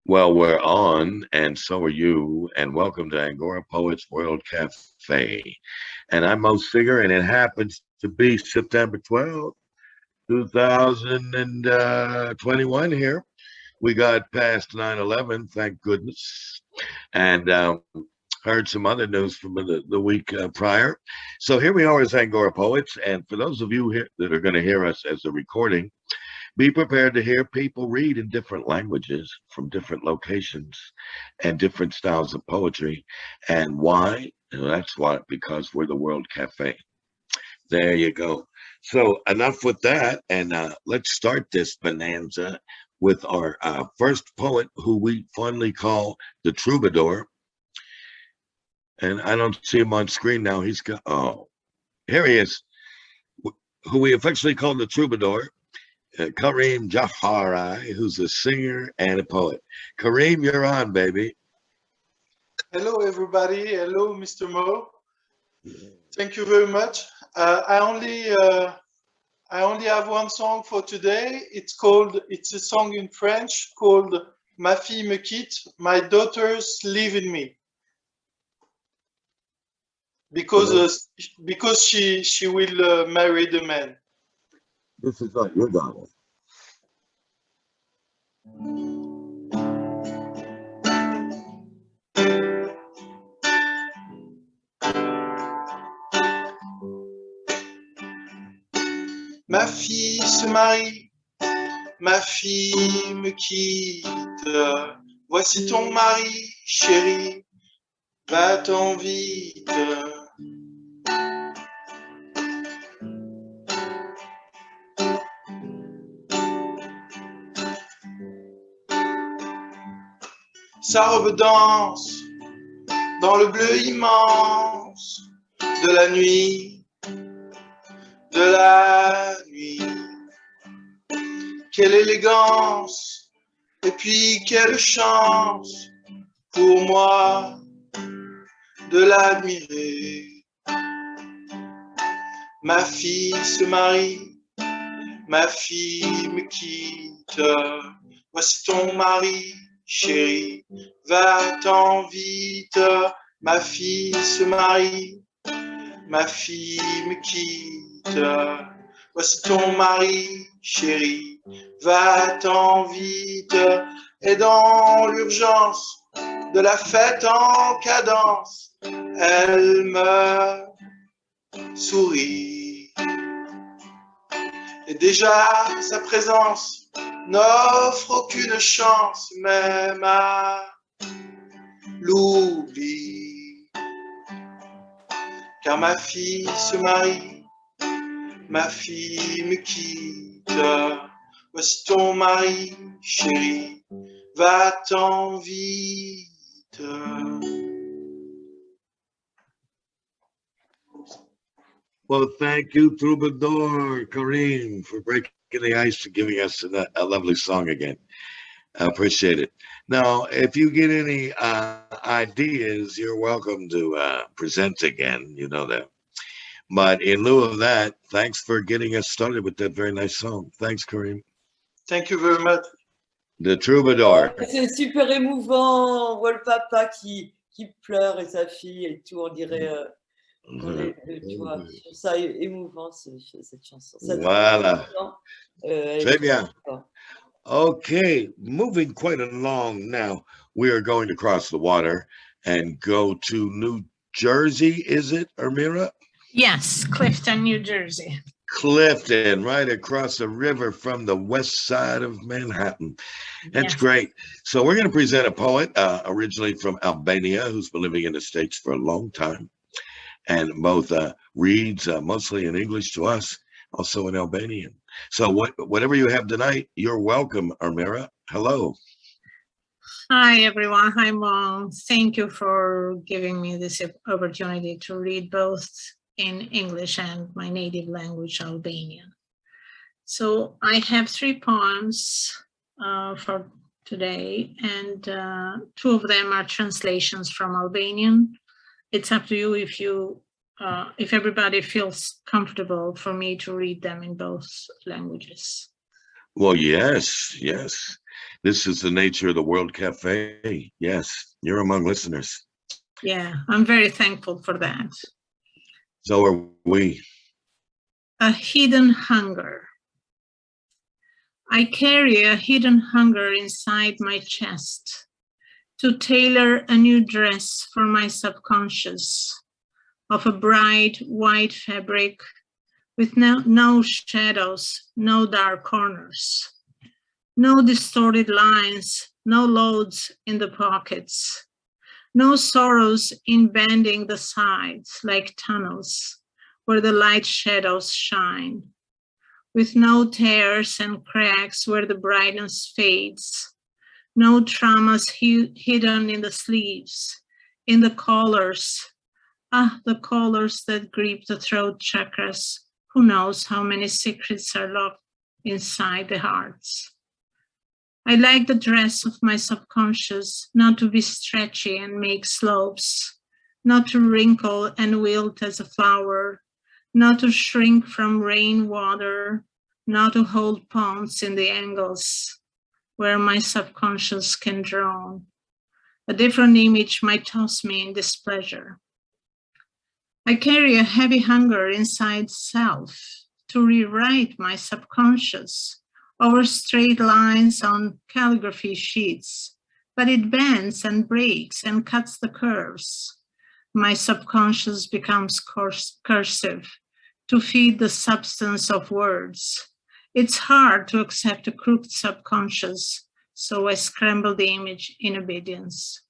Well, we're on, and so are you, and welcome to Angora Poets World Cafe. And I'm Mo Singer, and it happens to be September 12th, 2021 here. We got past 9/11, thank goodness, and heard some other news from the week prior. So here we are as Angora Poets, and for those of you here that are going to hear us as a recording, be prepared to hear people read in different languages from different locations and different styles of poetry. And why? That's why, because we're the World Cafe. There you go. So, enough with that. And let's start this bonanza with our first poet, who we fondly call the Troubadour. And I don't see him on screen now. He's got, oh, here he is, who we affectionately call the Troubadour. Kareem Jafari, who's a singer and a poet. Kareem, you're on, baby. Hello, everybody. Hello, Mr. Mo. Thank you very much. I only have one song for today. It's a song in French called Ma fille me quitte, my daughters leave in me. Because she will marry the man. This is not your daughter. Ma fille se marie, ma fille me quitte. Voici ton mari, chéri, va-t'en vite. Sa robe danse dans le bleu immense de la nuit, de la nuit. Quelle élégance et puis quelle chance pour moi de l'admirer. Ma fille se marie, ma fille me quitte. Voici ton mari, chérie, va-t'en vite. Ma fille se marie, ma fille me quitte. Voici ton mari, chérie, va-t'en vite. Et dans l'urgence de la fête en cadence, elle me sourit. Et déjà sa présence n'offre aucune chance, même à l'oubli. Car ma fille se marie, ma fille me quitte. Voici ton mari, chérie, va-t'en vite. Well, thank you, Troubadour Kareem, for breaking the ice and giving us a lovely song again. I appreciate it. Now, if you get any ideas, you're welcome to present again. You know that. But in lieu of that, thanks for getting us started with that very nice song. Thanks, Kareem. Thank you very much. The Troubadour. C'est super émouvant. On voit le papa qui pleure et sa fille et tout. On dirait, tu vois, ça émouvant cette chanson. Voilà. Très bien. Okay, moving quite along now. We are going to cross the water and go to New Jersey, is it, Ermira? Yes, Clifton, New Jersey. Clifton, right across the river from the west side of Manhattan. That's Yes. great. So we're going to present a poet originally from Albania who's been living in the States for a long time and both reads mostly in English to us, also in Albanian. So whatever you have tonight, you're welcome, Ermira. Hello. Hi, everyone. Hi, Mom. Thank you for giving me this opportunity to read both in English and my native language, Albanian. So I have 3 poems for today, and 2 of them are translations from Albanian. It's up to you if everybody feels comfortable for me to read them in both languages. Well, yes. This is the nature of the World Cafe. Yes, you're among listeners. Yeah, I'm very thankful for that. So are we. A hidden hunger. I carry a hidden hunger inside my chest to tailor a new dress for my subconscious of a bright white fabric with no shadows, no dark corners, no distorted lines, no loads in the pockets, no sorrows in bending the sides like tunnels where the light shadows shine, with no tears and cracks where the brightness fades, no traumas hidden in the sleeves, in the collars. The collars that grip the throat chakras. Who knows how many secrets are locked inside the hearts. I like the dress of my subconscious not to be stretchy and make slopes, not to wrinkle and wilt as a flower, not to shrink from rainwater, not to hold ponds in the angles where my subconscious can drown. A different image might toss me in displeasure. I carry a heavy hunger inside self to rewrite my subconscious over straight lines on calligraphy sheets, but it bends and breaks and cuts the curves. My subconscious becomes cursive to feed the substance of words. It's hard to accept a crooked subconscious, so I scramble the image in obedience.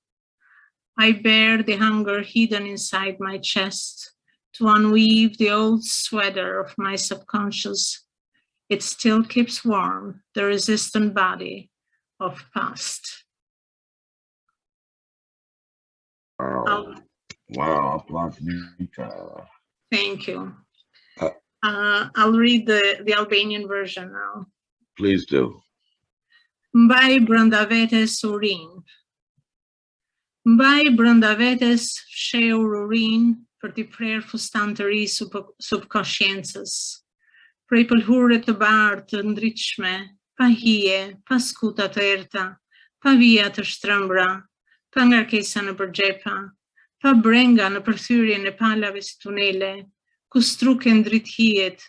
I bear the hunger hidden inside my chest to unweave the old sweater of my subconscious. It still keeps warm the resistant body of past. Wow. Wow. Applause, Nita. Thank you. I'll read the Albanian version now. Please do. Mbaj brenda vetes urin. Mbaj brenda vetes fshehur urin për t'i prerë fustan të ri subkonsciencës. Prej pëlhure të bardhë të ndritshme, pa hije, pa skuta të errta, pa vija të shtrëmbra, pa ngarkesa në përgjepa, pa brenga në përthyrjen e palave si tunele, ku struken dritë hijet,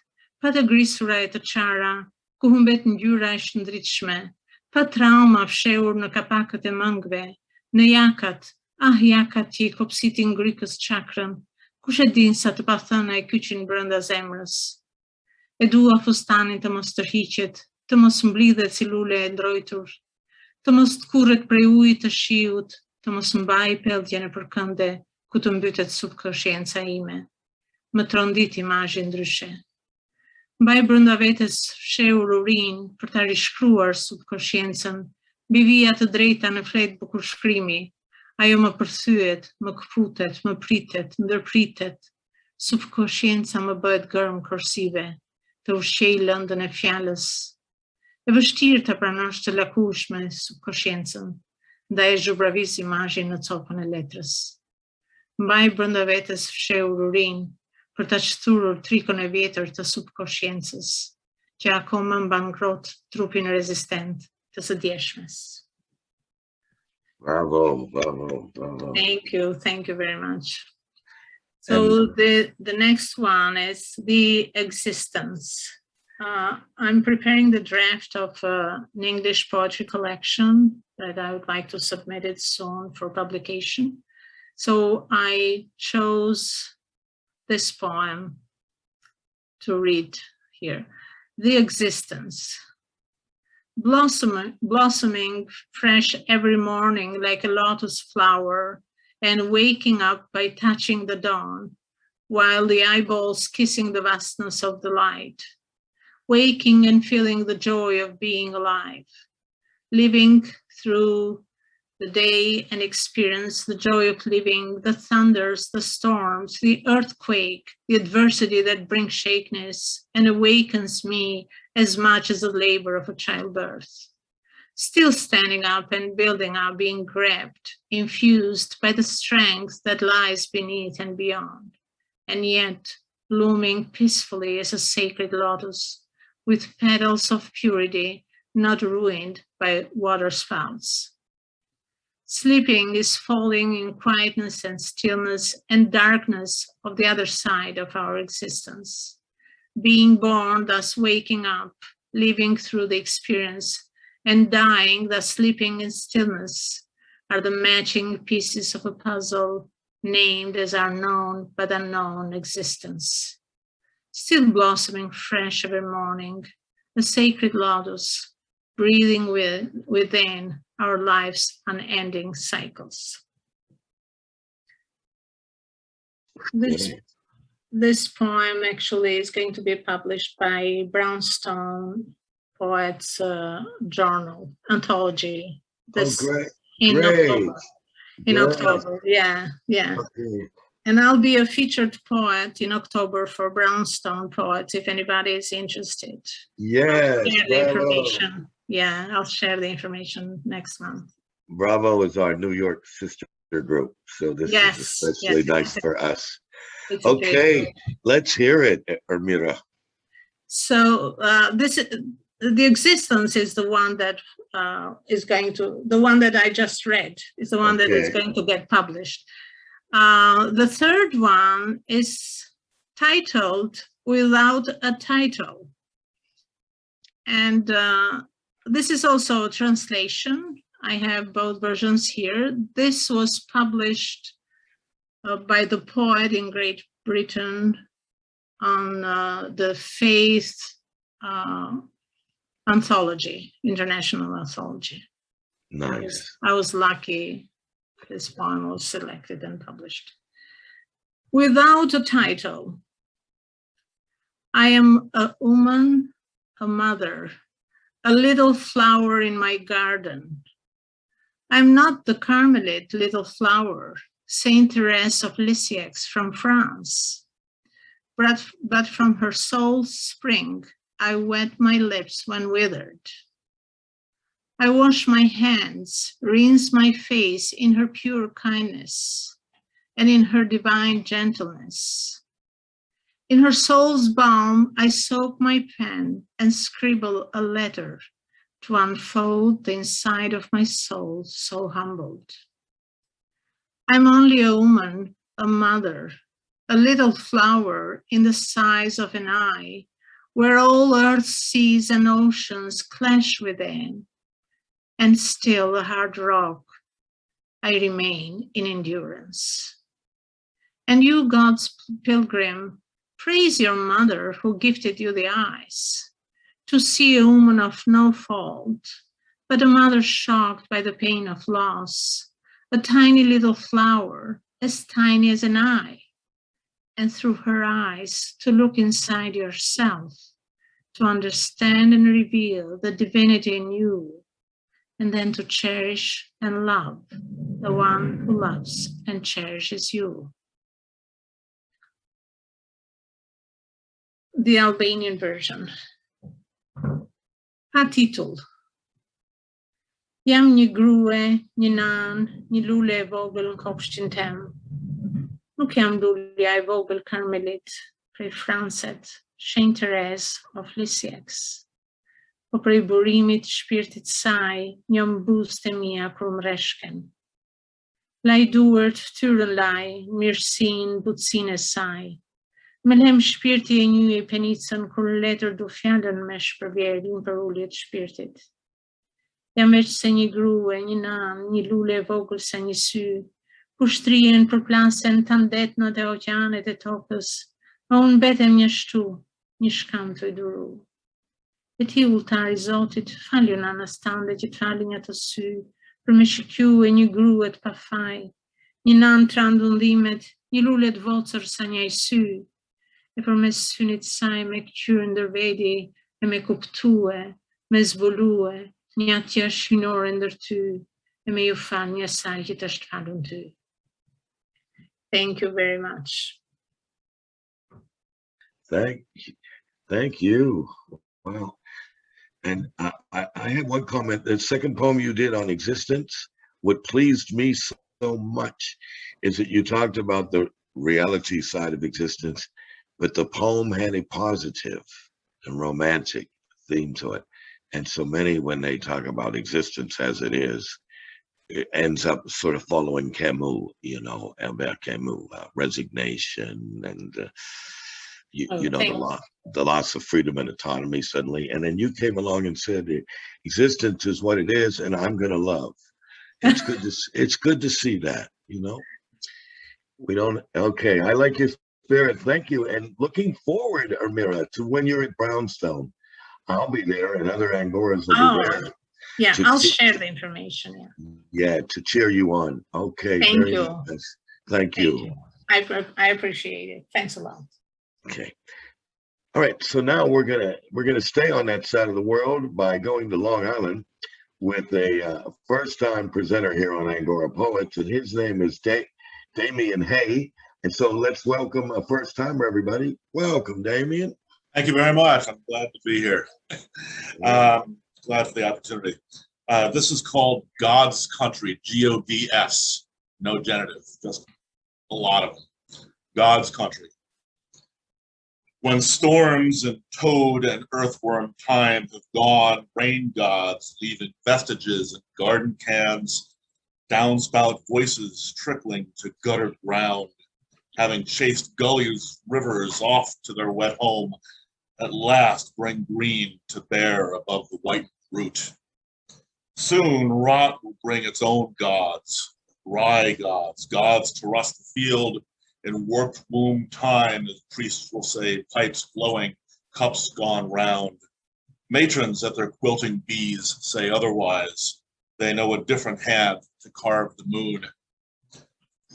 pa të grisura e të qara, ku humbet ngjyra e shëndritshme, pa trauma fshehur në kapakët e mëngve, në jakat, jakat që i kopsitin ngrykës chakrën, kush e din sa të pathëna e kyçin brenda zemrës. E dua fustanin të mos tërhiqet, të mos mblidhet si lule e ndrojtur, të mos të kurret prej ujit të shiut, të mos mbaj pellgjen e përkënde ku të mbytet subkonscienca ime. Më trondit imazhi ndryshe. Mbaj brenda vetes fshehur urin për ta rishkruar subkonsciencën, mbi vija të drejta në flet bukurshkrimi. Ajo më përthyet, më kputet, më pritet, ndërpritet. Subkonscienca më bëhet gërm kursive, të ushqej lëndën e fjalës. E vështirë të pranosh të lakushme subkonsciencën, ndaj e zhubravis imazhin në copën e letrës. Mbaj brenda vetes fshehur urin për ta çthurur trikën e vjetër të subkonsciencës, që akoma mban ngrohtë trupin rezistent të së djeshmes. Bravo, bravo, bravo. Thank you very much. So the next one is the existence. I'm preparing the draft of an English poetry collection that I would like to submit it soon for publication. So I chose this poem to read here. The existence. Blossoming fresh every morning like a lotus flower, and waking up by touching the dawn, while the eyeballs kissing the vastness of the light, waking and feeling the joy of being alive, living through the day and experience the joy of living, the thunders, the storms, the earthquake, the adversity that brings shakiness and awakens me as much as the labor of a childbirth. Still standing up and building up, being grabbed, infused by the strength that lies beneath and beyond, and yet blooming peacefully as a sacred lotus with petals of purity not ruined by water spouts. Sleeping is falling in quietness and stillness and darkness of the other side of our existence. Being born, thus waking up, living through the experience, and dying, thus sleeping in stillness, are the matching pieces of a puzzle named as our known but unknown existence. Still blossoming fresh every morning, a sacred lotus, breathing within our life's unending cycles. This poem actually is going to be published by Brownstone Poets Journal, anthology. Great. In October, yeah. Okay. And I'll be a featured poet in October for Brownstone Poets, if anybody is interested. Yes, Information. Yeah, I'll share the information next month. Bravo is our New York sister group, so this is especially nice for us. Okay, let's hear it, Ermira. So the existence is the one that the one that I just read is the one that is going to get published. The third one is titled Without a Title. And this is also a translation. I have both versions here. This was published by the poet in Great Britain on the Faith anthology, international anthology. Nice. I was lucky this poem was selected and published. Without a title, I am a woman, a mother, a little flower in my garden. I'm not the Carmelite little flower, Saint Therese of Lisieux from France, but from her soul's spring, I wet my lips when withered. I wash my hands, rinse my face in her pure kindness and in her divine gentleness. In her soul's balm, I soak my pen and scribble a letter to unfold the inside of my soul so humbled. I'm only a woman, a mother, a little flower in the size of an eye, where all earth's seas and oceans clash within, and still a hard rock, I remain in endurance. And you, God's pilgrim, praise your mother who gifted you the eyes to see a woman of no fault, but a mother shocked by the pain of loss, a tiny little flower, as tiny as an eye, and through her eyes to look inside yourself, to understand and reveal the divinity in you, and then to cherish and love the one who loves and cherishes you. The Albanian version. Atitlan. Jam një grue, një nan, një lule e vogël në kopshtin tem. Nuk jam lulja e vogël Karmelit, prej Franset, Saint Therese of Lisieux. Po prej burimit shpirtit saj, një mbuzët e mia kur mreshken. Laj duart, ftyrën laj, mirësin, butësin e saj. Me lem shpirti e një e penicën kur letër du fjallën me shpërvjerin për ulljet shpirtit. Jam veç se një grue, një nan, një lule e vogël se një sy, ku shtrien për plasen të ndetnët e oqeanet e tokës, ma unë betem një shtu, një shkam të i duru. E ti ultari Zotit, falju në anastande që të falin një të sy, për me shikju e një grue të pa faj, një nan të randundimet, një lule të vocër sa një i sy, e për me synit saj me këqyrë ndërvedi e me kuptue, me zbulue, një atje shynore ndër ty, e me ju fal një saj që të është falun ty. Thank you very much. Thank you. Wow. And I have one comment. The second poem you did on existence, what pleased me so much is that you talked about the reality side of existence, but the poem had a positive and romantic theme to it. And so many, when they talk about existence as it is, it ends up sort of following Camus, Albert Camus, resignation and Oh, the loss of freedom and autonomy suddenly. And then you came along and said, existence is what it is, and I'm going to love. It's good to see that, We don't. Okay, I like your spirit. Thank you. And looking forward, Amira, to when you're at Brownstone. I'll be there, and other Angoras will be there. Yeah, I'll share the information. Yeah, to cheer you on. Okay. Thank you. Nice. Thank you. I appreciate it. Thanks a lot. Okay. All right. So now we're gonna stay on that side of the world by going to Long Island with a first-time presenter here on Angora Poets, and his name is Damien Haye. And so let's welcome a first-timer, everybody. Welcome, Damien. Thank you very much. I'm glad to be here. Glad for the opportunity. This is called God's Country, Gods, no genitive, just a lot of them. God's Country. When storms and toad and earthworm time have gone, rain gods leaving vestiges in garden cans, downspout voices trickling to guttered ground, having chased gullies, rivers off to their wet home, at last bring green to bear above the white root. Soon rot will bring its own gods, rye gods, gods to rust the field in warped womb time, as priests will say, pipes blowing, cups gone round. Matrons at their quilting bees say otherwise. They know a different hand to carve the moon.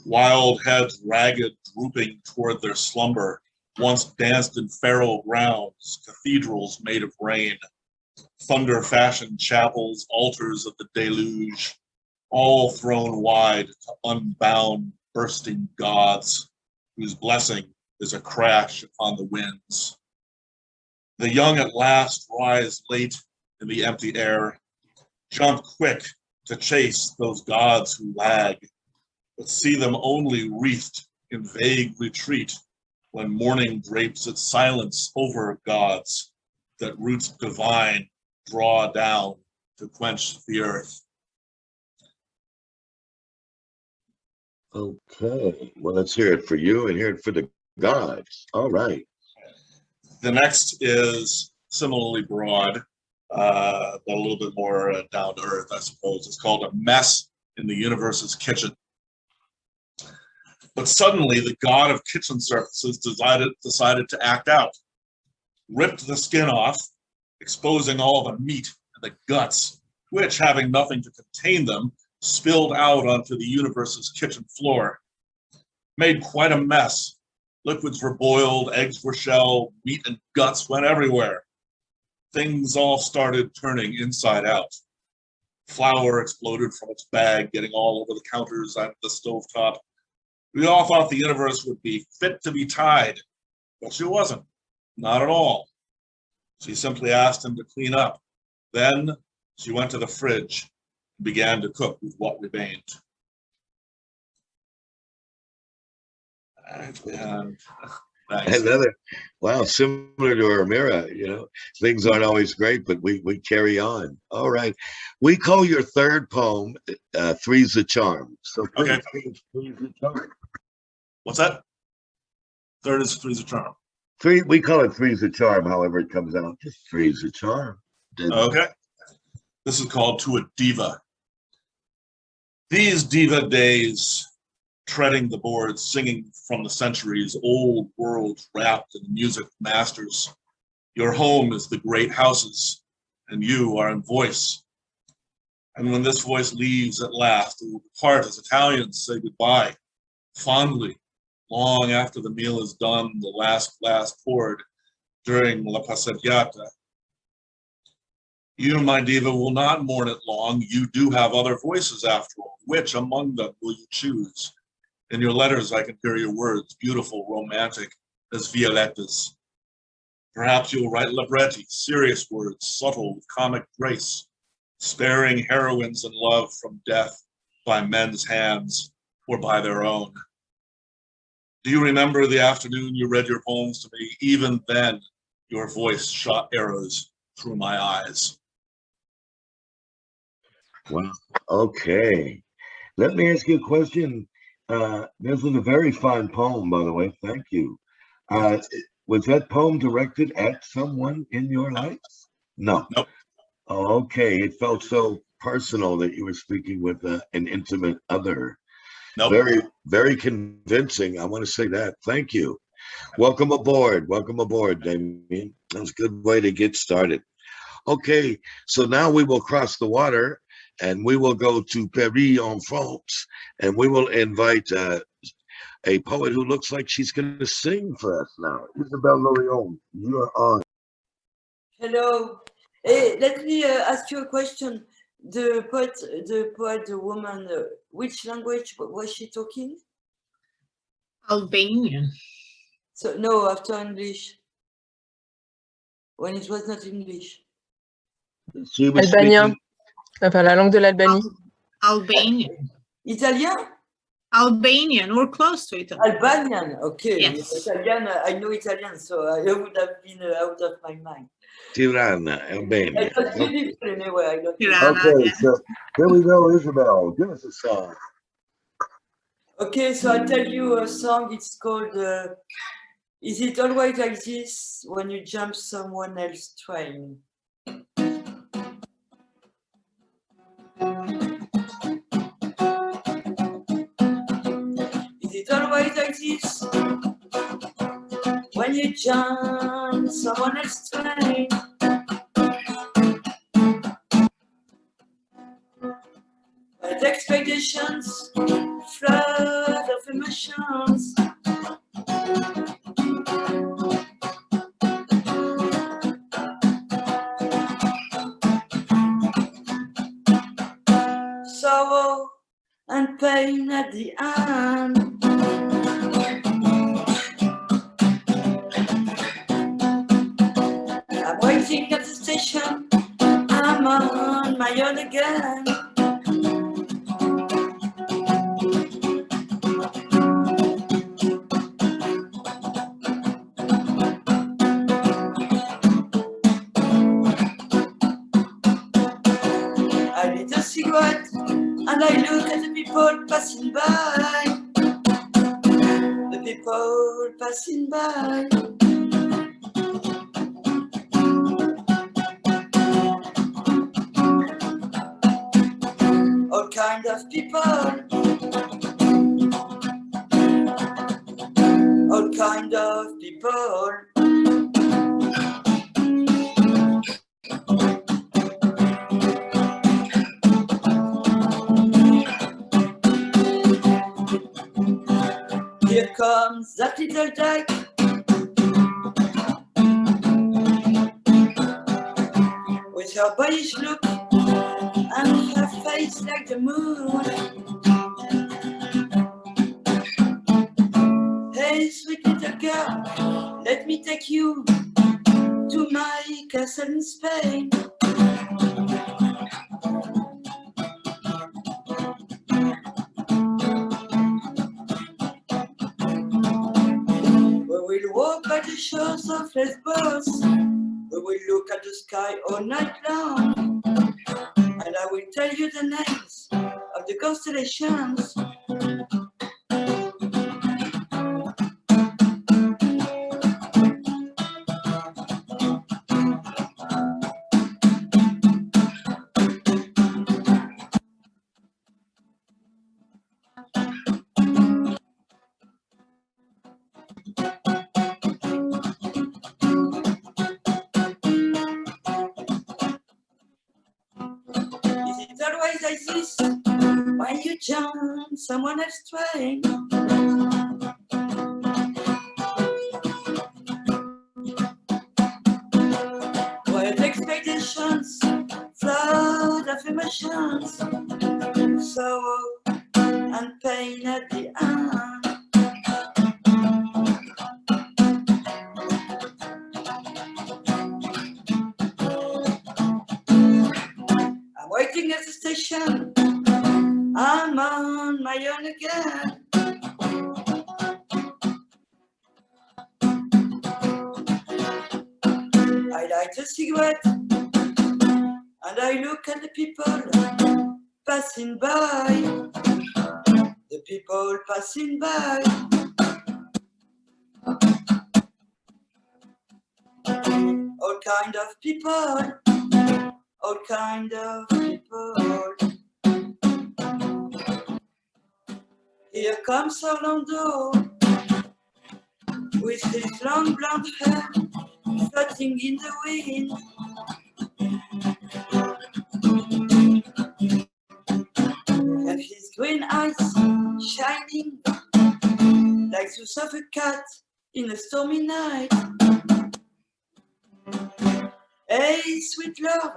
Wild heads ragged, drooping toward their slumber, once danced in feral grounds, cathedrals made of rain, thunder-fashioned chapels, altars of the deluge, all thrown wide to unbound, bursting gods, whose blessing is a crash upon the winds. The young at last rise late in the empty air, jump quick to chase those gods who lag, but see them only wreathed in vague retreat when morning drapes its silence over gods that roots divine draw down to quench the earth. Okay, well, let's hear it for you and hear it for the gods. All right. The next is similarly broad, but a little bit more down to earth, I suppose. It's called A Mess in the Universe's Kitchen. But suddenly the god of kitchen surfaces decided to act out, ripped the skin off, exposing all the meat and the guts, which, having nothing to contain them, spilled out onto the universe's kitchen floor. Made quite a mess. Liquids were boiled, eggs were shelled, meat and guts went everywhere. Things all started turning inside out. Flour exploded from its bag, getting all over the counters and the stovetop. We all thought the universe would be fit to be tied, but she wasn't. Not at all. She simply asked him to clean up. Then she went to the fridge and began to cook with what remained. And another, wow, similar to Amira, things aren't always great, but we carry on. All right. We call your third poem Three's the Charm. So okay. Three's the Charm. What's that? Third is Three's the Charm. We call it Three's the Charm, however it comes out. Just Three's the Charm. Okay. This is called To a Diva. These diva days, treading the boards, singing from the centuries, old world wrapped in the music masters. Your home is the great houses, and you are in voice. And when this voice leaves at last, it will depart as Italians say goodbye, fondly, long after the meal is done, the last glass poured during La Passeggiata. You, my diva, will not mourn it long. You do have other voices after all. Which among them will you choose? In your letters, I can hear your words, beautiful, romantic, as Violetta's. Perhaps you'll write libretti, serious words, subtle with comic grace, sparing heroines in love from death by men's hands or by their own. Do you remember the afternoon you read your poems to me? Even then, your voice shot arrows through my eyes. Wow. Okay. Let me ask you a question. This is a very fine poem, by the way. Thank you. Uh, was that poem directed at someone in your life? No. Nope. Okay. It felt so personal that you were speaking with an intimate other. Nope. Very, very convincing. I want to say that. Thank you. Welcome aboard. Welcome aboard, Damien. That was a good way to get started. Okay, so now we will cross the water and we will go to Paris en France, and we will invite a poet who looks like she's going to sing for us now. Isabelle Lorion, you are on. Hello. Hey, let me ask you a question. The poet, the woman, which language was she talking? Albanian. So no, after English. When it was not English. She was Albanien. speaking, Enfin, la langue de l'Albanie. Albanian. Italian? Albanian. We're close to it. Albanian. Okay. Yes. Italian. I know Italian, so I would have been out of my mind. Tirana, Albania. It was beautiful anyway. I don't know. Tirana, Okay, yeah. so here we go, Isabel. Give us a song. Okay, so I'll tell you a song. It's called Is It Always Like This When You Jump Someone Else's Train? Is it always like this when you jump someone else's train? But expectations, flood of emotions. Sorrow and pain at the end. I'm waiting at the station, I'm on my own again. I lit a cigarette and I look at the people passing by. The people passing by. All kind of people. All kind of people. Here comes that little dyke. With her boyish look and her face like the moon. Hey, sweet little girl, let me take you to my castle in Spain. We will walk by the shores of Lesbos. We will look at the sky all night long. And I will tell you the names of the constellations. Is it always like this when you jump someone else's train? Wild expectations, flood of emotions, sorrow and pain at the end. I'm waiting at the station, I'm on my own again. I light a cigarette and I look at the people passing by, the people passing by. All kind of people, all kind of people. Here comes Orlando with his long blonde hair floating in the wind. And his green eyes shining like those of a cat in a stormy night. Hey, sweet love,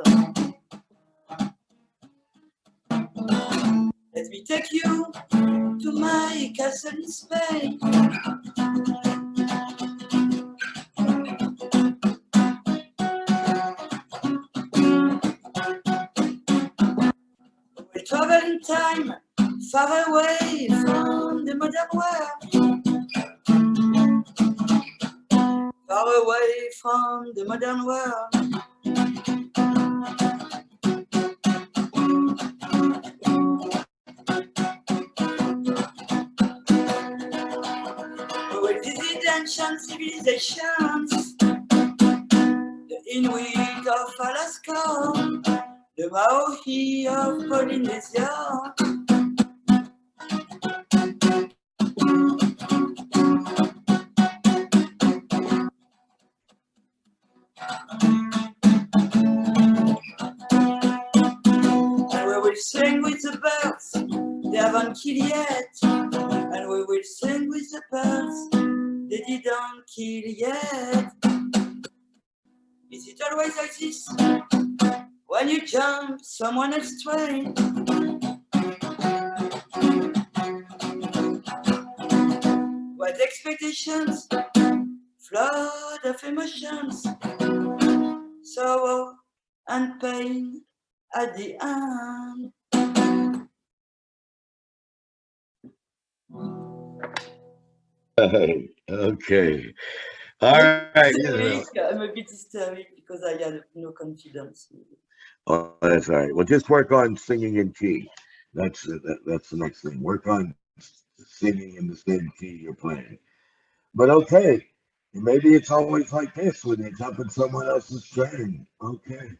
let me take you to my castle in Spain. We'll travel in time, far away from the modern world. Far away from the modern world. We will visit ancient civilizations, the Inuit of Alaska, the Maori of Polynesia. And we will sing with the birds, they haven't killed yet. And we will sing with the birds, they didn't kill yet. Is it always like this? When you jump someone else's train? What expectations? Flood of emotions, sorrow and pain at the end. Okay. All right. I'm a bit hysteric because I had no confidence. Oh, that's all right. Well, just work on singing in key. That's the next thing. Work on singing in the same key you're playing. But okay, maybe it's always like this when you jump in someone else's train. Okay,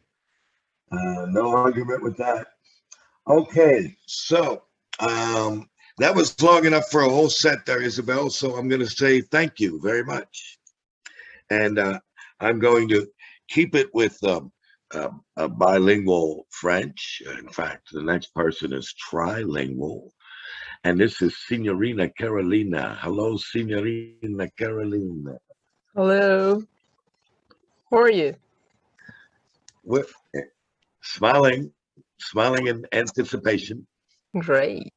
no argument with that. Okay, so that was long enough for a whole set there, Isabel. So I'm going to say thank you very much, and I'm going to keep it with a bilingual French. In fact, the next person is trilingual. And this is Signorina Carolina. Hello, Signorina Carolina. Hello. How are you? We're smiling in anticipation. Great.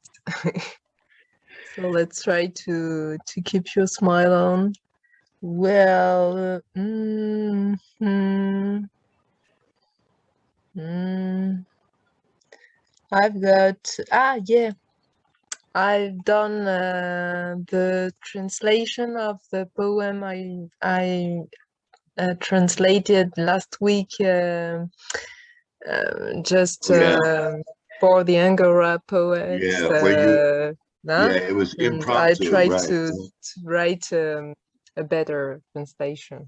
So let's try to keep your smile on. Well, I've got, yeah. I've done the translation of the poem I translated last week, just for the Angora poets. Yeah, it was impromptu. I tried right. to write a better translation.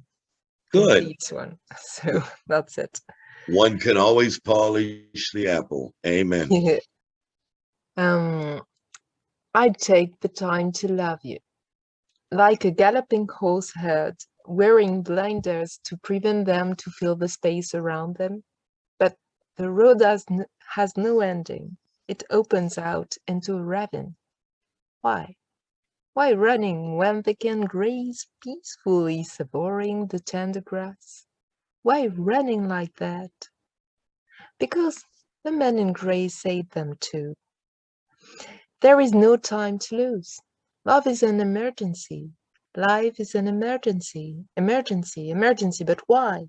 Good. Complete one. So that's it. One can always polish the apple. Amen. I'd take the time to love you, like a galloping horse herd, wearing blinders to prevent them to fill the space around them. But the road has no ending. It opens out into a ravine. Why? Why running when they can graze peacefully, savoring the tender grass? Why running like that? Because the men in grey say them too. There is no time to lose. Love is an emergency. Life is an emergency. Emergency. But why?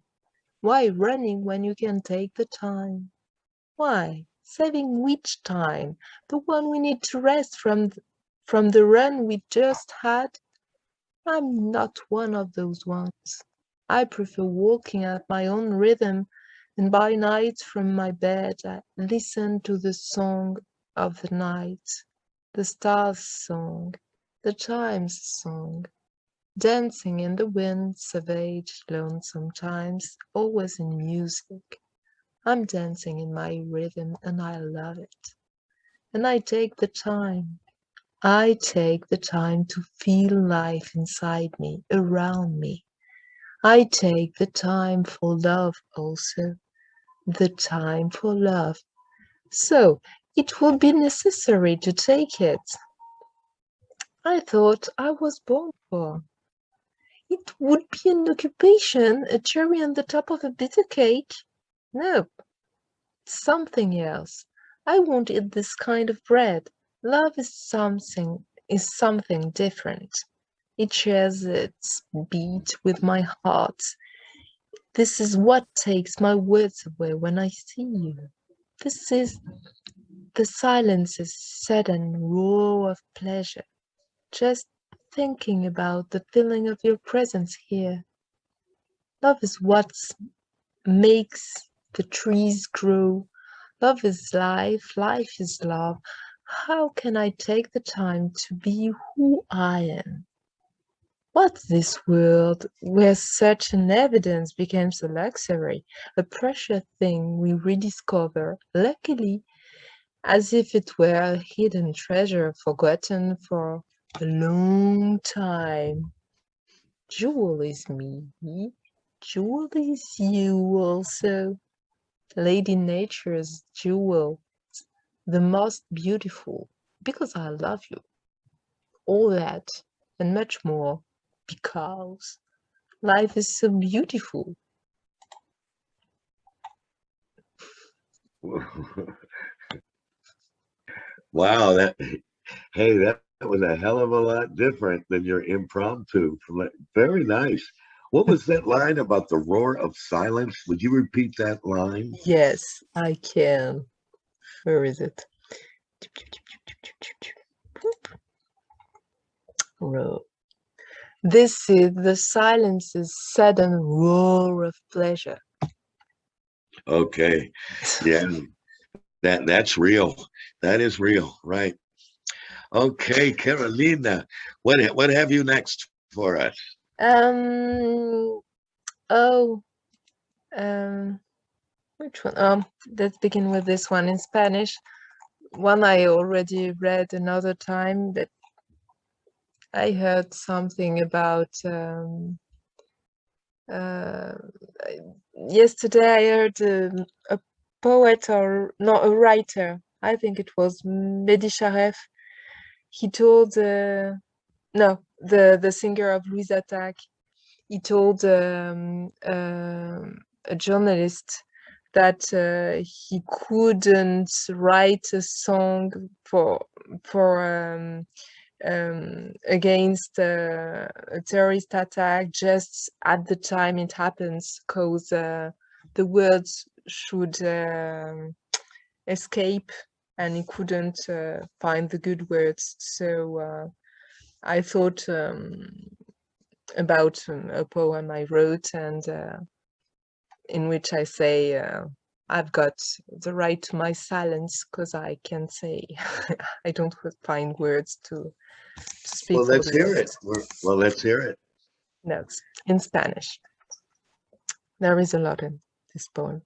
Why running when you can take the time? Why? Saving which time? The one we need to rest from the run we just had? I'm not one of those ones. I prefer walking at my own rhythm And by night from my bed I listen to the song of the night, the stars' song, the chimes' song, dancing in the wind, savage, lonesome times, always in music. I'm dancing in my rhythm and I love it. And I take the time to feel life inside me, around me. I take the time for love also, the time for love. So it would be necessary to take it. I thought I was born for. It would be an occupation, a cherry on the top of a bitter cake. No, something else. I won't eat this kind of bread. Love is something different. It shares its beat with my heart. This is what takes my words away when I see you. This is the silence's sudden roar of pleasure. Just thinking about the feeling of your presence here. Love is what makes the trees grow. Love is life, life is love. How can I take the time to be who I am? What's this world where such an evidence becomes a luxury, a precious thing we rediscover, luckily, as if it were a hidden treasure forgotten for a long time? Jewel is me, Jewel is you also. Lady Nature's jewel, the most beautiful, because I love you. All that and much more, because life is so beautiful. Wow, that was a hell of a lot different than your impromptu. Very nice. What was that line about the roar of silence? Would you repeat that line? Yes, I can. Where is it? Roar. This is the silence's sudden roar of pleasure. Okay. Yeah. That's real. That is real, right? Okay, Carolina, what have you next for us? Oh, which one? Let's begin with this one in Spanish. One I already read another time, that I heard something about yesterday. I heard a poet, or no, a writer. I think it was Mehdi Sharef. He told no, the singer of Louise Attaque. He told a journalist that he couldn't write a song for against a terrorist attack just at the time it happens, because the words should escape and he couldn't find the good words. So I thought about a poem I wrote, and in which I say I've got the right to my silence, because I can say I don't find words to speak. Well, let's all the hear words. it. Well, let's hear it. No, it's in Spanish. There is a lot in this poem.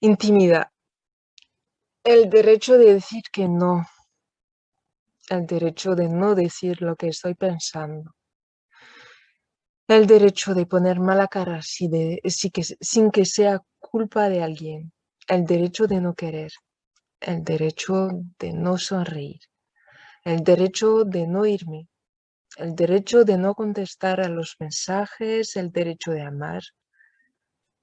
Intimidad. El derecho de decir que no. El derecho de no decir lo que estoy pensando. El derecho de poner mala cara sin que sea culpa de alguien. El derecho de no querer. El derecho de no sonreír. El derecho de no irme. El derecho de no contestar a los mensajes. El derecho de amar.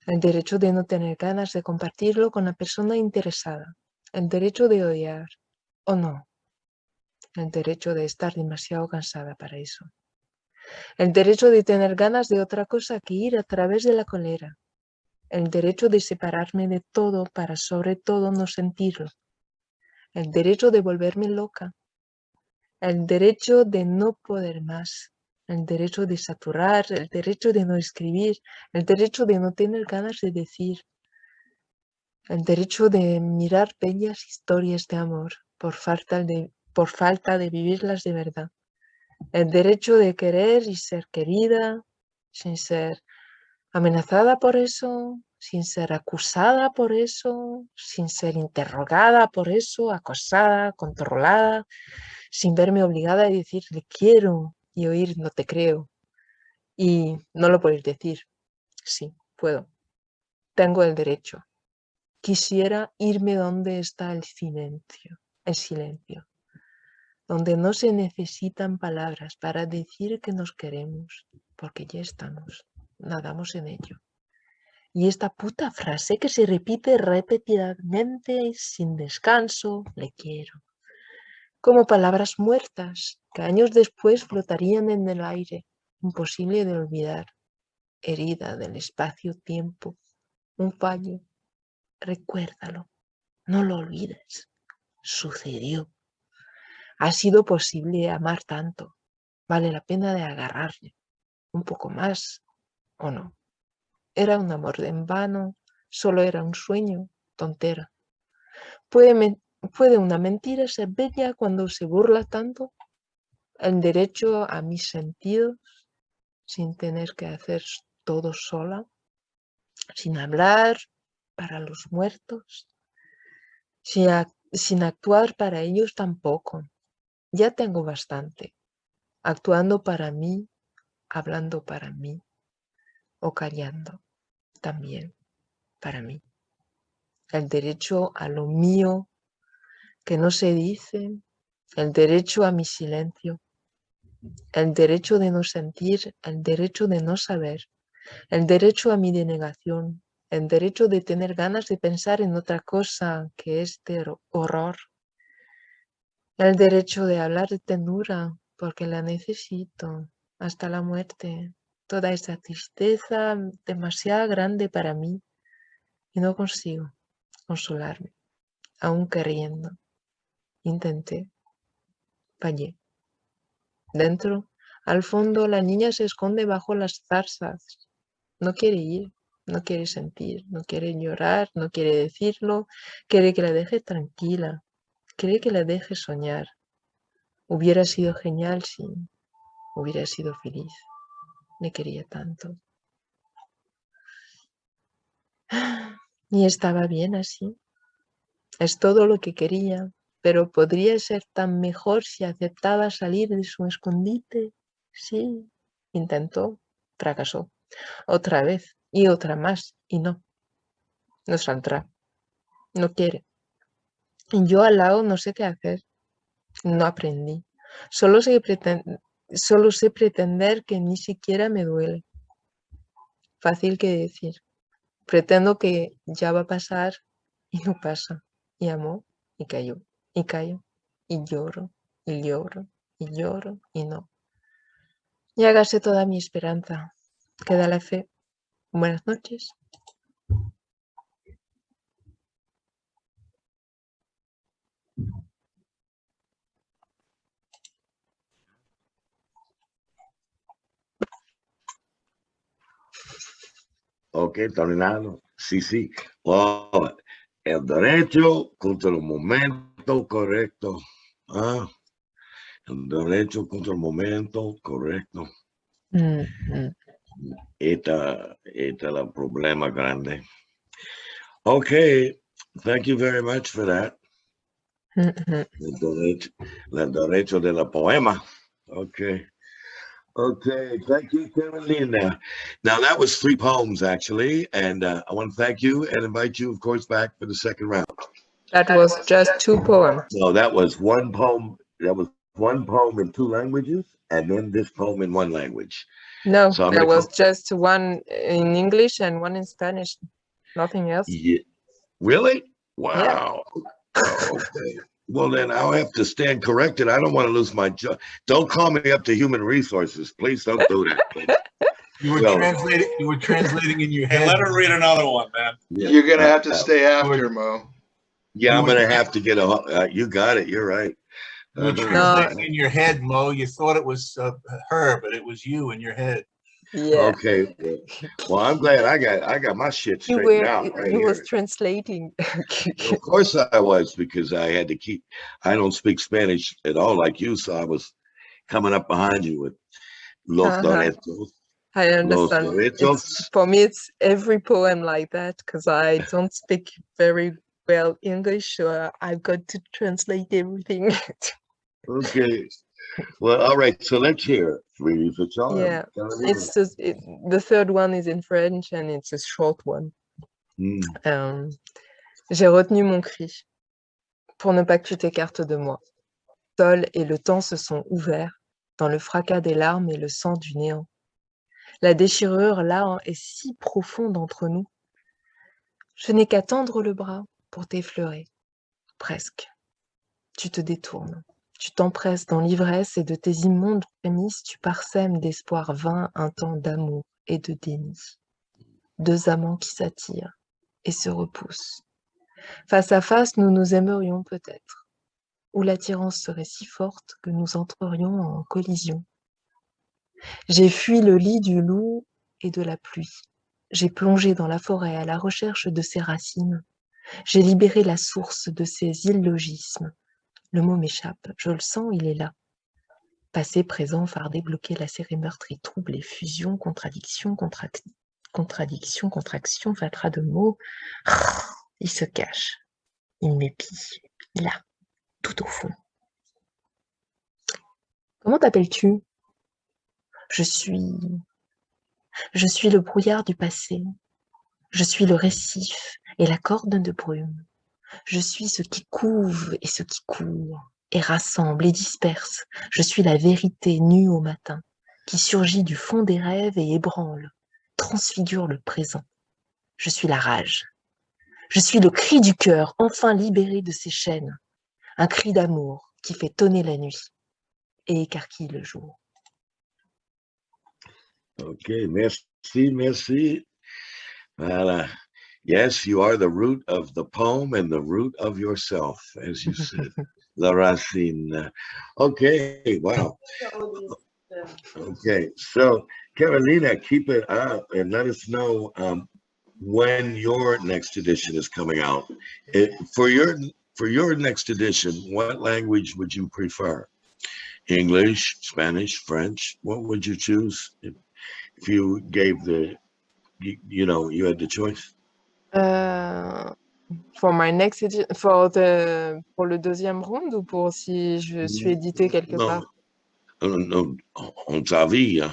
El derecho de no tener ganas de compartirlo con la persona interesada. El derecho de odiar o no. El derecho de estar demasiado cansada para eso. El derecho de tener ganas de otra cosa que ir a través de la cólera. El derecho de separarme de todo para sobre todo no sentirlo. El derecho de volverme loca. El derecho de no poder más. El derecho de saturar. El derecho de no escribir. El derecho de no tener ganas de decir. el derecho de mirar bellas historias de amor por falta de vivirlas de verdad, el derecho de querer y ser querida sin ser amenazada por eso, sin ser acusada por eso, sin ser interrogada por eso, acosada, controlada, sin verme obligada a decir le quiero y oír no te creo. Y no lo puedes decir. Sí, puedo. Tengo el derecho. Quisiera irme donde está el silencio, donde no se necesitan palabras para decir que nos queremos, porque ya estamos, nadamos en ello. Y esta puta frase que se repite repetidamente sin descanso, le quiero, como palabras muertas que años después flotarían en el aire, imposible de olvidar, herida del espacio-tiempo, un fallo. Recuérdalo, no lo olvides. Sucedió. Ha sido posible amar tanto. Vale la pena de agarrarle un poco más, ¿o no? Era un amor en vano, solo era un sueño, tontera. ¿Puede una mentira ser bella cuando se burla tanto? El derecho a mis sentidos, sin tener que hacer todo sola, sin hablar para los muertos, sin actuar para ellos tampoco. Ya tengo bastante, actuando para mí, hablando para mí, o callando también para mí. El derecho a lo mío que no se dice, el derecho a mi silencio, el derecho de no sentir, el derecho de no saber, el derecho a mi denegación, el derecho de tener ganas de pensar en otra cosa que este horror, el derecho de hablar de ternura porque la necesito hasta la muerte, toda esa tristeza demasiado grande para mí y no consigo consolarme, aún queriendo. Intenté, fallé. Dentro, al fondo, la niña se esconde bajo las zarzas. No quiere ir, no quiere sentir, no quiere llorar, no quiere decirlo, quiere que la deje tranquila, quiere que la deje soñar. Hubiera sido genial si hubiera sido feliz. Me quería tanto. Y estaba bien así. Es todo lo que quería, pero podría ser tan mejor si aceptaba salir de su escondite. Sí, intentó, fracasó. Otra vez y otra más, y no saldrá. No quiere. Y yo al lado no sé qué hacer. No aprendí. Solo sé pretender que ni siquiera me duele. Fácil que decir. Pretendo que ya va a pasar y no pasa. Y amo y cayó. Y callo. Y lloro. Y lloro. Y lloro. Y no. Y hágase toda mi esperanza. Queda la fe. Buenas noches. Ok, terminado. Sí, sí. Oh, el derecho contra el momento correcto. Ah, el derecho contra el momento correcto. Esta es el problema grande. Okay, thank you very much for that. El derecho de la poema. Okay. Okay, thank you, Carolina. Now, that was 3 poems, actually, and I want to thank you and invite you, of course, back for the second round. That was just 2 poems. So that was one poem. That was one poem in 2 languages, and then this poem in 1 language. No, So there was just one in English and one in Spanish. Nothing else. Yeah. Really? Wow. Yeah. Oh, okay. Well, then I'll have to stand corrected. I don't want to lose my job. Don't call me up to human resources. Please don't do that. You were translating. You were translating in your head. Hey, let her read another one, man. Yeah. You're gonna have to stay after, Mo. Yeah, I'm gonna have to get a. You got it. You're right. You were translating in your head, Mo. You thought it was her, but it was you in your head. Yeah. Okay. Well, I'm glad I got my shit straightened out right You was here. translating. Of course I was, because I had to keep. I don't speak Spanish at all like you, so I was coming up behind you with los Uh-huh. derechos, I los understand. derechos. For me, it's every poem like that because I don't speak very well English, so I've got to translate everything. Okay. Well, all right. So let's hear Free the Charm. Yeah, Carolina. it's just, the third one is in French and it's a short one. Mm. J'ai retenu mon cri pour ne pas que tu t'écartes de moi. Sol et le temps se sont ouverts dans le fracas des larmes et le sang du néant. La déchirure là est si profonde entre nous. Je n'ai qu'à tendre le bras pour t'effleurer. Presque. Tu te détournes. Tu t'empresses dans l'ivresse et de tes immondes prémices, tu parsèmes d'espoir vain un temps d'amour et de déni. Deux amants qui s'attirent et se repoussent. Face à face, nous nous aimerions peut-être, où l'attirance serait si forte que nous entrerions en collision. J'ai fui le lit du loup et de la pluie. J'ai plongé dans la forêt à la recherche de ses racines. J'ai libéré la source de ses illogismes. Le mot m'échappe, je le sens, il est là. Passé, présent, fardé, bloqué, lacéré, meurtri, troublé, fusion, contradiction, contradiction, contraction, fatras de mots. Il se cache, il m'épie, là, tout au fond. Comment t'appelles-tu? Je suis le brouillard du passé. Je suis le récif et la corde de brume. Je suis ce qui couve et ce qui court, et rassemble et disperse. Je suis la vérité nue au matin, qui surgit du fond des rêves et ébranle, transfigure le présent. Je suis la rage. Je suis le cri du cœur, enfin libéré de ses chaînes. Un cri d'amour qui fait tonner la nuit et écarquille le jour. Okay, merci. Voilà. Yes, you are the root of the poem and the root of yourself, as you said. La racine. Okay, wow. Okay, so Carolina, keep it up and let us know when your next edition is coming out. For your next edition, what language would you prefer? English, Spanish, French? What would you choose if you gave you had the choice? For my next pour le deuxième round ou pour si je suis édité quelque part? Non, on t'avait, la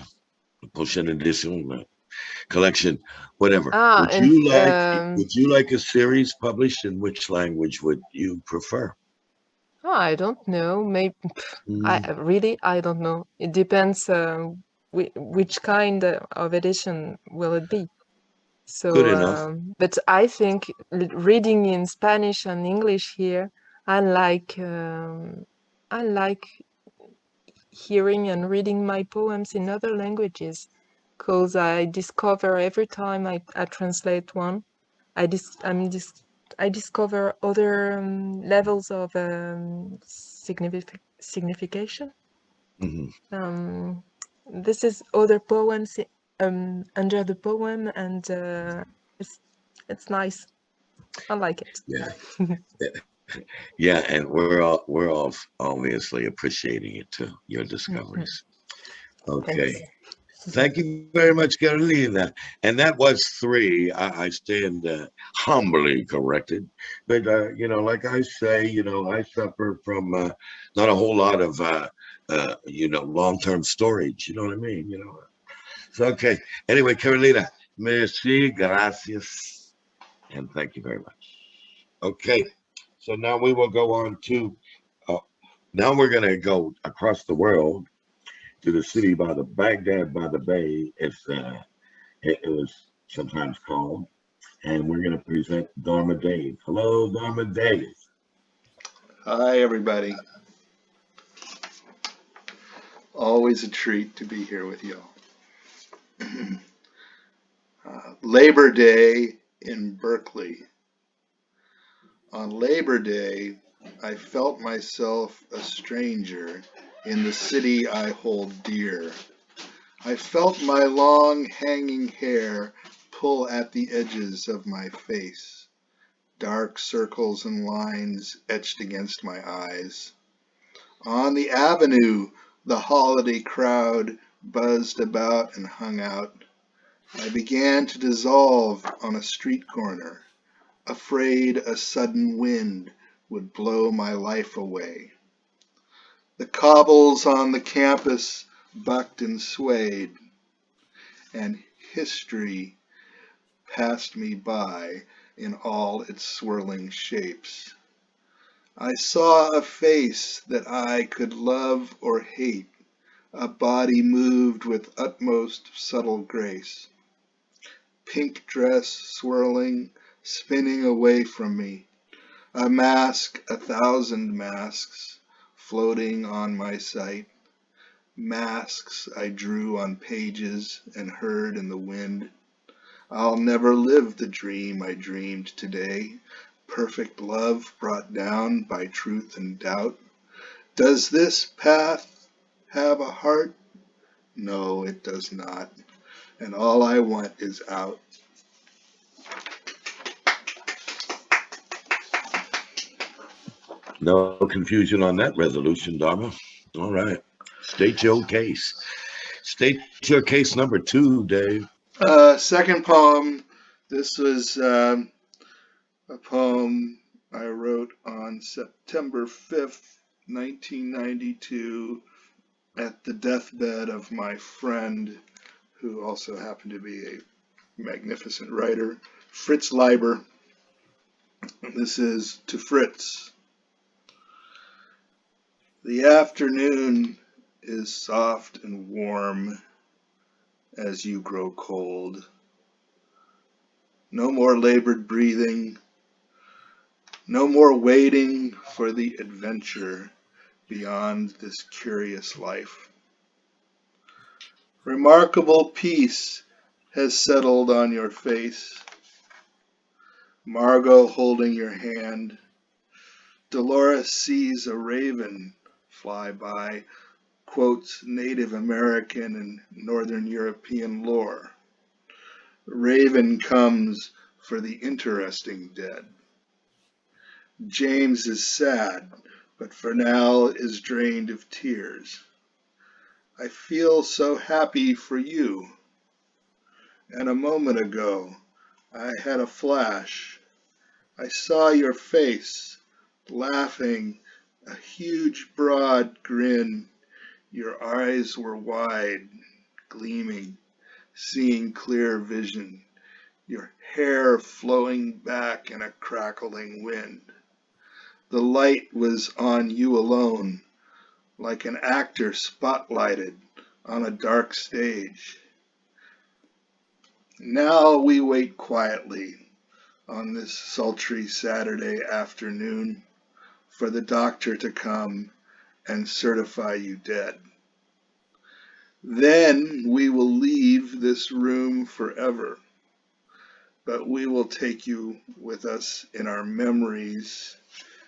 prochaine édition, collection, whatever. Would you like a series published, in which language would you prefer? I don't know. Maybe I don't know. It depends which kind of edition will it be. So, good enough. But I think reading in Spanish and English here, I like hearing and reading my poems in other languages, because I discover every time I translate one, I discover other levels of signification. Mm-hmm. This is other poems under the poem, and it's nice. I like it. Yeah. Yeah, and we're all obviously appreciating it too, your discoveries. Okay. Thanks. Thank you very much, Carolina. And that was 3. I stand humbly corrected. But, like I say, I suffer from not a whole lot of, long-term storage. You know what I mean? So, okay. Anyway, Carolina, merci, gracias, and thank you very much. Okay. So now we will go on to, now we're going to go across the world to the city by the Baghdad by the Bay, as it was sometimes called, and we're going to present Dharma Dave. Hello, Dharma Dave. Hi, everybody. Always a treat to be here with you. Labor Day in Berkeley. On Labor Day, I felt myself a stranger in the city I hold dear. I felt my long hanging hair pull at the edges of my face. Dark circles and lines etched against my eyes. On the avenue, the holiday crowd buzzed about and hung out. I began to dissolve on a street corner, afraid a sudden wind would blow my life away. The cobbles on the campus bucked and swayed, and history passed me by in all its swirling shapes. I saw a face that I could love or hate, a body moved with utmost subtle grace. Pink dress swirling, spinning away from me, a mask, 1,000 masks, floating on my sight, masks I drew on pages and heard in the wind. I'll never live the dream I dreamed today, perfect love brought down by truth and doubt. Does this path have a heart? No, it does not, and all I want is out. No confusion on that resolution, Dharma. All right. State your case. State your case number 2, Dave. Second poem. This was a poem I wrote on September 5th, 1992, at the deathbed of my friend, who also happened to be a magnificent writer, Fritz Leiber. This is to Fritz. The afternoon is soft and warm as you grow cold. No more labored breathing, no more waiting for the adventure beyond this curious life. Remarkable peace has settled on your face. Margot holding your hand. Dolores sees a raven fly by, quotes Native American and Northern European lore. Raven comes for the interesting dead. James is sad, but Fernell is drained of tears. I feel so happy for you. And a moment ago, I had a flash. I saw your face, laughing, a huge broad grin. Your eyes were wide, gleaming, seeing clear vision. Your hair flowing back in a crackling wind. The light was on you alone, like an actor spotlighted on a dark stage. Now we wait quietly on this sultry Saturday afternoon for the doctor to come and certify you dead. Then we will leave this room forever, but we will take you with us in our memories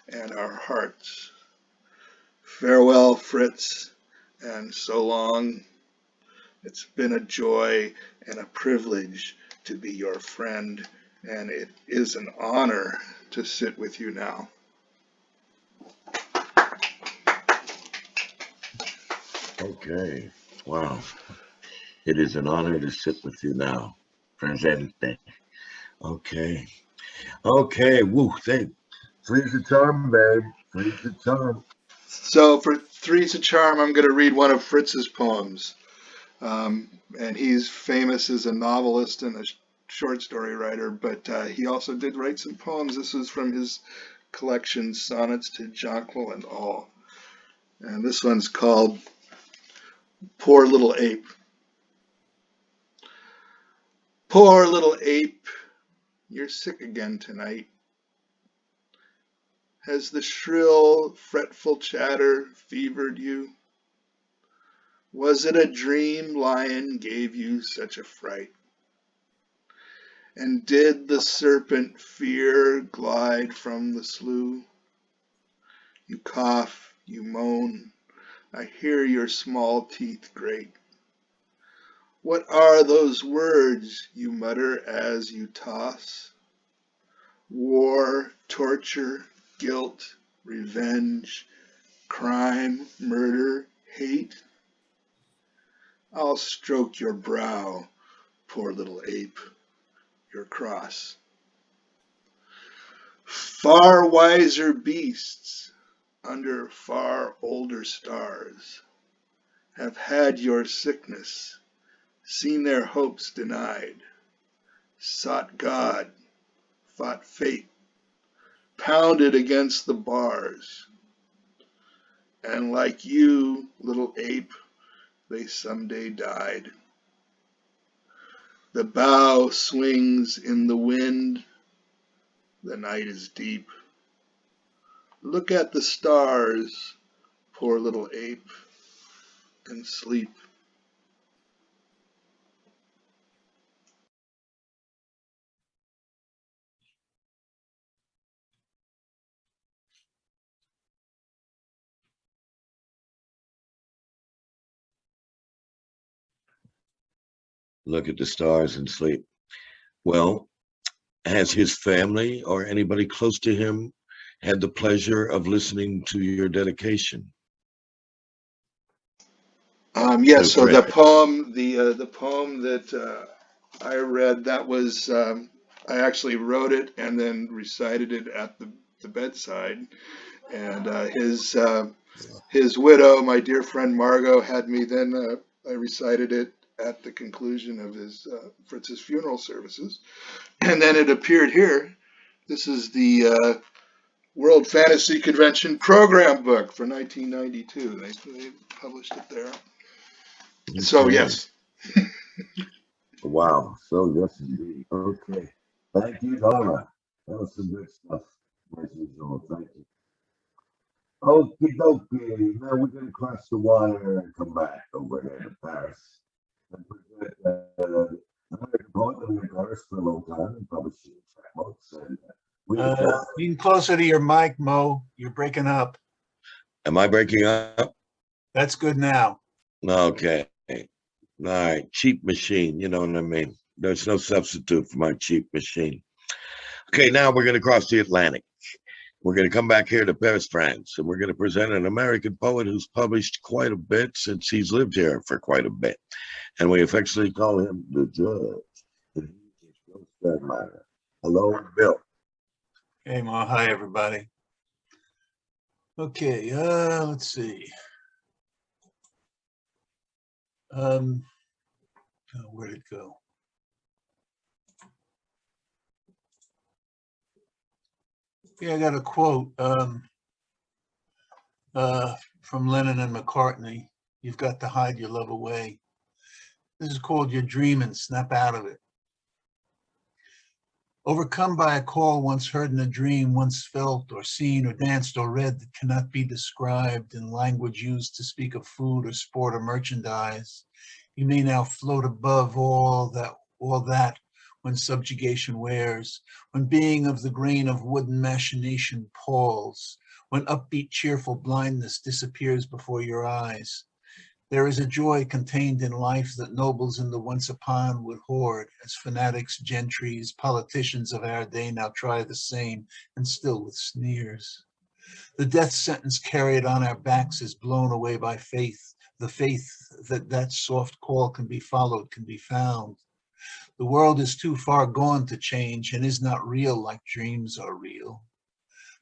and our hearts. Farewell, Fritz, and so long. It's been a joy and a privilege to be your friend, and it is an honor to sit with you now. Okay. Wow. It is an honor to sit with you now. Presente. Okay. Okay. Woo. Three's the charm, babe. Three's the charm. So for Three's a Charm, I'm going to read one of Fritz's poems. And he's famous as a novelist and a short story writer, but he also did write some poems. This was from his collection, Sonnets to Jonquil and All. And this one's called Poor Little Ape. Poor little ape, you're sick again tonight. Has the shrill, fretful chatter fevered you? Was it a dream lion gave you such a fright? And did the serpent fear glide from the slough? You cough, you moan, I hear your small teeth grate. What are those words you mutter as you toss? War, torture, guilt, revenge, crime, murder, hate? I'll stroke your brow, poor little ape, your cross. Far wiser beasts under far older stars have had your sickness, seen their hopes denied, sought God, fought fate, pounded against the bars, and like you, little ape, they someday died. The bough swings in the wind, the night is deep. Look at the stars, poor little ape, and sleep. Look at the stars and sleep. Well, has his family or anybody close to him had the pleasure of listening to your dedication? Yes, so the Fred. poem, the poem that I read, that was I actually wrote it and then recited it at the bedside, and his widow, my dear friend Margot, had me then I recited it at the conclusion of his Fritz's funeral services, and then it appeared here. This is the World Fantasy Convention program book for 1992. They published it there. So Okay. yes. Wow. So yes, indeed. Okay. Thank you, Donna. That was some good stuff. As usual. Thank you. Okie dokie. Now we're going to cross the water and come back over here to Paris and present American poet living in Paris for a long time and publishing books. And Lean closer to your mic, Mo. You're breaking up. am I breaking up? That's good now. Okay. All right. Cheap machine. You know what I mean? There's no substitute for my cheap machine. Okay. Now we're going to cross the Atlantic. We're going to come back here to Paris, France, and we're going to present an American poet who's published quite a bit since he's lived here for quite a bit. And we affectionately call him the Judge. And he's Bill Sternmeyer. Hello, Bill. Hey, Mo. Hi, everybody. Okay, let's see. Where'd it go? Yeah, I got a quote from Lennon and McCartney. You've got to hide your love away. This is called You're Dreaming, Snap Out of It. Overcome by a call once heard in a dream, once felt or seen or danced or read that cannot be described in language used to speak of food or sport or merchandise, you may now float above all that when subjugation wears, when being of the grain of wooden machination palls, when upbeat cheerful blindness disappears before your eyes. There is a joy contained in life that nobles in the once upon would hoard, as fanatics, gentries, politicians of our day now try the same, and still with sneers. The death sentence carried on our backs is blown away by faith, the faith that that soft call can be followed, can be found. The world is too far gone to change and is not real like dreams are real.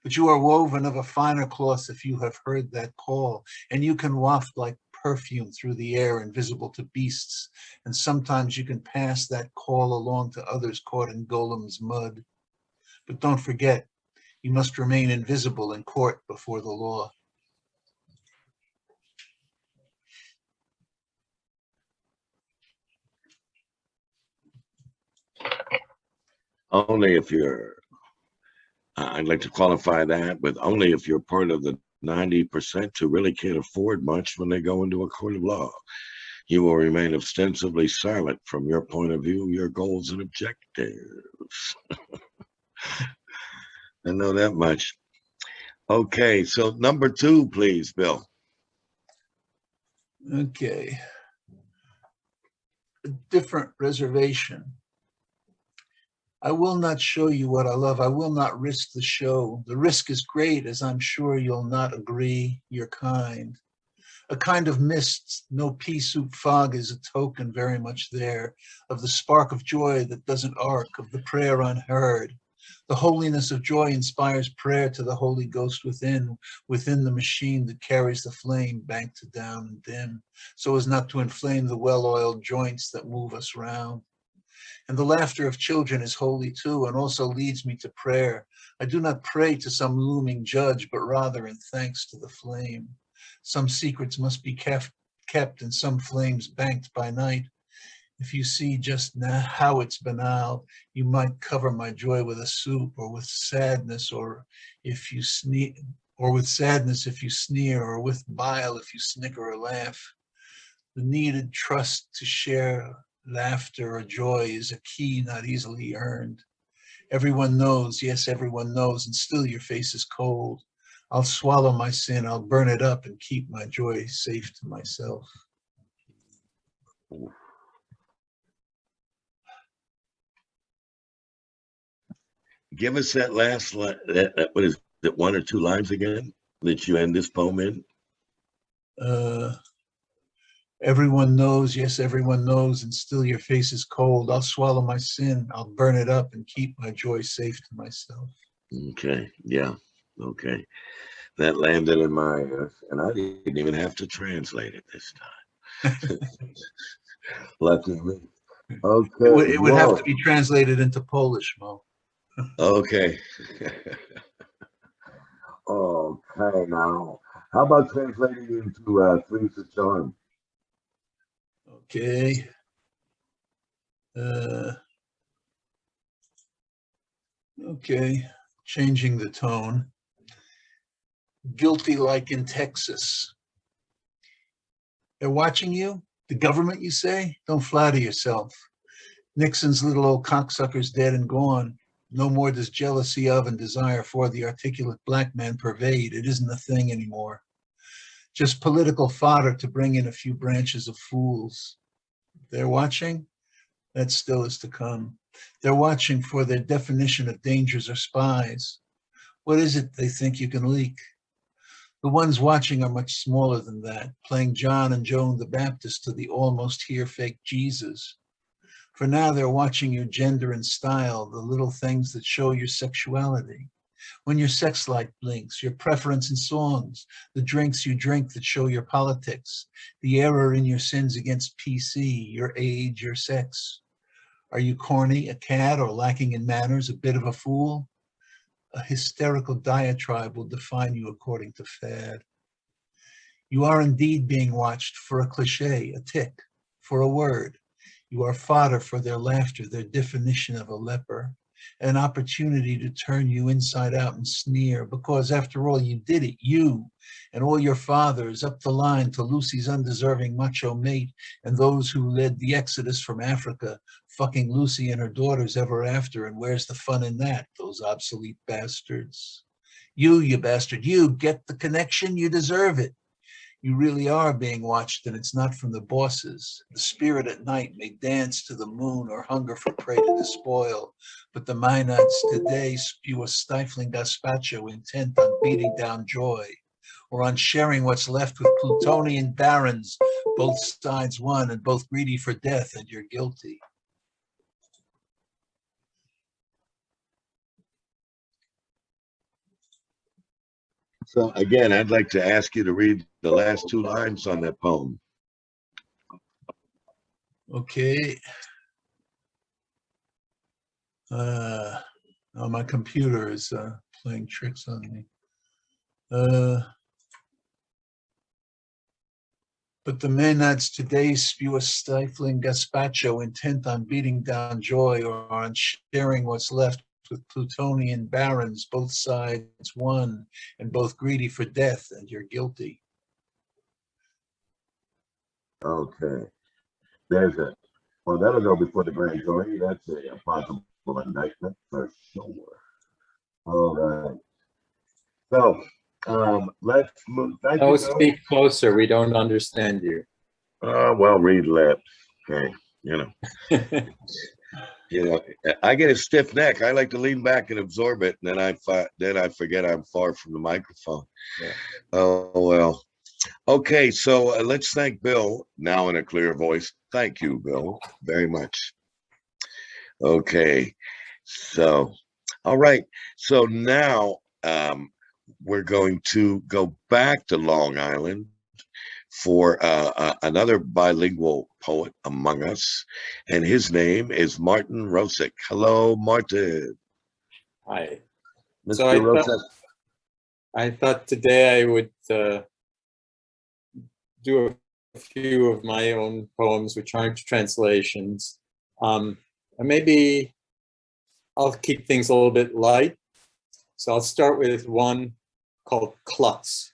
But you are woven of a finer cloth if you have heard that call, and you can waft like perfume through the air invisible to beasts, and sometimes you can pass that call along to others caught in Golem's mud. But don't forget, you must remain invisible in court before the law. Only if you're, I'd like to qualify that with only if you're part of the 90% who really can't afford much when they go into a court of law. You will remain ostensibly silent from your point of view, your goals and objectives. I know that much. Okay, so number 2, please, Bill. Okay. a different reservation. I will not show you what I love. I will not risk the show. The risk is great, as I'm sure you'll not agree. You're kind. A kind of mist, no pea soup fog is a token very much there, of the spark of joy that doesn't arc, of the prayer unheard. The holiness of joy inspires prayer to the Holy Ghost within the machine that carries the flame banked down and dim, so as not to inflame the well-oiled joints that move us round. And the laughter of children is holy too, and also leads me to prayer. I do not pray to some looming judge, but rather in thanks to the flame. Some secrets must be kept and some flames banked by night. If you see just now how it's banal, you might cover my joy with a soup, or with sadness, or if you sneer, or with sadness if you sneer, or with bile if you snicker or laugh. The needed trust to share laughter or joy is a key not easily earned. Everyone knows, yes, everyone knows, and still your face is cold. I'll swallow my sin, I'll burn it up and keep my joy safe to myself. Give us that last line. What is it, 1 or 2 lines again that you end this poem in? Everyone knows, yes, everyone knows, and still your face is cold. I'll swallow my sin, I'll burn it up and keep my joy safe to myself. Okay, yeah, okay. That landed in my ears, and I didn't even have to translate it this time. Lucky me. Okay, It would have to be translated into Polish, Mo. Okay. Okay, now, how about translating into Three's a Charm? Okay. Okay, changing the tone. Guilty like in Texas. They're watching you? The government, you say? Don't flatter yourself. Nixon's little old cocksucker's dead and gone. No more does jealousy of and desire for the articulate black man pervade. It isn't a thing anymore. Just political fodder to bring in a few branches of fools. They're watching? That still is to come. They're watching for their definition of dangers or spies. What is it they think you can leak? The ones watching are much smaller than that, playing John and Joan the Baptist to the almost here fake Jesus. For now, they're watching your gender and style, the little things that show your sexuality. When your sex light blinks, your preference in songs, the drinks you drink that show your politics, the error in your sins against PC, your age, your sex. Are you corny, a cad, or lacking in manners, a bit of a fool? A hysterical diatribe will define you according to fad. You are indeed being watched for a cliche, a tick, for a word. You are fodder for their laughter, their definition of a leper, an opportunity to turn you inside out and sneer, because after all, you did it, you and all your fathers up the line to Lucy's undeserving macho mate and those who led the exodus from Africa, fucking Lucy and her daughters ever after, and where's the fun in that, those obsolete bastards? You bastard, you get the connection, you deserve it. You really are being watched, and it's not from the bosses. The spirit at night may dance to the moon or hunger for prey to despoil, but the Maenades today spew a stifling gazpacho intent on beating down joy, or on sharing what's left with plutonian barons, both sides won and both greedy for death, and you're guilty. So again, I'd like to ask you to read the last 2 lines on that poem. Okay. Oh, my computer is playing tricks on me. But the Maenades today spew a stifling gazpacho intent on beating down joy or on sharing what's left with plutonian barons, both sides won and both greedy for death, and you're guilty. Okay. There's it. Well, that'll go before the grand jury. That's a possible indictment for sure. All right. So, let's move. No, speak closer. We don't understand you. Well, read lips. Okay. You know, I get a stiff neck. I like to lean back and absorb it, and then I forget I'm far from the microphone. Yeah. Oh well. Okay, so let's thank Bill now in a clear voice. Thank you, Bill, very much. Okay, so all right. So now we're going to go back to Long Island for another bilingual poet among us, and his name is Martin Rosick. Hello, Martin. Hi. Mr. So Rosick. I thought today I would do a few of my own poems, which aren't translations. And maybe I'll keep things a little bit light. So I'll start with one called Klutz.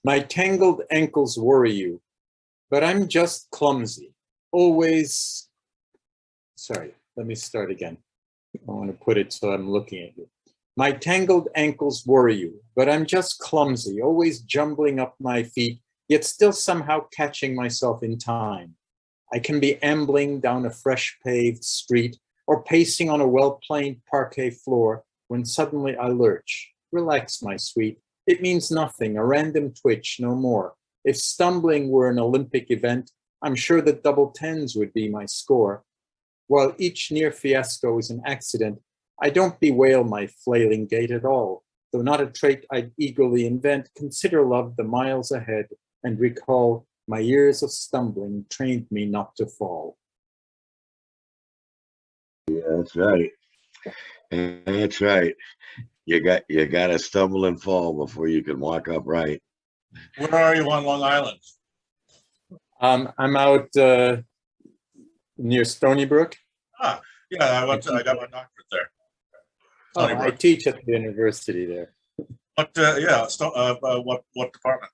My tangled ankles worry you, but I'm just clumsy. Always, sorry, let me start again. I want to put it so I'm looking at you. My tangled ankles worry you, but I'm just clumsy, always jumbling up my feet, yet still somehow catching myself in time. I can be ambling down a fresh paved street or pacing on a well-planed parquet floor when suddenly I lurch. Relax, my sweet. It means nothing, a random twitch, no more. If stumbling were an Olympic event, I'm sure that double tens would be my score. While each near fiasco is an accident, I don't bewail my flailing gait at all. Though not a trait I'd eagerly invent, consider love the miles ahead and recall my years of stumbling trained me not to fall. Yeah, that's right. That's right. You got to stumble and fall before you can walk upright. Where are you on Long Island? I'm out near Stony Brook. Ah, yeah, I got my doctorate there. Stony I Brook. teach at the university there. What? What department?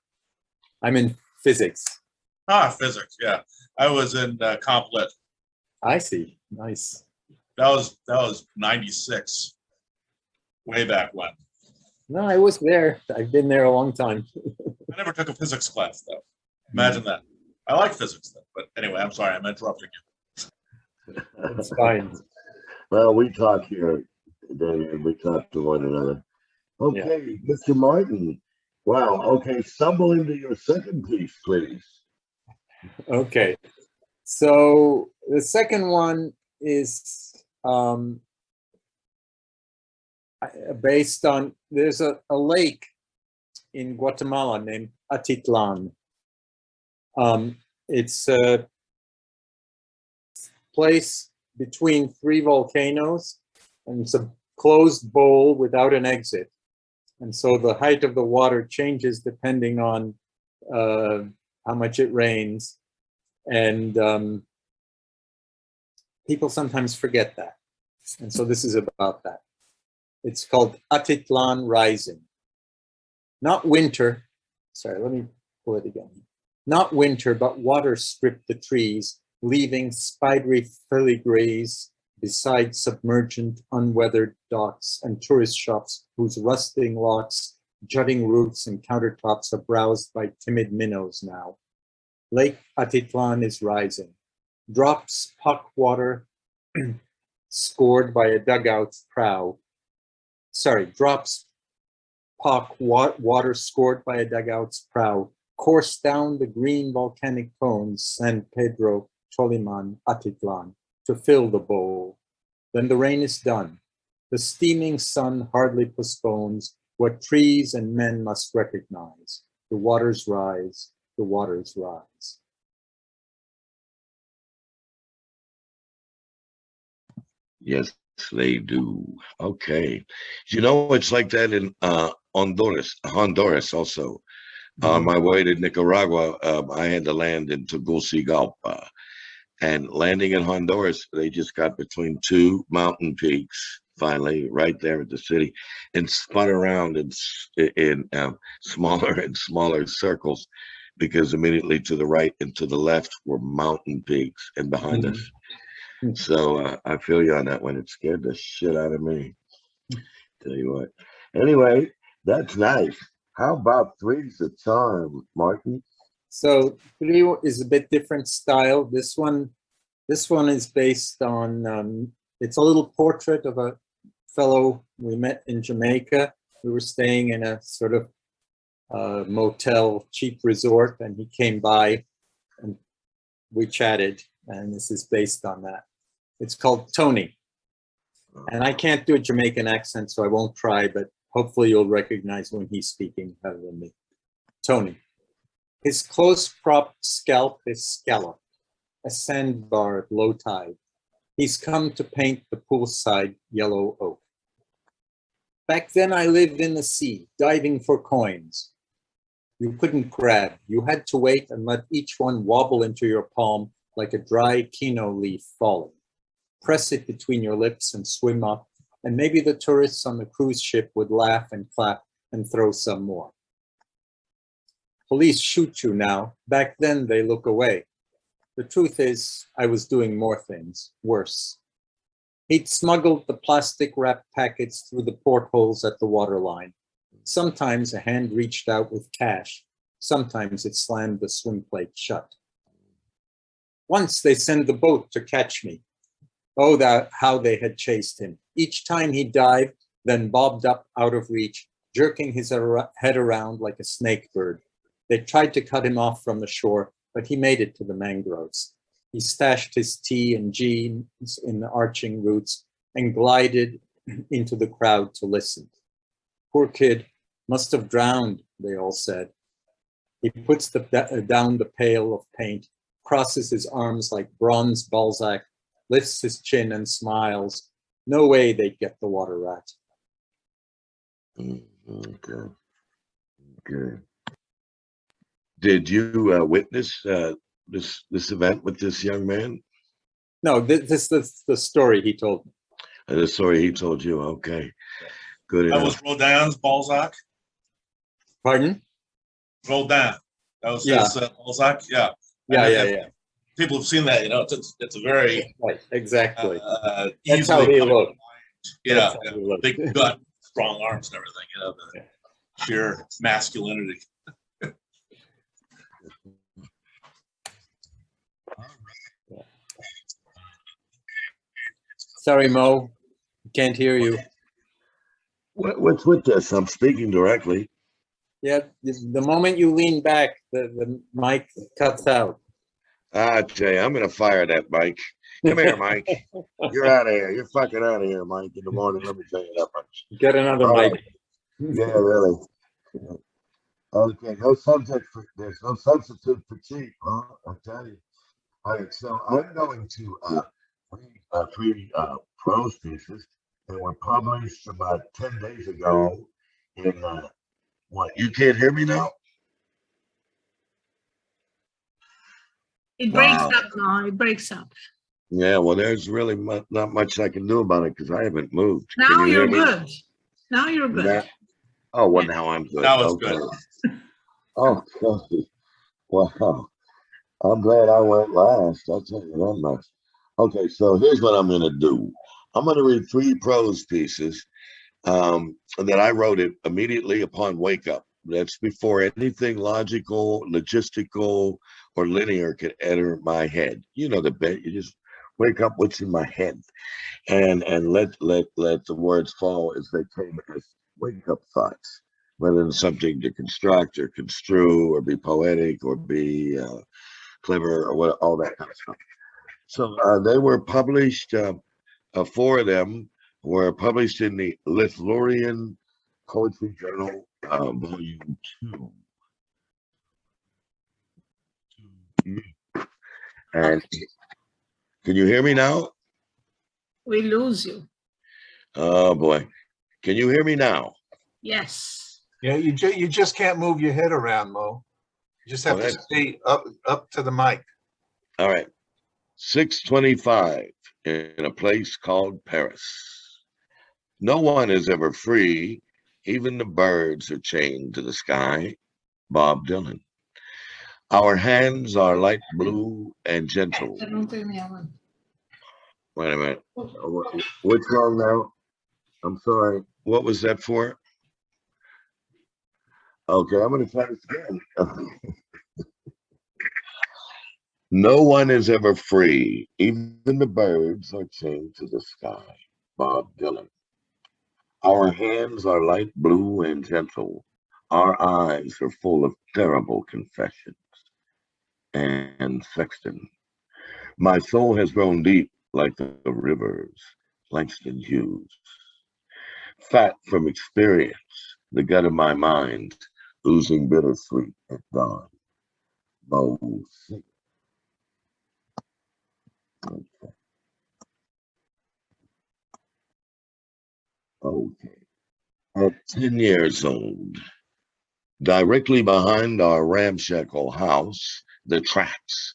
I'm in physics. Ah, physics. Yeah, I was in comp lit. I see. Nice. That was 96. Way back when. No, I was there. I've been there a long time. I never took a physics class though. Imagine that. I like physics though. But anyway, I'm sorry, I'm interrupting you. It's fine. Well, we talk here, Damien. We talk to one another. Okay, yeah. Mr. Martin. Wow. Okay, stumble into your second piece, please. Okay. So the second one is based on, there's a lake in Guatemala named Atitlan. It's a place between three volcanoes, and it's a closed bowl without an exit. And so the height of the water changes depending on how much it rains. And people sometimes forget that. And so this is about that. It's called Atitlan Rising. Not winter. Sorry, let me pull it again. Not winter, but water stripped the trees, leaving spidery filigrees beside submergent, unweathered docks and tourist shops whose rusting locks, jutting roofs and countertops are browsed by timid minnows now. Lake Atitlan is rising. Drops puck water scored by a dugout's prow. Sorry, drops puck water scored by a dugout's prow course down the green volcanic cones San Pedro, Toliman, Atitlan to fill the bowl. Then the rain is done. The steaming sun hardly postpones what trees and men must recognize. The waters rise, the waters rise. Yes, they do. Okay. You know, it's like that in Honduras also. On my way to Nicaragua, I had to land in Tegucigalpa. And landing in Honduras, they just got between two mountain peaks, finally, right there at the city, and spun around in smaller and smaller circles, because immediately to the right and to the left were mountain peaks and behind us. So I feel you on that one. It scared the shit out of me. Tell you what. Anyway, that's nice. How about three's the charm, Martin? So three is a bit different style. This one is based on, it's a little portrait of a fellow we met in Jamaica. We were staying in a sort of motel, cheap resort, and he came by and we chatted, and this is based on that. It's called Tony. And I can't do a Jamaican accent, so I won't try, but hopefully you'll recognize when he's speaking better than me. Tony. His close-cropped scalp is scalloped, a sandbar at low tide. He's come to paint the poolside yellow oak. Back then I lived in the sea, diving for coins. You couldn't grab. You had to wait and let each one wobble into your palm like a dry kino leaf falling. Press it between your lips and swim up, and maybe the tourists on the cruise ship would laugh and clap and throw some more. Police shoot you now. Back then they look away. The truth is, I was doing more things, worse. He'd smuggled the plastic wrapped packets through the portholes at the waterline. Sometimes a hand reached out with cash. Sometimes it slammed the swim plate shut. Once they sent the boat to catch me. Oh, how they had chased him. Each time he dived, then bobbed up out of reach, jerking his head around like a snake bird. They tried to cut him off from the shore, but he made it to the mangroves. He stashed his tea and jeans in the arching roots and glided into the crowd to listen. Poor kid, must have drowned, they all said. He puts down the pail of paint, crosses his arms like bronze Balzac, lifts his chin and smiles. No way they'd get the water rat. Okay. Good. Did you witness this event with this young man? No, this is the story he told me. The story he told you. Okay. Good That enough. was Rodin's Balzac. Pardon? Rodin. That was Yeah. his Balzac. Yeah. Yeah. People have seen that. You know, it's a very Right, exactly. That's how he looked. Yeah, That's how he looked. big gut, strong arms, and everything. You know, the sheer masculinity. Sorry, Mo. Can't hear you. What's with this? I'm speaking directly. Yeah, the moment you lean back, the mic cuts out. Jay, I'm gonna fire that Mike. Come here, Mike. You're out of here. You're fucking out of here, Mike. In the morning, let me tell you that much. Get another All mic. right. Yeah, really. Okay, there's no substitute for cheap, huh? I tell you. All right, so I'm going to read three prose pieces that were published about 10 days ago in what? You can't hear me now? It breaks Wow. up now. It breaks up. Yeah, well, there's really not much I can do about it because I haven't moved. Can Now you hear you're me? good. Now you're good. Now- oh, well, now I'm good. Now it's Okay. good. Oh, gosh. Wow. I'm glad I went last. I'll tell you that much. Okay, so here's what I'm going to do. I'm going to read three prose pieces that I wrote it immediately upon wake up. That's before anything logical, logistical, or linear could enter my head. You know the bit. You just wake up what's in my head, and let the words fall as they came as wake up thoughts, rather than something to construct or construe or be poetic or be clever or what, all that kind of stuff. So they were published. Four of them were published in the Lithuanian Poetry Journal, Volume 2. And can you hear me now? We lose you. Oh boy, can you hear me now? Yes. Yeah, you just can't move your head around, Mo. You just have to stay up to the mic. All right. 6:25 in a place called Paris. No one is ever free. Even the birds are chained to the sky. Bob Dylan. Our hands are light blue and gentle. Wait a minute. What's wrong now? I'm sorry. What was that for? Okay, I'm going to try this again. No one is ever free. Even the birds are chained to the sky. Bob Dylan. Our hands are light blue and gentle. Our eyes are full of terrible confessions. And Sexton. My soul has grown deep like the rivers, Langston Hughes. Fat from experience, the gut of my mind, oozing bittersweet at dawn. Bo Singer. Okay. Okay. At 10 years old, directly behind our ramshackle house, the tracks,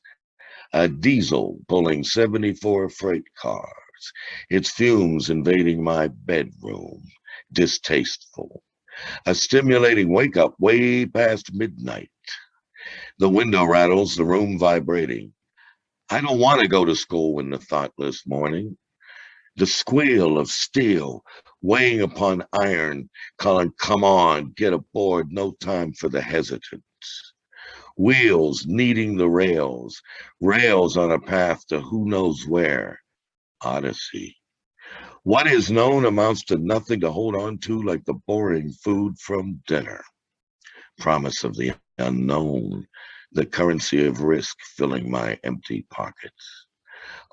a diesel pulling 74 freight cars, its fumes invading my bedroom, distasteful. A stimulating wake up way past midnight. The window rattles, the room vibrating. I don't want to go to school in the thoughtless morning. The squeal of steel weighing upon iron, calling, come on, get aboard, no time for the hesitance. Wheels kneading the rails, rails on a path to who knows where. Odyssey. What is known amounts to nothing to hold on to like the boring food from dinner. Promise of the unknown, the currency of risk filling my empty pockets.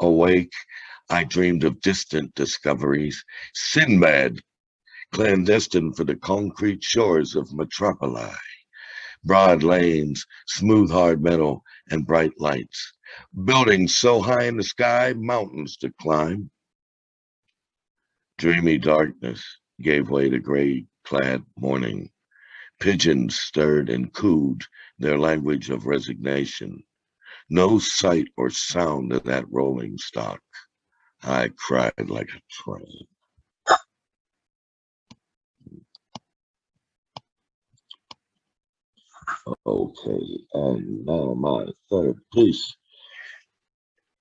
Awake, I dreamed of distant discoveries, Sinbad, clandestine for the concrete shores of metropoli, broad lanes, smooth hard metal, and bright lights, buildings so high in the sky, mountains to climb. Dreamy darkness gave way to gray-clad morning. Pigeons stirred and cooed their language of resignation. No sight or sound of that rolling stock. I cried like a train. Okay, and now my third piece.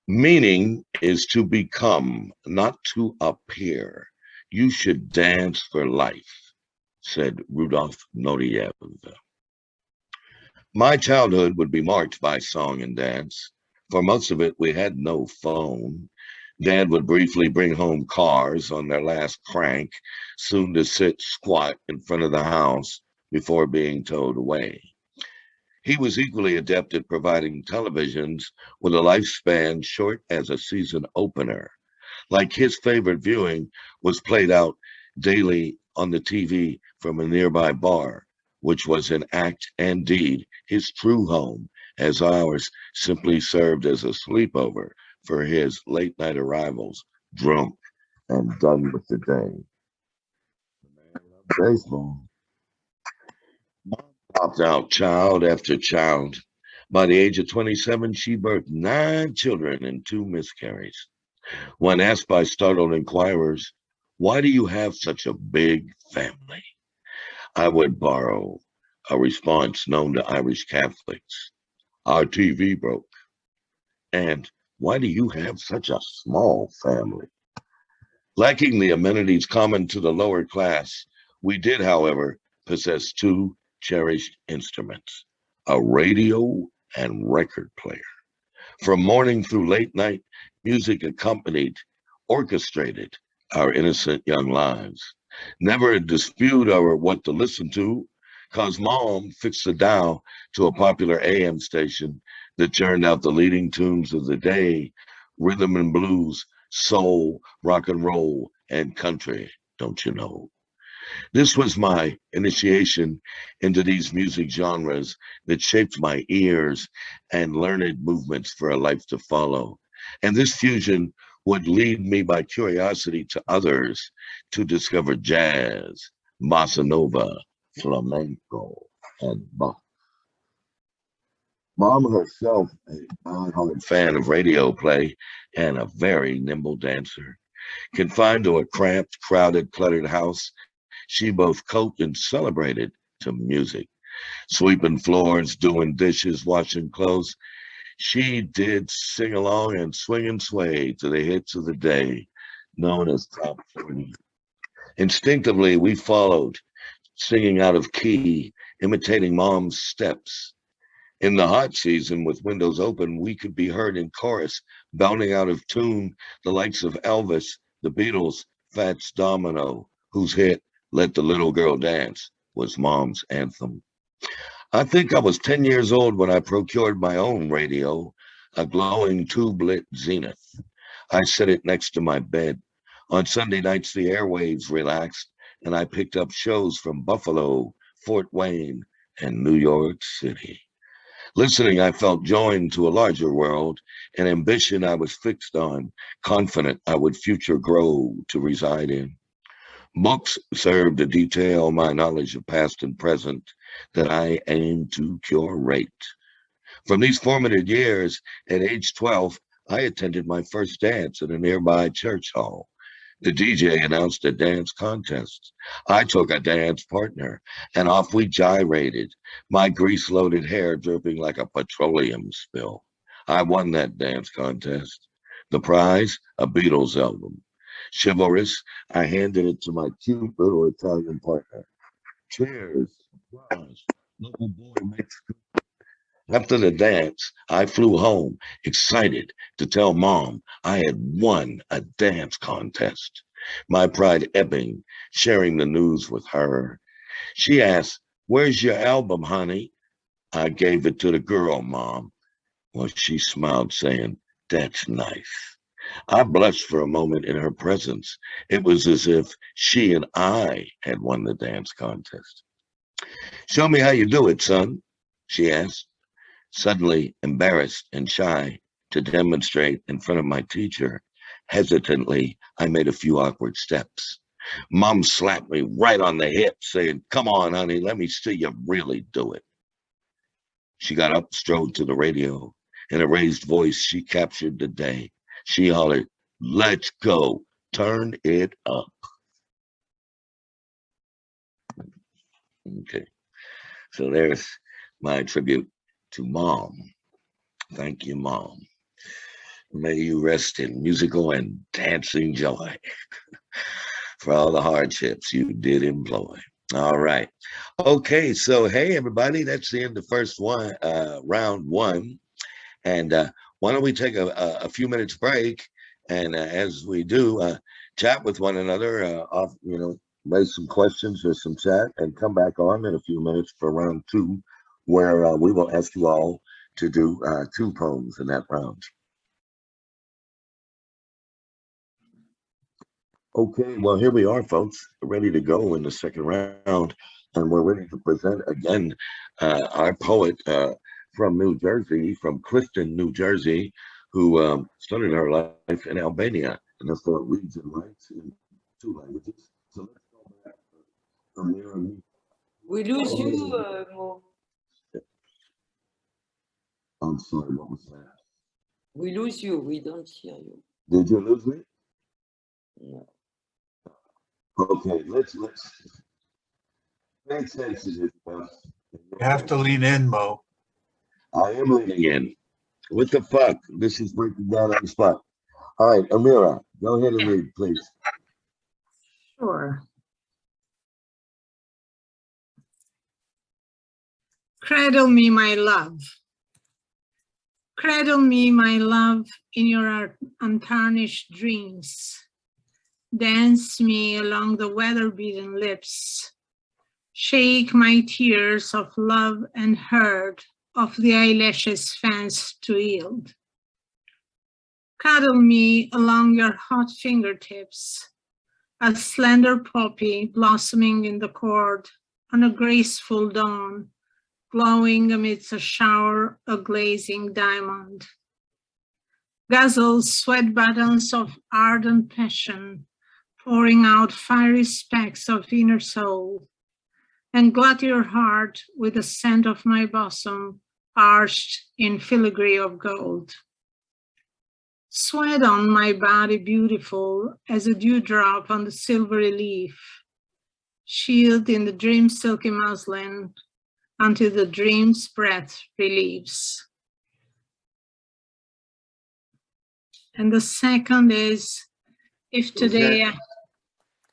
Meaning is to become, not to appear. You should dance for life, said Rudolf Nureyev. My childhood would be marked by song and dance. For most of it, we had no phone. Dad would briefly bring home cars on their last crank, soon to sit squat in front of the house before being towed away. He was equally adept at providing televisions with a lifespan short as a season opener. Like his favorite viewing was played out daily on the TV from a nearby bar, which was in act and deed his true home, as ours simply served as a sleepover for his late night arrivals, drunk and done with the day. Baseball. Mom popped out child after child. By the age of 27, she birthed 9 children and 2 miscarries. When asked by startled inquirers, why do you have such a big family? I would borrow a response known to Irish Catholics. Our TV broke. And why do you have such a small family? Lacking the amenities common to the lower class, we did, however, possess 2 cherished instruments, a radio and record player. From morning through late night, music accompanied, orchestrated our innocent young lives. Never a dispute over what to listen to, cause Mom fixed the dial to a popular AM station that churned out the leading tunes of the day, rhythm and blues, soul, rock and roll, and country, don't you know? This was my initiation into these music genres that shaped my ears and learned movements for a life to follow. And this fusion would lead me by curiosity to others to discover jazz, bossa nova, flamenco, and Bach. Mom herself, a diehard fan of radio play and a very nimble dancer. Confined to a cramped, crowded, cluttered house, she both coped and celebrated to music. Sweeping floors, doing dishes, washing clothes. She did sing along and swing and sway to the hits of the day, known as Top 40. Instinctively, we followed, singing out of key imitating mom's steps. In the hot season, with windows open, we could be heard in chorus, bounding out of tune, the likes of Elvis, the Beatles, Fats Domino, whose hit, Let the Little Girl Dance, was mom's anthem. I think I was 10 years old when I procured my own radio, a glowing tube-lit Zenith. I set it next to my bed. On Sunday nights, the airwaves relaxed, and I picked up shows from Buffalo, Fort Wayne, and New York City. Listening, I felt joined to a larger world, an ambition I was fixed on, confident I would future grow to reside in. Books served to detail my knowledge of past and present that I aim to curate. From these formative years, at age 12, I attended my first dance at a nearby church hall. The DJ announced a dance contest. I took a dance partner, and off we gyrated, my grease-loaded hair dripping like a petroleum spill. I won that dance contest. The prize, a Beatles album. Chivalrous, I handed it to my cute little Italian partner. Cheers, applause, local boy makes. After the dance, I flew home, excited to tell Mom I had won a dance contest. My pride ebbing, sharing the news with her. She asked, "Where's your album, honey?" I gave it to the girl, Mom. Well, she smiled, saying, "That's nice." I blushed for a moment in her presence. It was as if she and I had won the dance contest. "Show me how you do it, son," she asked. Suddenly embarrassed and shy to demonstrate in front of my teacher, hesitantly, I made a few awkward steps. Mom slapped me right on the hip, saying, "Come on, honey, let me see you really do it." She got up, strode to the radio. In a raised voice, she captured the day. She hollered, "Let's go, turn it up." Okay, so there's my tribute to Mom. Thank you, Mom. May you rest in musical and dancing joy for all the hardships you did employ. All right. Okay, so hey, everybody, that's the end of first one, round one. And why don't we take a few minutes break, and as we do, chat with one another, raise some questions or some chat, and come back on in a few minutes for round two, where we will ask you all to do 2 poems in that round. Okay, well, here we are, folks, ready to go in the second round, and we're ready to present again our poet from New Jersey, from Clifton, New Jersey, who started her life in Albania, and therefore reads and writes in 2 languages. So let's go back from there. We lose you, Mo. I'm sorry, what was that? We lose you. We don't hear you. Did you lose me? No. Okay, let's make sense of this. You have to lean in, Mo. I am leaning in. What the fuck? This is breaking down on the spot. All right, Amira, go ahead and read, please. Sure. Cradle me, my love. Cradle me, my love, in your untarnished dreams. Dance me along the weather-beaten lips. Shake my tears of love and hurt of the eyelashes fans to yield. Cuddle me along your hot fingertips, a slender poppy blossoming in the cord on a graceful dawn, glowing amidst a shower of glazing diamond. Guzzle sweat buttons of ardent passion, pouring out fiery specks of inner soul, and glut your heart with the scent of my bosom, arched in filigree of gold. Sweat on my body beautiful as a dewdrop on the silvery leaf, shielded in the dream's silky muslin until the dream's breath relieves. And the second is, if today...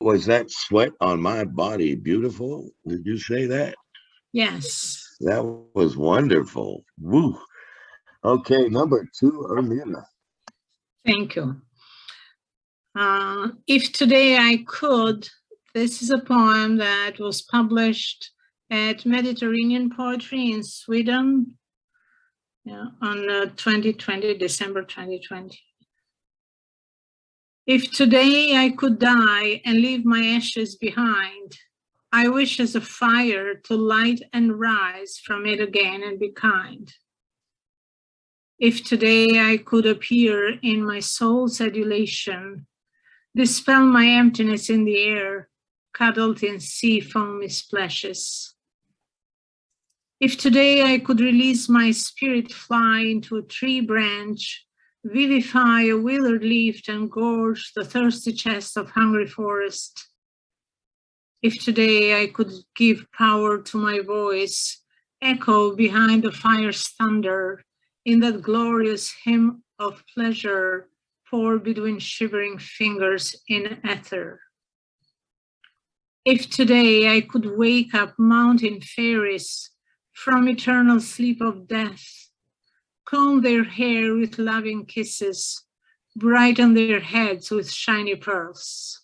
Was that sweat on my body beautiful? Did you say that? Yes. That was wonderful. Woo. Okay, number 2, Ermina. Thank you. If Today I Could, this is a poem that was published at Mediterranean Poetry in Sweden on December 2020. If today I could die and leave my ashes behind, I wish as a fire to light and rise from it again and be kind. If today I could appear in my soul's adulation, dispel my emptiness in the air, cuddled in sea foamy splashes. If today I could release my spirit fly into a tree branch, vivify a withered leaf and gorge the thirsty chest of hungry forest. If today I could give power to my voice, echo behind the fire's thunder, in that glorious hymn of pleasure, pour between shivering fingers in ether. If today I could wake up mountain fairies from eternal sleep of death, comb their hair with loving kisses, brighten their heads with shiny pearls.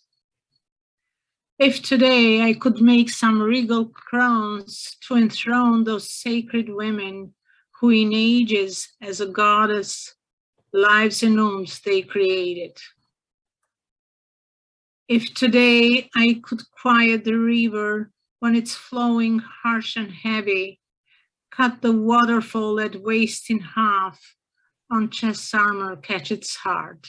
If today I could make some regal crowns to enthrone those sacred women who in ages as a goddess, lives and homes they created. If today I could quiet the river when it's flowing harsh and heavy, cut the waterfall at waist in half, on chest armor catch its heart.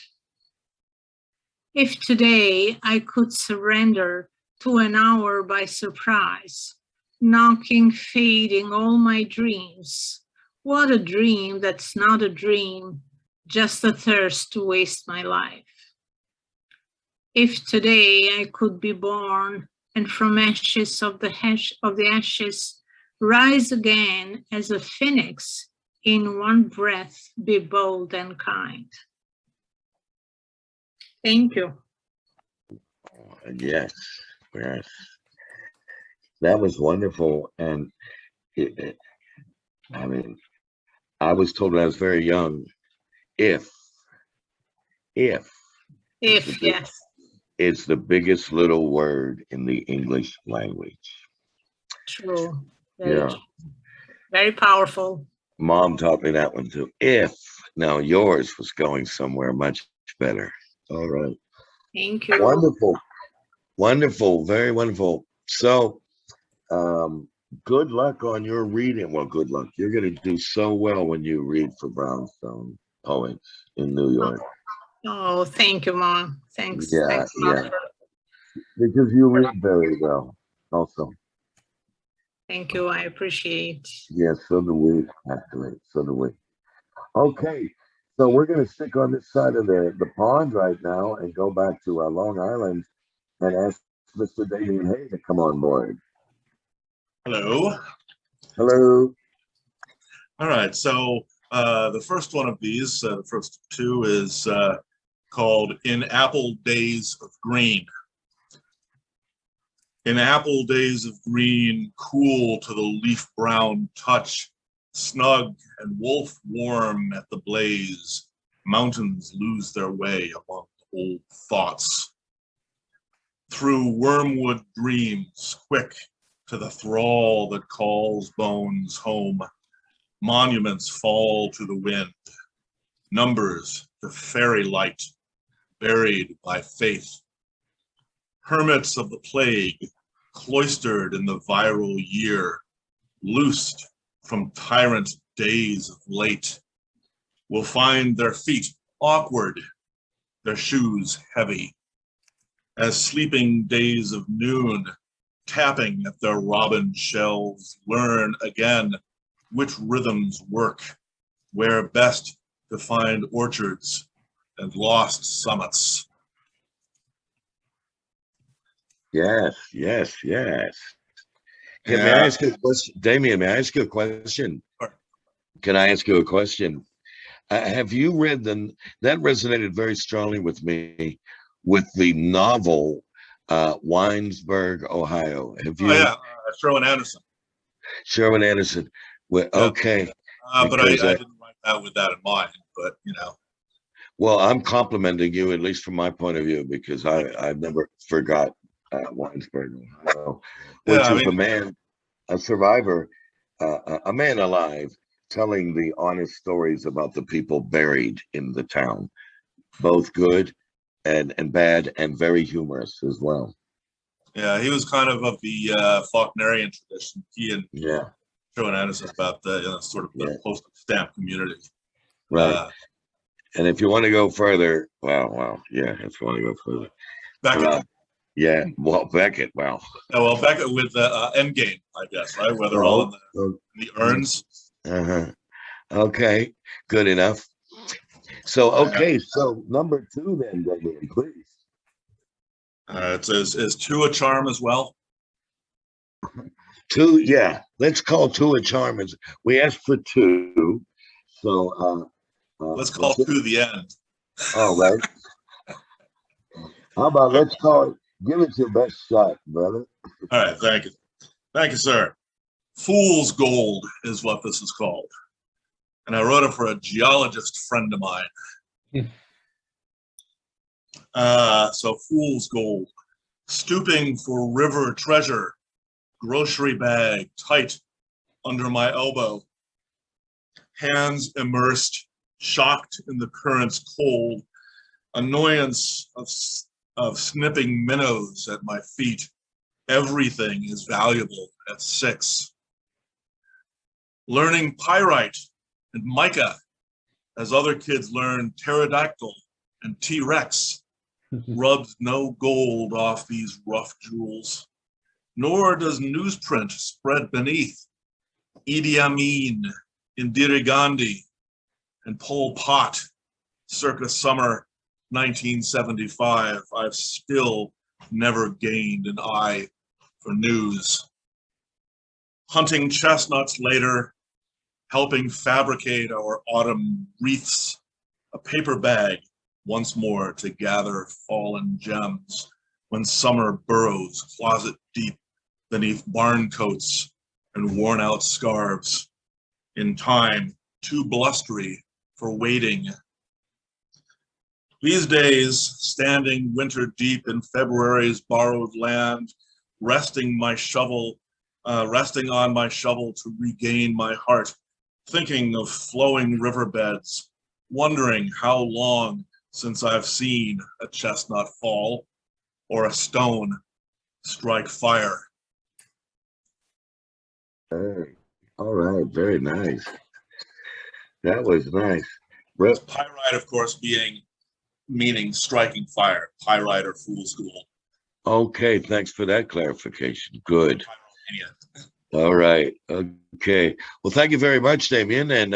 If today I could surrender to an hour by surprise, knocking, fading all my dreams, what a dream that's not a dream, just a thirst to waste my life. If today I could be born and from ashes of the ashes rise again as a phoenix, in one breath be bold and kind. Thank you. Yes, yes. That was wonderful. And I mean, I was told when I was very young, if, yes. It's the biggest little word in the English language. True. Yeah. Very powerful. Mom taught me that one too. If. Now yours was going somewhere much better. All right. Thank you. Wonderful. Wonderful. Very wonderful. So, good luck on your reading. Well, good luck. You're going to do so well when you read for Brownstone Poets in New York. Oh, thank you, Mom. Thanks. Yeah, Thanks a lot yeah. Because you read very well also. Thank you. I appreciate. Yes, so do we, actually. So do we. Okay, so we're going to stick on this side of the pond right now and go back to Long Island and ask Mr. Damien Haye to come on board. Hello. Hello. All right, so the first one of these, the first two, is called In Apple Days of Green. In apple days of green, cool to the leaf brown touch, snug and wolf warm at the blaze, mountains lose their way among old thoughts. Through wormwood dreams, quick to the thrall that calls bones home, monuments fall to the wind, numbers to fairy light, buried by faith. Hermits of the plague, cloistered in the viral year, loosed from tyrant days of late, will find their feet awkward, their shoes heavy, as sleeping days of noon, tapping at their robin shells, learn again which rhythms work, where best to find orchards and lost summits. Yes, yes, yes. Can I ask you a question? Damien, may I ask you a question? Sure. Can I ask you a question? Have you read that resonated very strongly with me with the novel Winesburg, Ohio. Have you? Oh, yeah, Sherwin Anderson. Sherwin Anderson. Well, Yeah. okay. But I Because, didn't write that with that in mind. But well, I'm complimenting you, at least from my point of view, because I never forgot Winesburg, Ohio, which yeah, I is mean, a survivor, a man alive, telling the honest stories about the people buried in the town, both good and bad, and very humorous as well. yeah, he was kind of the Faulknerian tradition. He and Yeah, Sherwin Anderson about the sort of the yeah, postage stamp community. right. Uh, And if you want to go further, well, yeah, if you want to go further, Beckett. yeah, well, Beckett, well, Yeah, well, Beckett with Endgame, I guess, right? Where they're all in the urns. uh-huh. Okay, good enough. So, okay, so number 2 then, Damien, please. It says, is 2 a charm as well? 2, yeah, let's call 2 a charm. We asked for 2, so Let's call 2 the end. all right. How about let's call it, give it your best shot, brother. All right, thank you. Thank you, sir. Fool's Gold is what this is called. And I wrote it for a geologist friend of mine. So Fool's Gold. Stooping for river treasure, grocery bag tight under my elbow. Hands immersed, shocked in the current's cold. Annoyance of snipping minnows at my feet. Everything is valuable at 6. Learning pyrite and mica as other kids learn pterodactyl and T-Rex. Rubs no gold off these rough jewels, nor does newsprint spread beneath. Idi Amin, Indira Gandhi, and Pol Pot, circa summer 1975. I've still never gained an eye for news. Hunting chestnuts later, helping fabricate our autumn wreaths, a paper bag once more to gather fallen gems when summer burrows closet deep beneath barn coats and worn out scarves. In time, too blustery for waiting. These days, standing winter deep in February's borrowed land, resting on my shovel to regain my heart, thinking of flowing riverbeds, wondering how long since I've seen a chestnut fall or a stone strike fire. Hey, all right, very nice. That was nice. Pyrite, of course, meaning striking fire, pyrite or fool's gold. Okay, thanks for that clarification. Good. All right. Okay. Well, thank you very much, Damien. And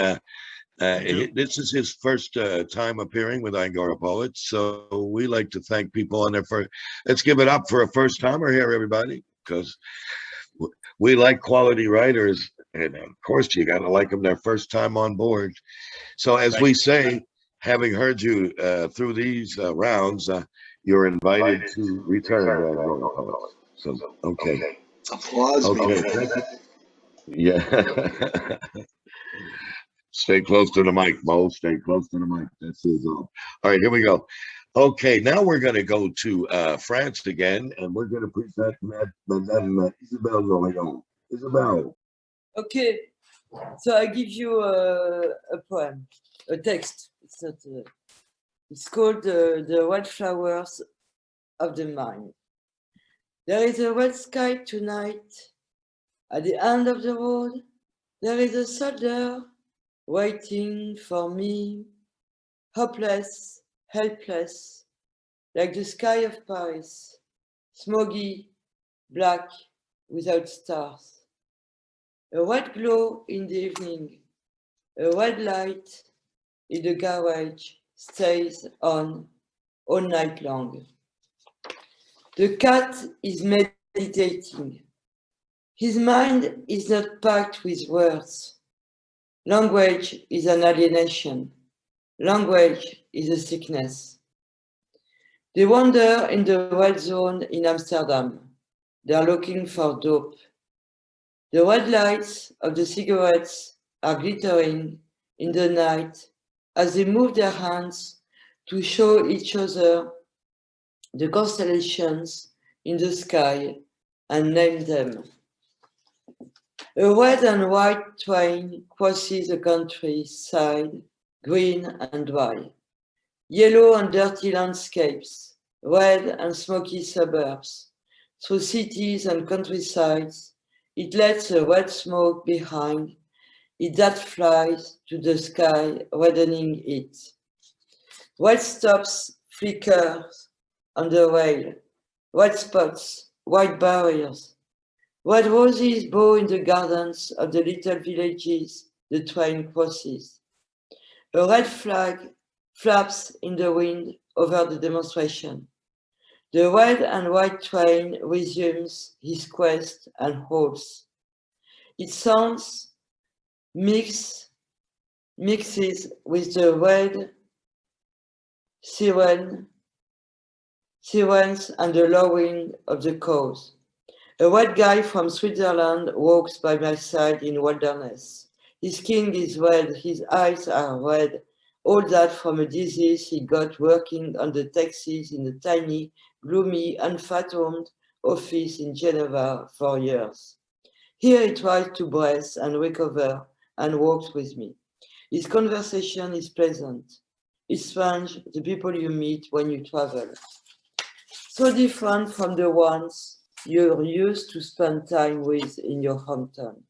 this is his first time appearing with Angora Poets. So we like to thank people on their first. Let's give it up for a first timer here, everybody, because we like quality writers. And of course, you got to like them their first time on board. So as we say, having heard you through these rounds, you're invited to return to Angora Poets. So, okay. Applause me. Okay. Yeah. Stay close to the mic, Mo. Stay close to the mic. That's his all. All right, here we go. Okay, now we're going to go to France again, and we're going to present Madame Isabelle Lorient. Isabelle. Okay, so I give you a poem, a text. It's not. It's called "The Red Flowers of the Mind." There is a red sky tonight. At the end of the road, there is a soldier waiting for me, hopeless, helpless, like the sky of Paris, smoggy, black, without stars. A red glow in the evening, a red light in the garage stays on all night long. The cat is meditating. His mind is not packed with words. Language is an alienation. Language is a sickness. They wander in the red zone in Amsterdam. They are looking for dope. The red lights of the cigarettes are glittering in the night as they move their hands to show each other the constellations in the sky and name them. A red and white train crosses the countryside, green and dry. Yellow and dirty landscapes, red and smoky suburbs. Through cities and countrysides, it lets the red smoke behind it that flies to the sky, reddening it. Red stops flickers on the rail, red spots, white barriers. Red roses bow in the gardens of the little villages the train crosses. A red flag flaps in the wind over the demonstration. The red and white train resumes his quest and halts. Its sounds mixes with the red sirens and the lowing of the cows. A white guy from Switzerland walks by my side in wilderness. His skin is red, his eyes are red, all that from a disease he got working on the taxis in a tiny, gloomy, unfathomed office in Geneva for years. Here he tries to breathe and recover and walks with me. His conversation is pleasant. It's strange, the people you meet when you travel. So different from the ones you're used to spend time with in your hometown.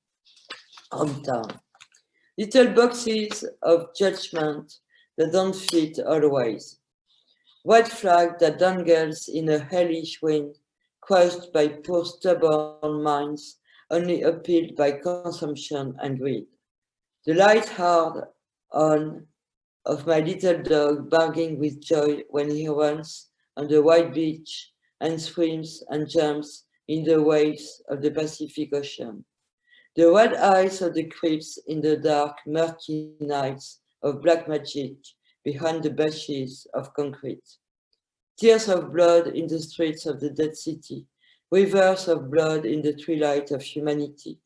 Little boxes of judgment that don't fit always. White flag that dangles in a hellish wind, crushed by poor stubborn minds, only appealed by consumption and greed. The light hard on of my little dog barking with joy when he runs on the white beach and swims and jumps in the waves of the Pacific Ocean. The red eyes of the creeps in the dark, murky nights of black magic behind the bushes of concrete. Tears of blood in the streets of the dead city, rivers of blood in the twilight of humanity.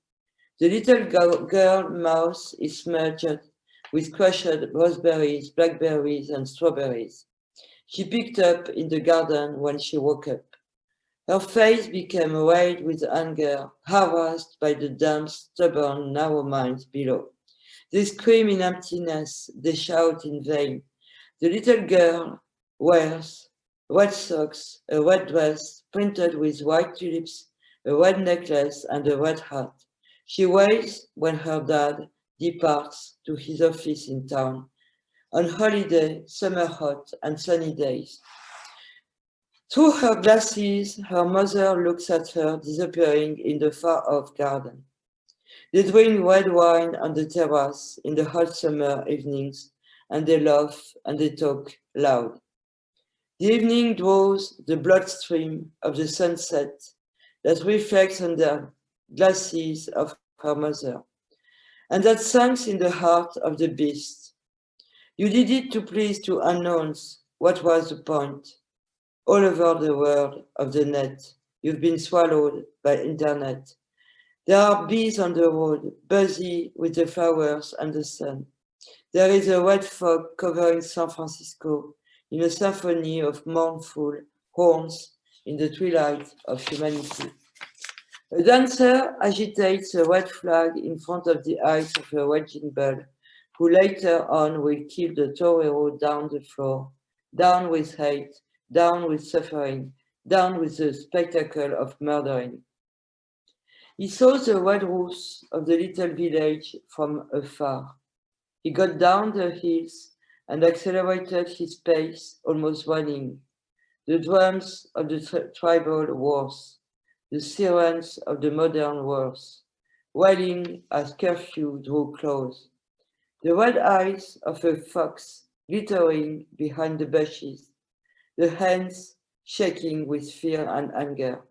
The little girl mouth is smudged with crushed raspberries, blackberries, and strawberries. She picked up in the garden when she woke up. Her face became red with anger, harassed by the dumb, stubborn, narrow minds below. They scream in emptiness, they shout in vain. The little girl wears red socks, a red dress printed with white tulips, a red necklace, and a red hat. She waits when her dad departs to his office in town, on holiday, summer hot, and sunny days. Through her glasses, her mother looks at her disappearing in the far-off garden. They drink red wine on the terrace in the hot summer evenings, and they laugh and they talk loud. The evening draws the bloodstream of the sunset that reflects on the glasses of her mother, and that sinks in the heart of the beast. You did it to please to announce what was the point. All over the world of the net, you've been swallowed by internet. There are bees on the road, busy with the flowers and the sun. There is a red fog covering San Francisco in a symphony of mournful horns in the twilight of humanity. A dancer agitates a red flag in front of the eyes of a raging bull, who later on will kill the torero down the floor, down with hate, down with suffering, down with the spectacle of murdering. He saw the red roofs of the little village from afar. He got down the hills and accelerated his pace, almost running. The drums of the tribal wars, the sirens of the modern wars, wailing as curfew drew close. The red eyes of a fox glittering behind the bushes, the hands shaking with fear and anger.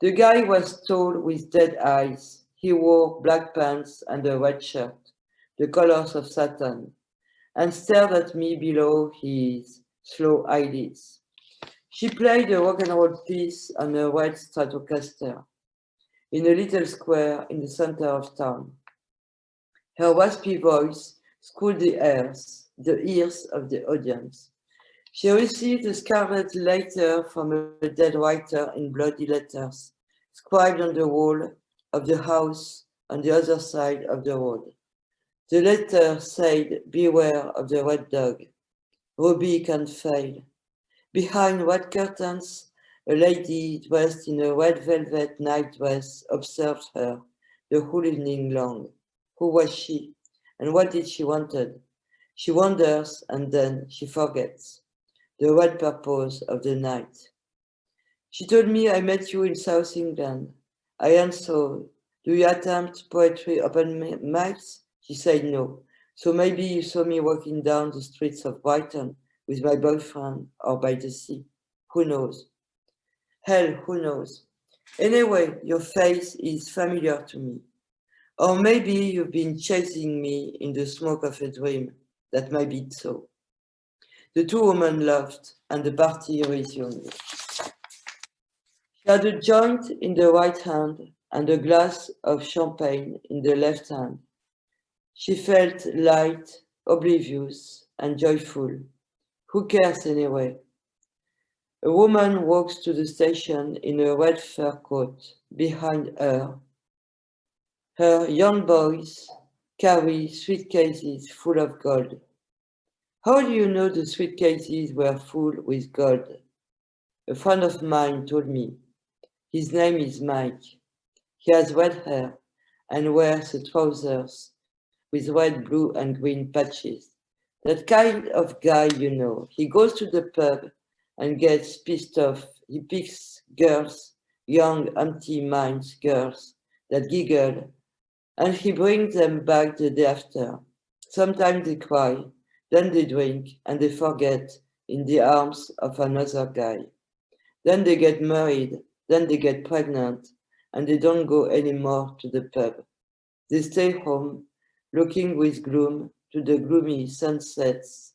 The guy was tall with dead eyes. He wore black pants and a red shirt, the colors of Satan, and stared at me below his slow eyelids. She played a rock and roll piece on a red Stratocaster. in a little square in the center of town. Her raspy voice schooled the ears of the audience. She received a scarlet letter from a dead writer in bloody letters, scribed on the wall of the house on the other side of the road. The letter said, "Beware of the red dog. Ruby can fail." Behind red curtains, a lady dressed in a red velvet nightdress observed her the whole evening long. Who was she? And what did she wanted? She wonders and then she forgets the red purpose of the night. She told me, "I met you in South England." I answered, "Do you attempt poetry open mics?" She said no. "So maybe you saw me walking down the streets of Brighton with my boyfriend or by the sea. Who knows? Hell, who knows? Anyway, your face is familiar to me. Or maybe you've been chasing me in the smoke of a dream. That might be so." The two women laughed and the party resumed. She had a joint in the right hand and a glass of champagne in the left hand. She felt light, oblivious, and joyful. Who cares anyway? A woman walks to the station in a red fur coat. Behind her, her young boys carry suitcases full of gold. How do you know the suitcases were full with gold? A friend of mine told me. His name is Mike. He has red hair and wears trousers with red, blue, and green patches. That kind of guy, you know. He goes to the pub and gets pissed off. He picks girls, young, empty-minded girls that giggle, and he brings them back the day after. Sometimes they cry, then they drink, and they forget in the arms of another guy. Then they get married, then they get pregnant, and they don't go anymore to the pub. They stay home, looking with gloom to the gloomy sunsets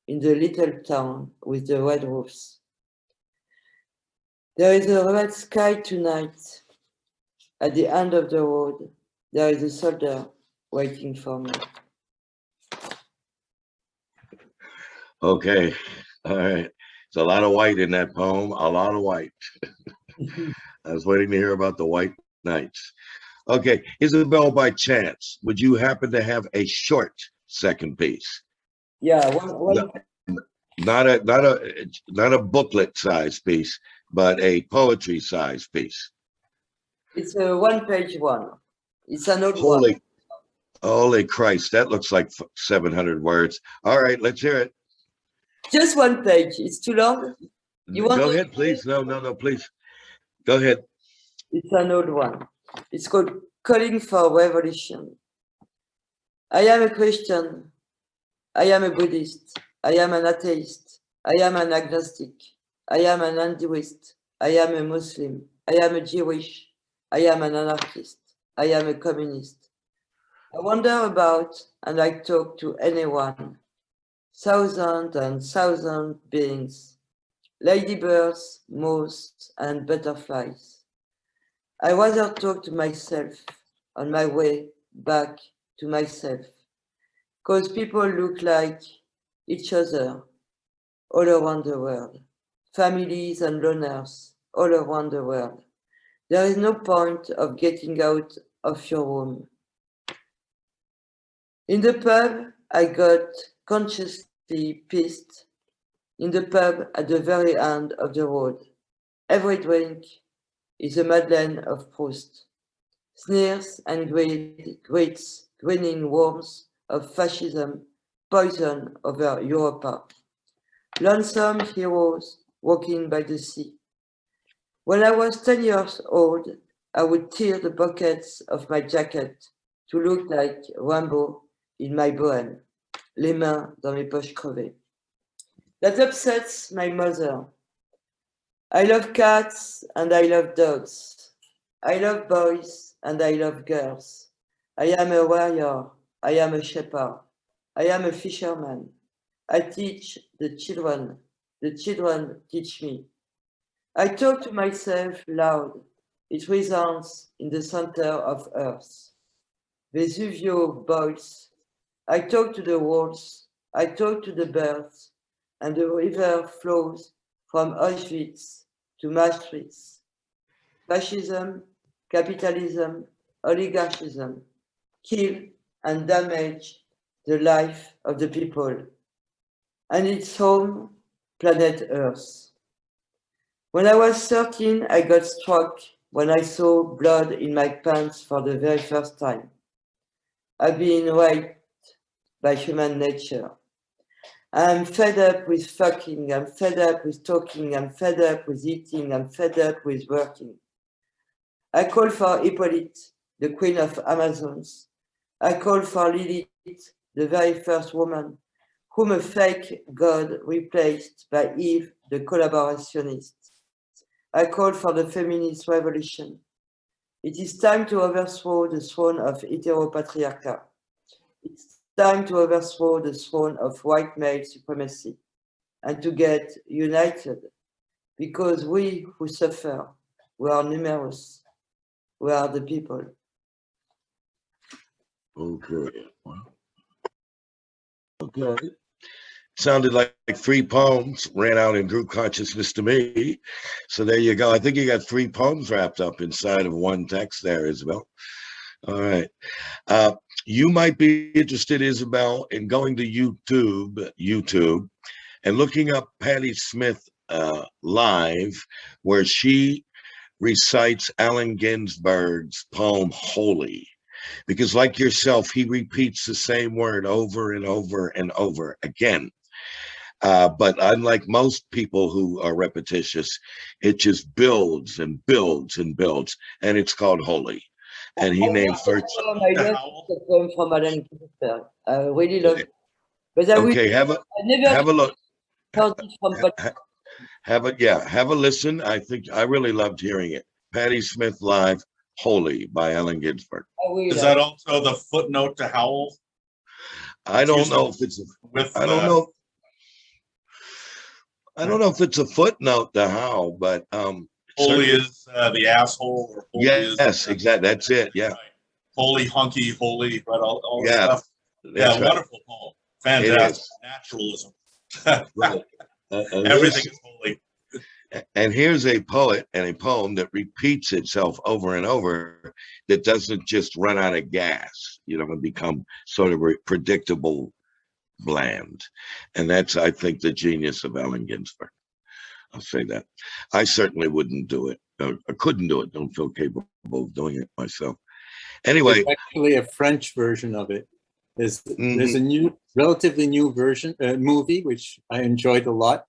in the little town with the red roofs. There is a red sky tonight. At the end of the road, there is a soldier waiting for me. Okay. All right. It's a lot of white in that poem. A lot of white. I was waiting to hear about the white knights. Okay. Isabel, by chance, would you happen to have a short second piece? Yeah, one Not a booklet size piece, but a poetry size piece. It's a one-page one. It's an old one. Holy Christ, that looks like 700 words. All right, let's hear it. Just one page. It's too long. Go ahead, please. No, please. Go ahead. It's an old one. It's called Calling for Revolution. I am a Christian. I am a Buddhist. I am an atheist. I am an agnostic. I am an Hinduist. I am a Muslim. I am a Jewish. I am an anarchist. I am a communist. I wander about and I talk to anyone. Thousands and thousands beings. Ladybirds, moths, and butterflies. I rather talk to myself on my way back to myself, because people look like each other all around the world, families and loners all around the world. There is no point of getting out of your room. In the pub, I got consciously pissed. In the pub at the very end of the road. Every drink is a Madeleine of Proust. Sneers and greets, grinning worms of fascism, poison over Europa. Lonesome heroes walking by the sea. When I was 10 years old, I would tear the pockets of my jacket to look like Rambo in my bohème, les mains dans mes poches crevées. That upsets my mother. I love cats and I love dogs. I love boys and I love girls. I am a warrior. I am a shepherd. I am a fisherman. I teach the children. The children teach me. I talk to myself loud. It resounds in the center of Earth. Vesuvio boils. I talk to the walls, I talk to the birds, and the river flows from Auschwitz to Maastricht. Fascism, capitalism, oligarchism kill and damage the life of the people. And its home, planet Earth. When I was 13, I got struck when I saw blood in my pants for the very first time. I've been raped by human nature. I'm fed up with fucking, I'm fed up with talking, I'm fed up with eating, I'm fed up with working. I call for Hippolyte, the queen of Amazons. I call for Lilith, the very first woman, whom a fake god replaced by Eve, the collaborationist. I call for the feminist revolution. It is time to overthrow the throne of heteropatriarchy. It's time to overthrow the throne of white male supremacy and to get united, because we who suffer, we are numerous, we are the people. Okay. Okay. Sounded like 3 poems, ran out and grew consciousness to me. So there you go. I think you got 3 poems wrapped up inside of one text there, Isabel. All right. You might be interested, Isabel, in going to YouTube, and looking up Patti Smith live, where she recites Allen Ginsberg's poem Holy. Because like yourself, he repeats the same word over and over and over again. But unlike most people who are repetitious, it just builds and builds and builds, and it's called Holy. And he named first. I love the poem from Allen Ginsberg. I really love it. But I Okay, have a look. Heard it from Have a listen. I really loved hearing it. Patti Smith live, Holy by Allen Ginsberg. Is that also the footnote to Howl? I don't know if it's I don't know. I don't know if it's a footnote to Howl, but Holy is the asshole, or holy yes, exactly. That's it. Yeah. Right. Holy hunky, holy, right? All that Yeah, stuff. Yeah, right. Wonderful poem. Fantastic. Naturalism. Right. Everything is holy. And here's a poet and a poem that repeats itself over and over, that doesn't just run out of gas, and become sort of predictable, bland. And that's, I think, the genius of Allen Ginsberg. I'll say that. I certainly wouldn't do it. I couldn't do it. Don't feel capable of doing it myself. Anyway. There's actually a French version of it. There's a relatively new version, movie, which I enjoyed a lot,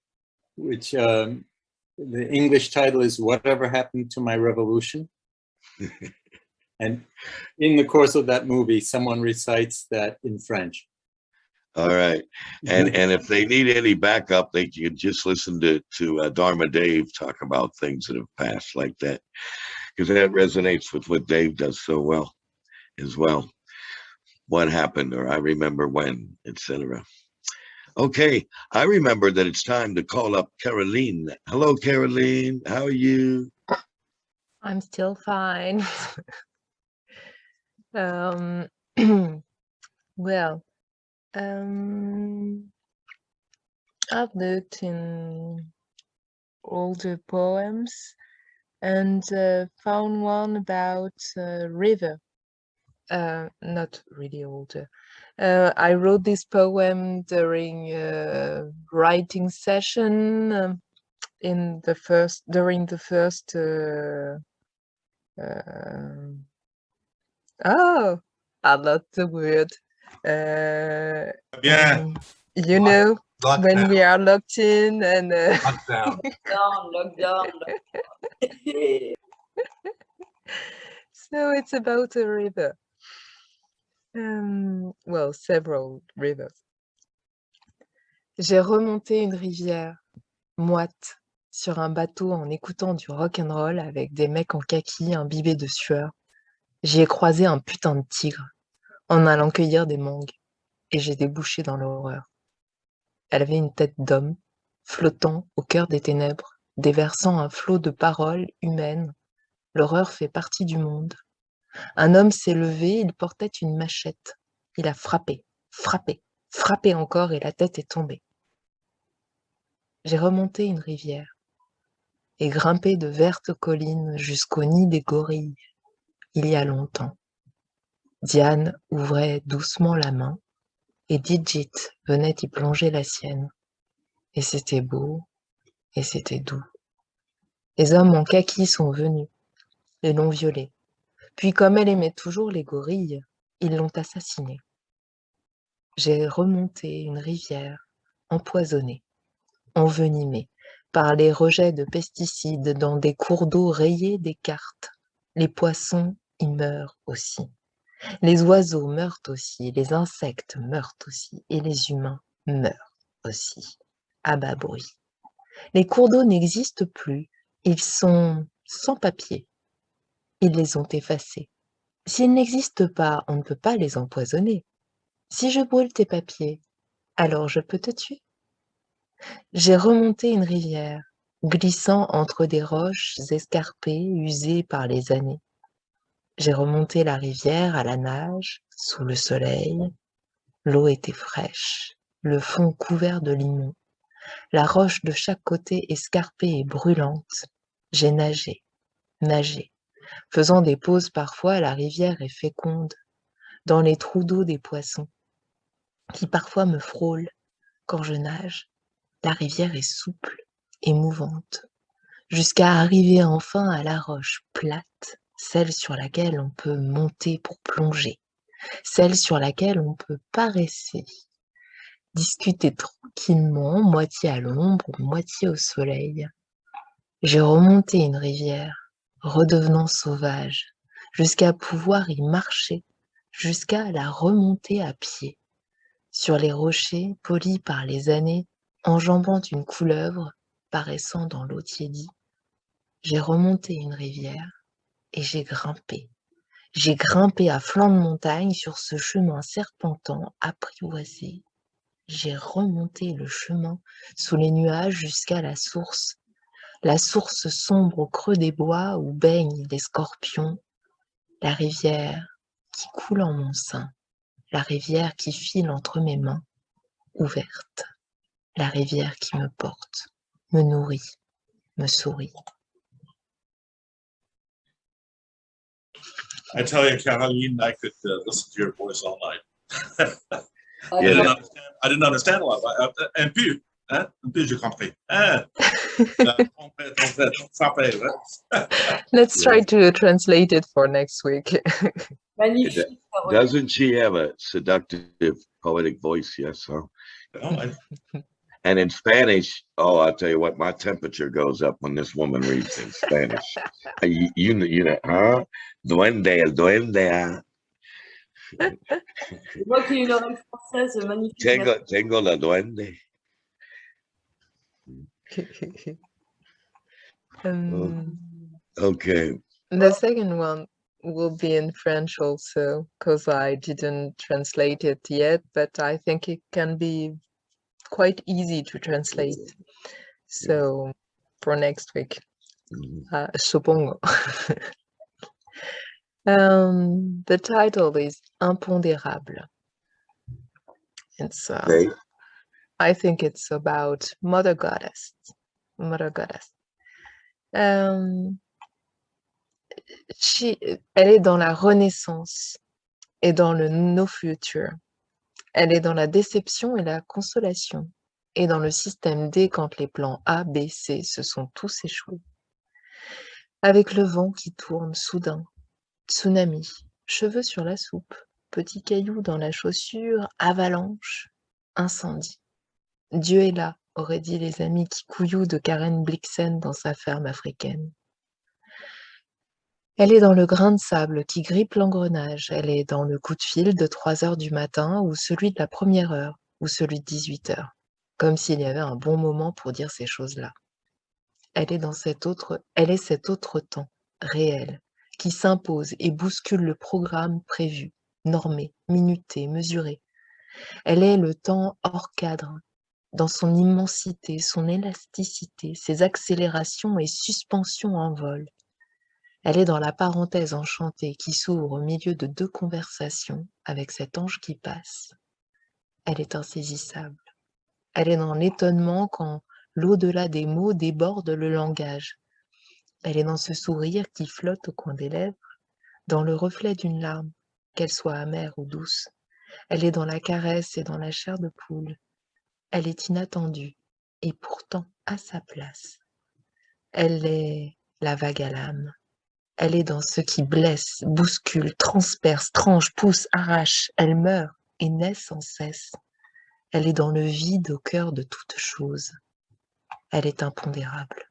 which the English title is Whatever Happened to My Revolution. And in the course of that movie, someone recites that in French. All right. And if they need any backup, they can just listen to Dharma Dave talk about things that have passed like that, because that resonates with what Dave does so well as well. What happened, or I remember when, etc. Okay, I remember that it's time to call up Caroline. Hello, Caroline. How are you? I'm still fine. Well, I've looked in older poems and found one about river. Not really older. I wrote this poem during a writing session during the first I lost the word. When we are locked in and lockdown. So it's about a river. Several rivers. J'ai remonté une rivière moite sur un bateau en écoutant du rock'n'roll avec des mecs en kaki imbibés de sueur. J'y ai croisé un putain de tigre en allant cueillir des mangues et j'ai débouché dans l'horreur. Elle avait une tête d'homme, flottant au cœur des ténèbres, déversant un flot de paroles humaines, L'horreur fait partie du monde. Un homme s'est levé, il portait une machette. Il a frappé, frappé, frappé encore et la tête est tombée. J'ai remonté une rivière et grimpé de vertes collines jusqu'au nid des gorilles, il y a longtemps. Diane ouvrait doucement la main et Digit venait y plonger la sienne. Et c'était beau et c'était doux. Les hommes en kaki sont venus et l'ont violée. Puis comme elle aimait toujours les gorilles, ils l'ont assassinée. J'ai remonté une rivière empoisonnée, envenimée par les rejets de pesticides dans des cours d'eau rayés des cartes. Les poissons y meurent aussi. Les oiseaux meurent aussi, les insectes meurent aussi, et les humains meurent aussi, à bas bruit. Les cours d'eau n'existent plus, ils sont sans papier. Ils les ont effacés. S'ils n'existent pas, on ne peut pas les empoisonner. Si je brûle tes papiers, alors je peux te tuer. J'ai remonté une rivière, glissant entre des roches escarpées, usées par les années. J'ai remonté la rivière à la nage, sous le soleil. L'eau était fraîche, le fond couvert de limon, la roche de chaque côté escarpée et brûlante. J'ai nagé, nagé, faisant des pauses parfois, la rivière est féconde, dans les trous d'eau des poissons, qui parfois me frôlent quand je nage. La rivière est souple, émouvante, jusqu'à arriver enfin à la roche plate, celle sur laquelle on peut monter pour plonger, celle sur laquelle on peut paresser, discuter tranquillement, moitié à l'ombre, moitié au soleil. J'ai remonté une rivière, redevenant sauvage, jusqu'à pouvoir y marcher, jusqu'à la remonter à pied. Sur les rochers, polis par les années, enjambant une couleuvre, paraissant dans l'eau tiédie, j'ai remonté une rivière et j'ai grimpé. J'ai grimpé à flanc de montagne sur ce chemin serpentant, apprivoisé. J'ai remonté le chemin sous les nuages jusqu'à la source sombre au creux des bois où baignent les scorpions, la rivière qui coule en mon sein, la rivière qui file entre mes mains ouvertes, la rivière qui me porte, me nourrit, me sourit. I tell you, Caroline, I could listen to your voice all night. Yeah, I didn't understand a lot. Un peu, hein? Un peu, j'ai compris. Let's try to translate it for next week. Magnifique. Caroline. doesn't she have a seductive, poetic voice? Yes, huh? And in Spanish, oh, I'll tell you what, my temperature goes up when this woman reads in Spanish. You know, huh? Duende, el duende. Moi qui ai une oreille française magnifique. Tengo la duende. Okay. The second one will be in French also, because I didn't translate it yet, but I think it can be quite easy to translate. So for next week, supongo. The title is Impondérable. It's Okay. I think it's about Mother Goddess. Mother Goddess. Elle est dans la renaissance et dans le no future. Elle est dans la déception et la consolation, et dans le système D quand les plans A, B, C se sont tous échoués. Avec le vent qui tourne soudain, tsunami, cheveux sur la soupe, petit caillou dans la chaussure, avalanche, incendie. Dieu est là, auraient dit les amis Kikuyu de Karen Blixen dans sa ferme africaine. Elle est dans le grain de sable qui grippe l'engrenage, elle est dans le coup de fil de 3 heures du matin ou celui de la première heure ou celui de 18 heures, comme s'il y avait un bon moment pour dire ces choses-là. Elle est cet autre temps, réel, qui s'impose et bouscule le programme prévu, normé, minuté, mesuré. Elle est le temps hors cadre, dans son immensité, son élasticité, ses accélérations et suspensions en vol. Elle est dans la parenthèse enchantée qui s'ouvre au milieu de deux conversations avec cet ange qui passe. Elle est insaisissable. Elle est dans l'étonnement quand l'au-delà des mots déborde le langage. Elle est dans ce sourire qui flotte au coin des lèvres, dans le reflet d'une larme, qu'elle soit amère ou douce. Elle est dans la caresse et dans la chair de poule. Elle est inattendue et pourtant à sa place. Elle est la vague à l'âme. Elle est dans ce qui blesse, bouscule, transperce, tranche, pousse, arrache. Elle meurt et naît sans cesse. Elle est dans le vide au cœur de toute chose. Elle est impondérable.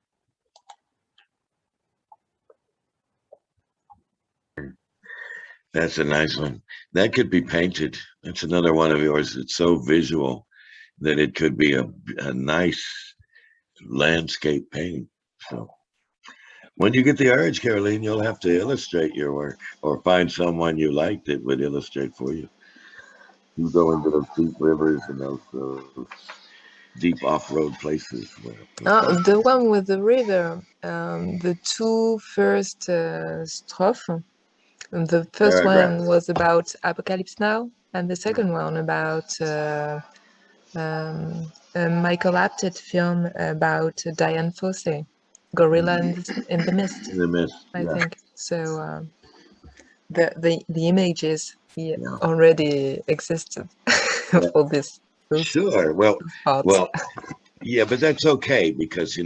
That's a nice one. That could be painted. That's another one of yours. It's so visual that it could be a nice landscape paint. So when you get the urge, Caroline, you'll have to illustrate your work or find someone you like that would illustrate for you. You go into those deep rivers and those deep off-road places. The one with the river, the two first strophes. The first Paragraph. one was about Apocalypse Now, and the second one about a Michael Apted film about Diane Fossey, Gorilla in the Mist, In the mist. I Yeah. think. So the images Yeah. already existed Yeah. for this. Sure. Well, parts. yeah, but that's okay because,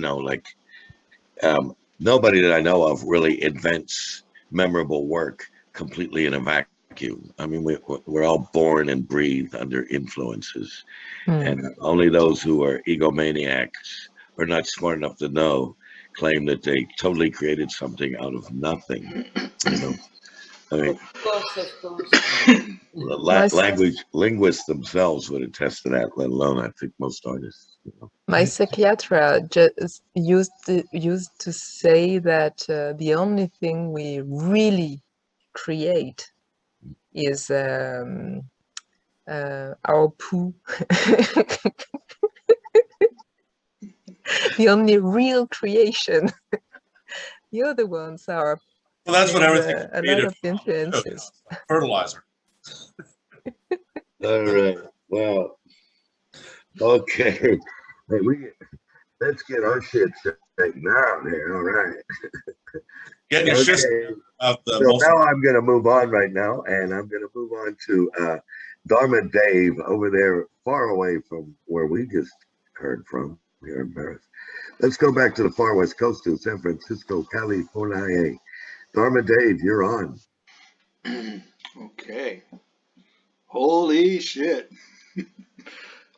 nobody that I know of really invents memorable work completely in a vacuum. I mean, we're all born and breathe under influences, and only those who are egomaniacs or not smart enough to know claim that they totally created something out of nothing. I mean, Of course. linguists themselves would attest to that, let alone I think most artists. My psychiatrist just used to say that the only thing we really create is our poo. The only real creation. The other ones are. Well, that's what everything's a lot created of from, too, influences. fertilizer. All right. Well, okay. Hey, let's get our shit straightened out here. All right. Getting your shit out the So most. now I'm going to move on right now, and I'm going to move on to Dharma Dave over there, far away from where we just heard from here in Paris. Let's go back to the far west coast to San Francisco, California. Dharma Dave, you're on. Okay. Holy shit.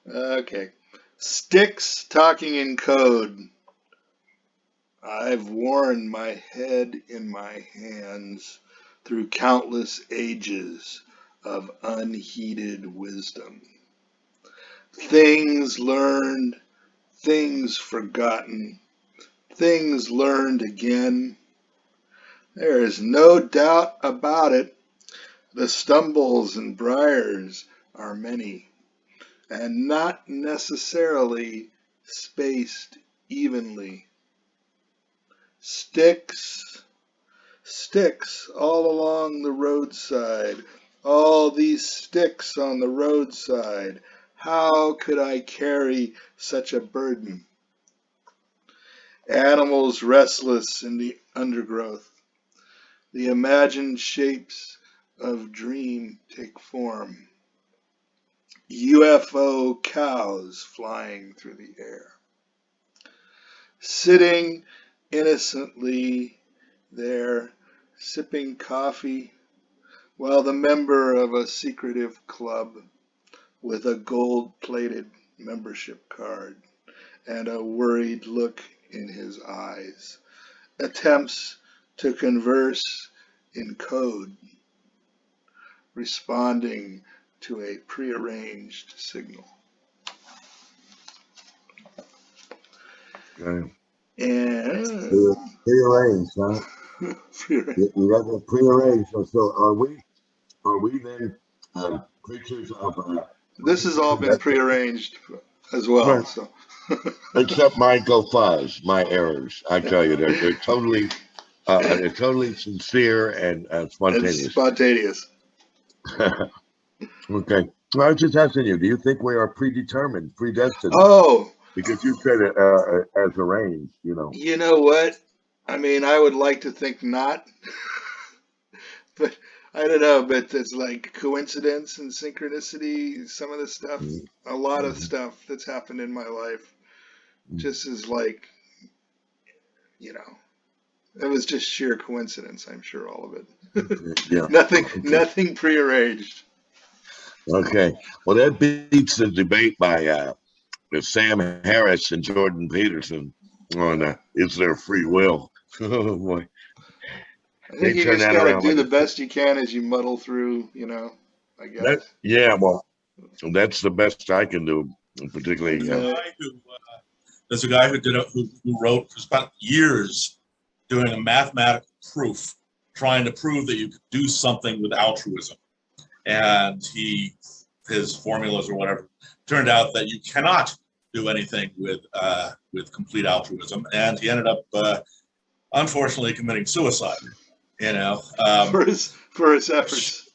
Okay. Sticks talking in code. I've worn my head in my hands through countless ages of unheeded wisdom. Things learned, things forgotten, things learned again. There is no doubt about it. The stumbles and briars are many, and not necessarily spaced evenly. Sticks all along the roadside, all these sticks on the roadside. How could I carry such a burden? Animals restless in the undergrowth. The imagined shapes of dream take form. UFO cows flying through the air. Sitting innocently there, sipping coffee, while the member of a secretive club with a gold-plated membership card and a worried look in his eyes attempts to converse in code, responding to a prearranged signal. Okay. And Prearranged, huh? prearranged. You got the prearranged. So are we then creatures of This has all been prearranged as well. Right. So Except my gofas, my errors. I tell you, they're totally It's totally sincere and It's spontaneous. spontaneous. Okay. Well, I was just asking you, do you think we are predetermined, predestined? Oh, Because you said it as arranged, you know. you know what? I mean, I would like to think not, but I don't know. But it's like coincidence and synchronicity. Some of the stuff, a lot of stuff that's happened in my life, just is like, you know, it was just sheer coincidence. I'm sure all of it. Yeah. Nothing prearranged. Okay. Well, that beats the debate by Sam Harris and Jordan Peterson on is there free will? Oh boy, I they think you turn just that got to around do like the best you can as you muddle through, you know, I that. guess. Yeah, well, that's the best I can do, particularly. There's a guy who wrote who spent years doing a mathematical proof, trying to prove that you could do something with altruism, and his formulas or whatever turned out that you cannot do anything with complete altruism, and he ended up unfortunately committing suicide. You know, For his efforts.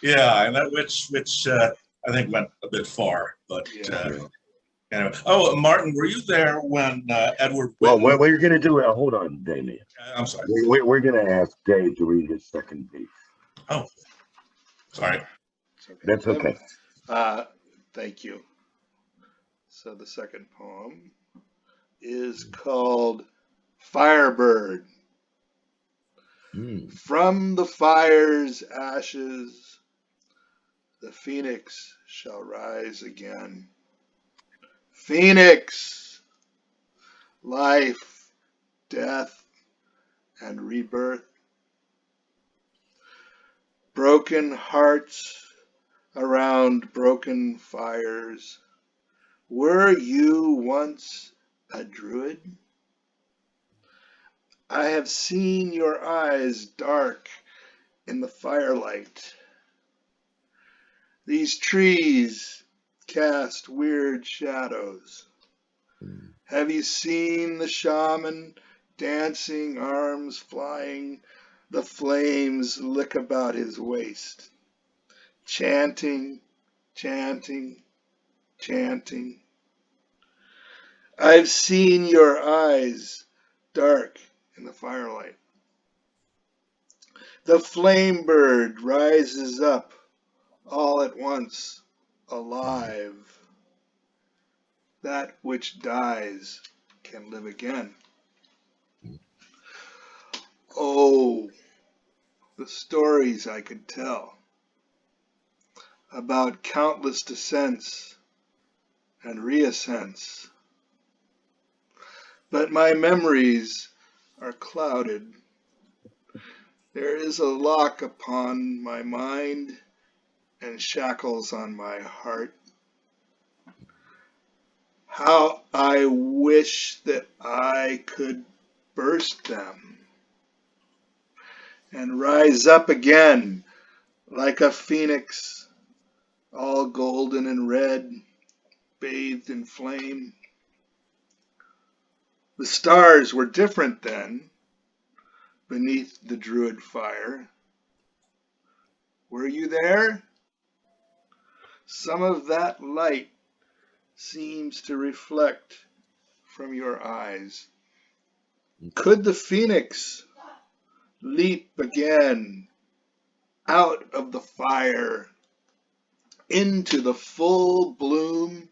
Yeah, and that which I think went a bit far, but. Yeah. Anyway. Oh, Martin, were you there when Edward Well, Whitman... what you're going to do, hold on, Damien. I'm sorry. We're going to ask Dave to read his second piece. Oh, sorry. That's okay. Thank you. So the second poem is called Firebird. From the fire's ashes, the phoenix shall rise again. Phoenix, life, death, and rebirth. Broken hearts around broken fires. Were you once a druid? I have seen your eyes dark in the firelight. These trees cast weird shadows. Have you seen the shaman dancing, arms flying, the flames lick about his waist, chanting, chanting, chanting? I've seen your eyes dark in the firelight. The flame bird rises up all at once, alive. That which dies can live again. Oh, the stories I could tell about countless descents and reascents. But my memories are clouded. There is a lock upon my mind and shackles on my heart. How I wish that I could burst them and rise up again like a phoenix, all golden and red, bathed in flame. The stars were different then, beneath the druid fire. Were you there? Some of that light seems to reflect from your eyes. Could the phoenix leap again out of the fire into the full bloom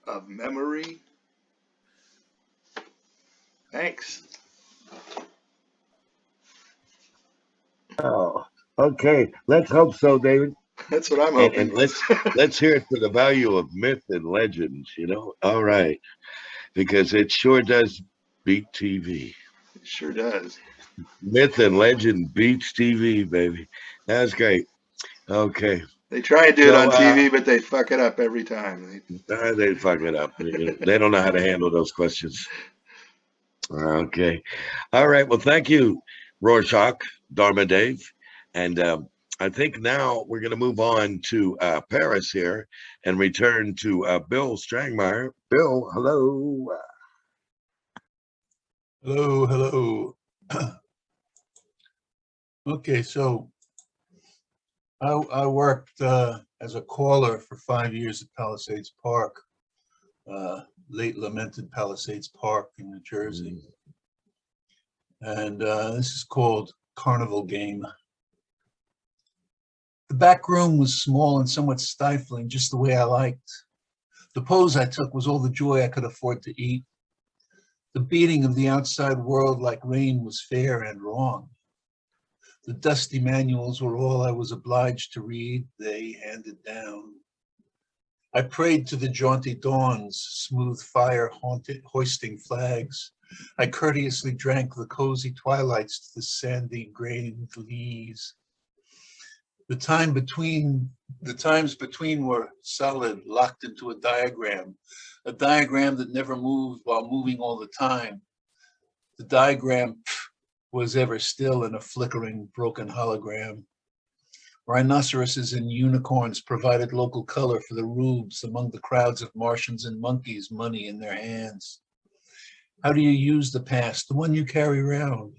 of memory? Thanks. Oh, okay. Let's hope so, David. That's what I'm hoping. And let's hear it for the value of myth and legends, you know? All right. Because it sure does beat TV. It sure does. Myth and legend beats TV, baby. That's great. Okay. They try and do it on TV, but they fuck it up every time. They fuck it up. They don't know how to handle those questions. Okay. All right. Well, thank you, Rorschach, Dharma Dave. And I think now we're going to move on to Paris here and return to Bill Strangmeyer. Bill, hello. Hello, hello. Okay, so I worked as a caller for 5 years at Palisades Park, late lamented Palisades Park in New Jersey. And this is called Carnival Game. The back room was small and somewhat stifling, just the way I liked. The pose I took was all the joy I could afford to eat. The beating of the outside world like rain was fair and wrong. The dusty manuals were all I was obliged to read, they handed down. I prayed to the jaunty dawns, smooth fire hoisting flags. I courteously drank the cozy twilights to the sandy grained lees. The times between were solid, locked into a diagram that never moved while moving all the time. The diagram was ever still in a flickering, broken hologram. Rhinoceroses and unicorns provided local color for the rubes among the crowds of Martians and monkeys, money in their hands. How do you use the past, the one you carry around?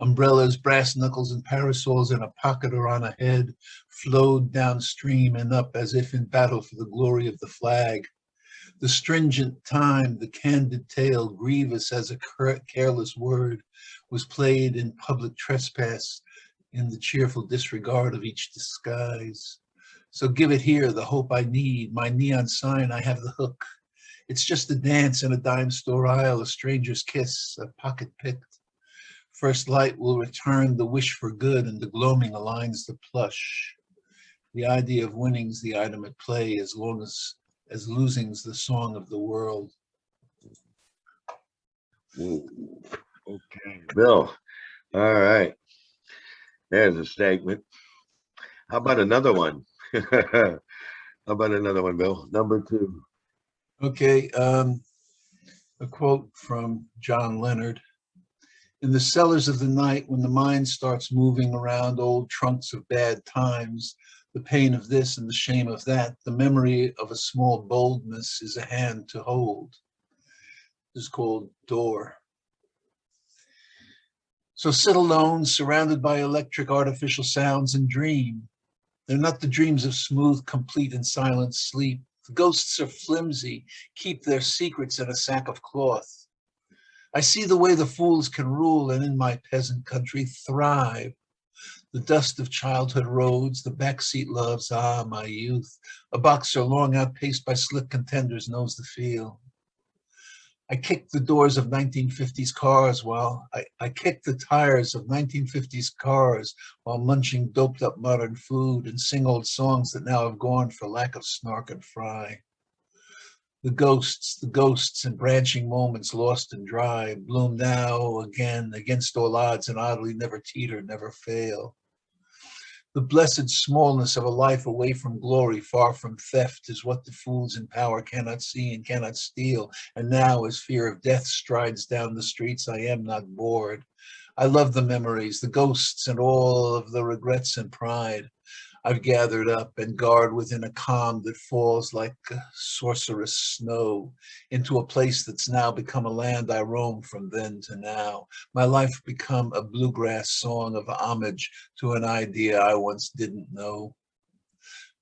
Umbrellas, brass knuckles, and parasols in a pocket or on a head flowed downstream and up as if in battle for the glory of the flag. The stringent time, the candid tale, grievous as a careless word, was played in public trespass in the cheerful disregard of each disguise. So give it here, the hope I need, my neon sign, I have the hook. It's just a dance in a dime store aisle, a stranger's kiss, a pocket picked. First light will return the wish for good and the gloaming aligns the plush. The idea of winning's the item at play as long as losing's the song of the world. Ooh. Okay, Bill. All right. There's a statement. How about another one? How about another one, Bill? Number 2. Okay, a quote from John Leonard. In the cellars of the night, when the mind starts moving around old trunks of bad times, the pain of this and the shame of that, the memory of a small boldness is a hand to hold. This is called Door. So sit alone, surrounded by electric artificial sounds and dream. They're not the dreams of smooth, complete and silent sleep. The ghosts are flimsy, keep their secrets in a sack of cloth. I see the way the fools can rule and in my peasant country thrive. The dust of childhood roads, the backseat loves, ah, my youth. A boxer long outpaced by slick contenders knows the feel. I kicked the doors of 1950s cars while I kicked the tires of 1950s cars while munching doped up modern food and sing old songs that now have gone for lack of snark and fry. The ghosts and branching moments lost and dry, bloom now again against all odds and oddly never teeter, never fail. The blessed smallness of a life away from glory, far from theft, is what the fools in power cannot see and cannot steal. And now, as fear of death strides down the streets, I am not bored. I love the memories, the ghosts, and all of the regrets and pride I've gathered up and guard within a calm that falls like sorcerous snow into a place that's now become a land I roam from then to now. My life become a bluegrass song of homage to an idea I once didn't know.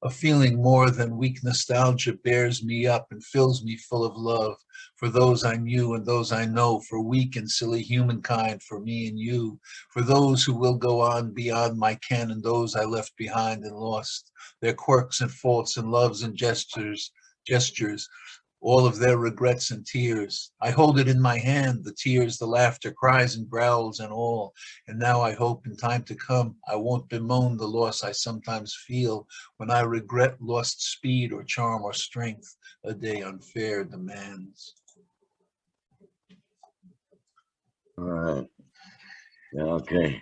A feeling more than weak nostalgia bears me up and fills me full of love for those I knew and those I know, for weak and silly humankind, for me and you, for those who will go on beyond my ken and those I left behind and lost, their quirks and faults and loves and gestures, all of their regrets and tears. I hold it in my hand, the tears, the laughter, cries and growls and all. And now I hope in time to come, I won't bemoan the loss I sometimes feel when I regret lost speed or charm or strength a day unfair demands. All right. Yeah, okay.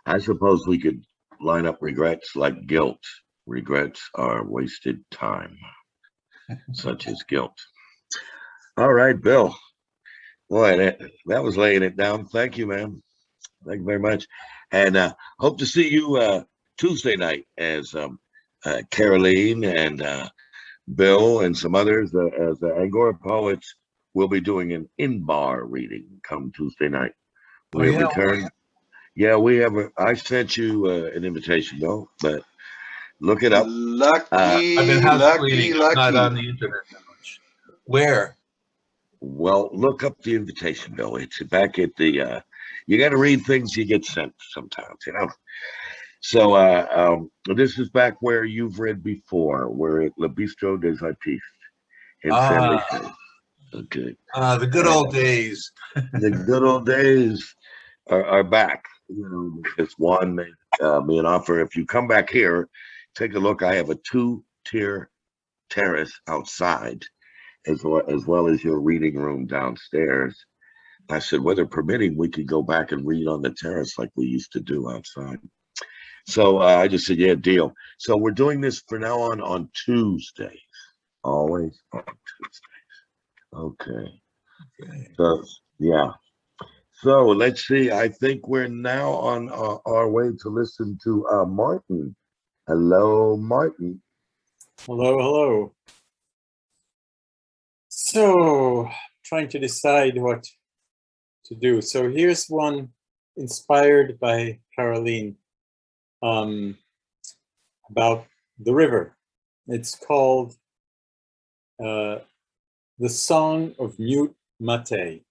I suppose we could line up regrets like guilt. Regrets are wasted time. Such as guilt. All right, Bill. Boy, that was laying it down. Thank you, man. Thank you very much. And hope to see you Tuesday night as Caroline and Bill and some others as Angora Poets will be doing an in-bar reading come Tuesday night. We have yeah. returned. Yeah, we have. I sent you an invitation, though, but look it up. I've been Lucky, house lucky, cleaning. I'm not on lucky. the internet that much. Where? Well, look up the invitation, Bill. It's back at the. You got to read things you get sent sometimes, you know. So this is back where you've read before. We're at Le Bistro des Artistes in San Ah, Michel. Okay. the good old days. The good old days are back. You know, it's one me an offer. If you come back here, take a look. I have a 2-tier terrace outside, as well as your reading room downstairs. I said, weather permitting, we could go back and read on the terrace like we used to do outside. So I just said, yeah, deal. So we're doing this for now on Tuesdays, always on Tuesdays. Okay. Okay. So yeah. So let's see. I think we're now on our way to listen to Martin. Hello, Martin. Hello, hello. So, trying to decide what to do. So here's one inspired by Caroline about the river. It's called The Song of Mute Matej.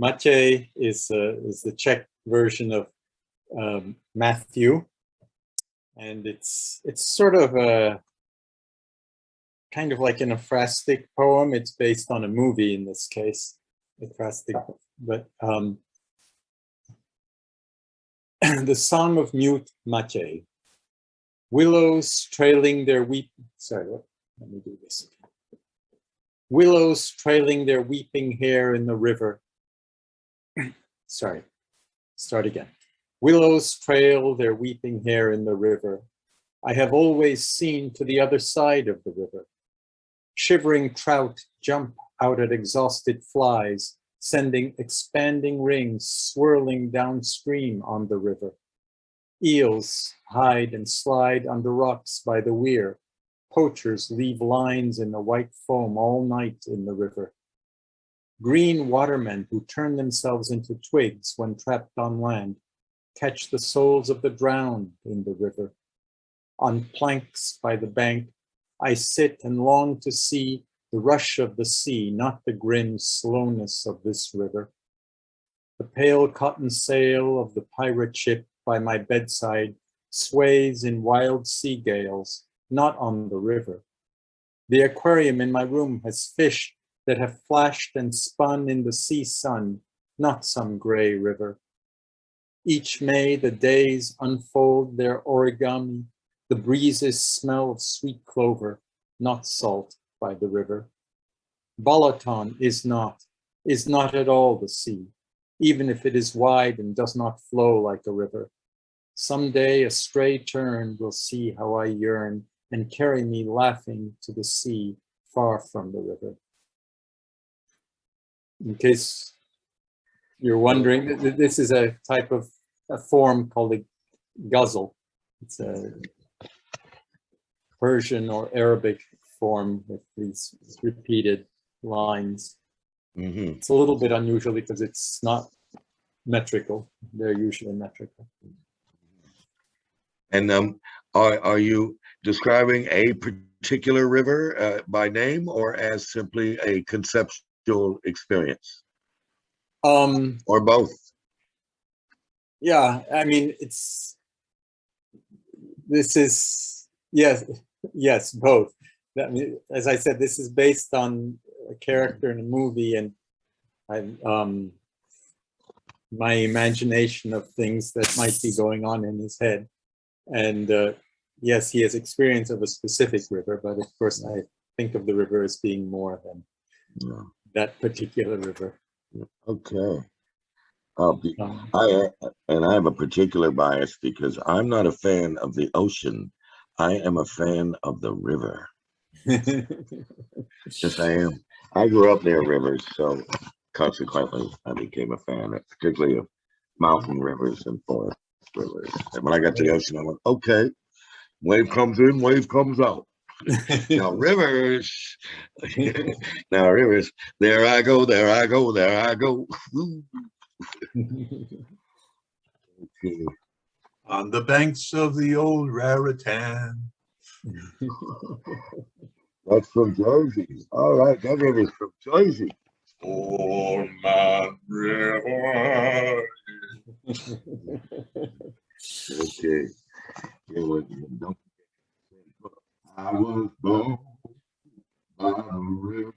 Matej is the Czech version of Matthew, and it's sort of a kind of like an ekphrastic poem. It's based on a movie in this case, ekphrastic, but the Song of Mute Matej. Willows trailing their let me do this again. Willows trailing their weeping hair in the river. Start again. Willows trail their weeping hair in the river. I have always seen to the other side of the river. Shivering trout jump out at exhausted flies, sending expanding rings swirling downstream on the river. Eels hide and slide under rocks by the weir. Poachers leave lines in the white foam all night in the river. Green watermen who turn themselves into twigs when trapped on land catch the souls of the drowned in the river. On planks by the bank, I sit and long to see the rush of the sea, not the grim slowness of this river. The pale cotton sail of the pirate ship by my bedside sways in wild sea gales, not on the river. The aquarium in my room has fish that have flashed and spun in the sea sun, not some gray river. Each May the days unfold their origami, the breezes smell of sweet clover, not salt by the river. Balaton is not at all the sea, even if it is wide and does not flow like a river. Someday a stray turn will see how I yearn and carry me laughing to the sea far from the river. In case you're wondering, this is a type of a form called a ghazal. It's a Persian or Arabic form with these repeated lines. Mm-hmm. It's a little bit unusual because it's not metrical. They're usually metrical. And are you describing a particular river by name or as simply a conceptual experience? Or both? Yeah, I mean, yes, both. I mean, as I said, this is based on a character in a movie, and my imagination of things that might be going on in his head. And yes, he has experience of a specific river, but of course I think of the river as being more than that particular river. Okay. I have a particular bias because I'm not a fan of the ocean. I am a fan of the river. Yes, I am. I grew up near rivers, so consequently, I became a fan, particularly of mountain rivers and forest rivers. And when I got to the ocean, I went, okay, wave comes in, wave comes out. Now rivers, there I go, there I go, there I go. Okay. On the banks of the old Raritan. That's from Jersey. All right, that river's from Jersey. Old Man River. Okay. Yeah, well, don't forget. I was born by the river.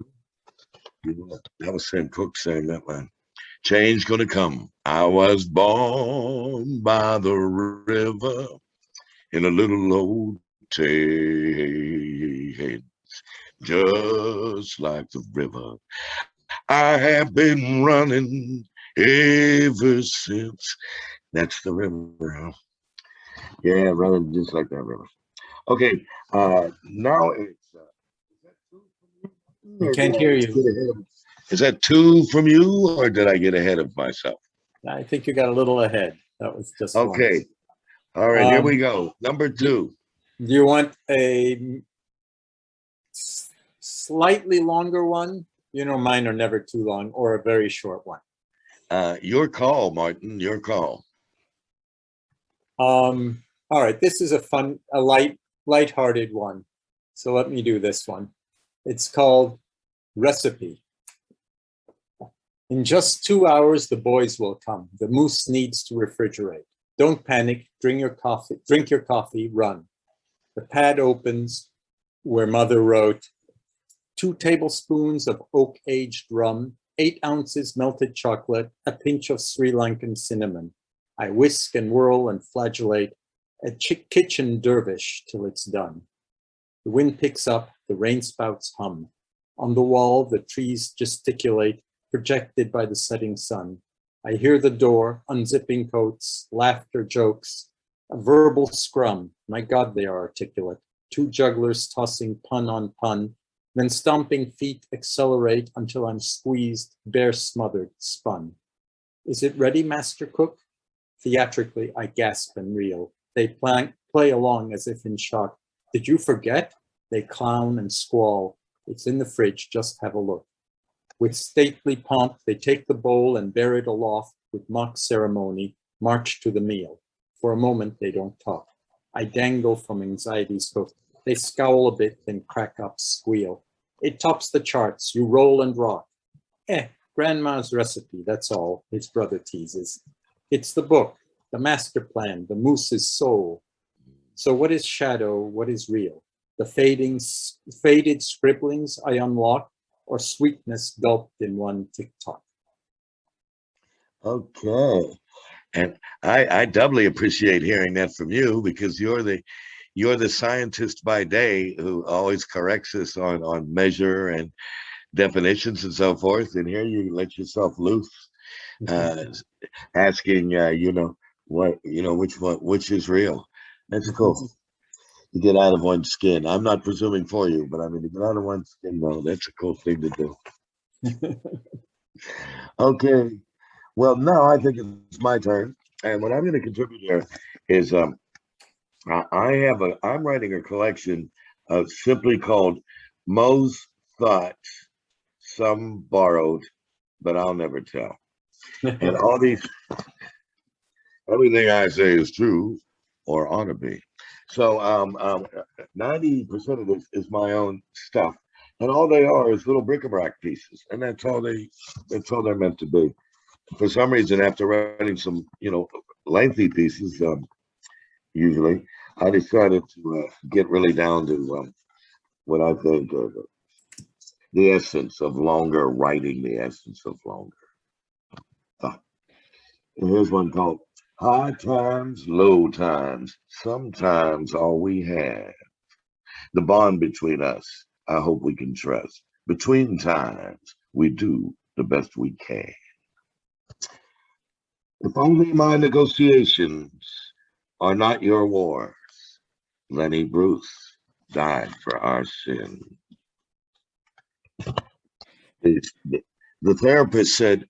Yeah, that was Sam Cooke saying that line. Change gonna come. I was born by the river in a little old town, just like the river. I have been running ever since. That's the river, huh? Yeah, running just like that river. Okay, now it's. We can't hear you. Is that two from you, or did I get ahead of myself? I think you got a little ahead. That was just one. Okay. All right, here we go. Number two. Do you want a slightly longer one? You know, mine are never too long, or a very short one. Your call, Martin. Your call. All right, this is a light-hearted one. So let me do this one. It's called Recipe. In just 2 hours, the boys will come. The moose needs to refrigerate. Don't panic. Drink your coffee. Run. The pad opens where mother wrote 2 tablespoons of oak-aged rum, 8 ounces melted chocolate, a pinch of Sri Lankan cinnamon. I whisk and whirl and flagellate a kitchen dervish till it's done. The wind picks up, the rain spouts hum. On the wall, the trees gesticulate, projected by the setting sun. I hear the door, unzipping coats, laughter, jokes, a verbal scrum. My God, they are articulate. 2 jugglers tossing pun on pun, then stomping feet accelerate until I'm squeezed, bare smothered, spun. Is it ready, Master Cook? Theatrically, I gasp and reel. They play along as if in shock. Did you forget? They clown and squall. It's in the fridge, just have a look. With stately pomp, they take the bowl and bear it aloft with mock ceremony, march to the meal. For a moment, they don't talk. I dangle from anxiety's hook. They scowl a bit, then crack up, squeal. It tops the charts, you roll and rock. Grandma's recipe, that's all, his brother teases. It's the book, the master plan, the moose's soul. So what is shadow, what is real? The faded scribblings I unlock, or sweetness gulped in one tick-tock? Okay. And I doubly appreciate hearing that from you, because you're the scientist by day who always corrects us on measure and definitions and so forth. And here you let yourself loose, asking, which is real. That's cool. To get out of one's skin. I'm not presuming for you, but I mean, to get out of one's skin, though, that's a cool thing to do. Okay. Well, now I think it's my turn. And what I'm going to contribute here is I'm writing a collection simply called Mo's Thoughts, Some Borrowed, But I'll Never Tell. And all these, everything I say is true or ought to be. So 90% of this is my own stuff. And all they are is little bric-a-brac pieces. And that's all they're meant to be. For some reason, after writing some, lengthy pieces, usually, I decided to get really down to what I think the essence of longer writing, the essence of longer. And here's one called High Times, Low Times, Sometimes All We Have. The bond between us, I hope we can trust. Between times, we do the best we can. If only my negotiations are not your wars. Lenny Bruce died for our sin. The therapist said,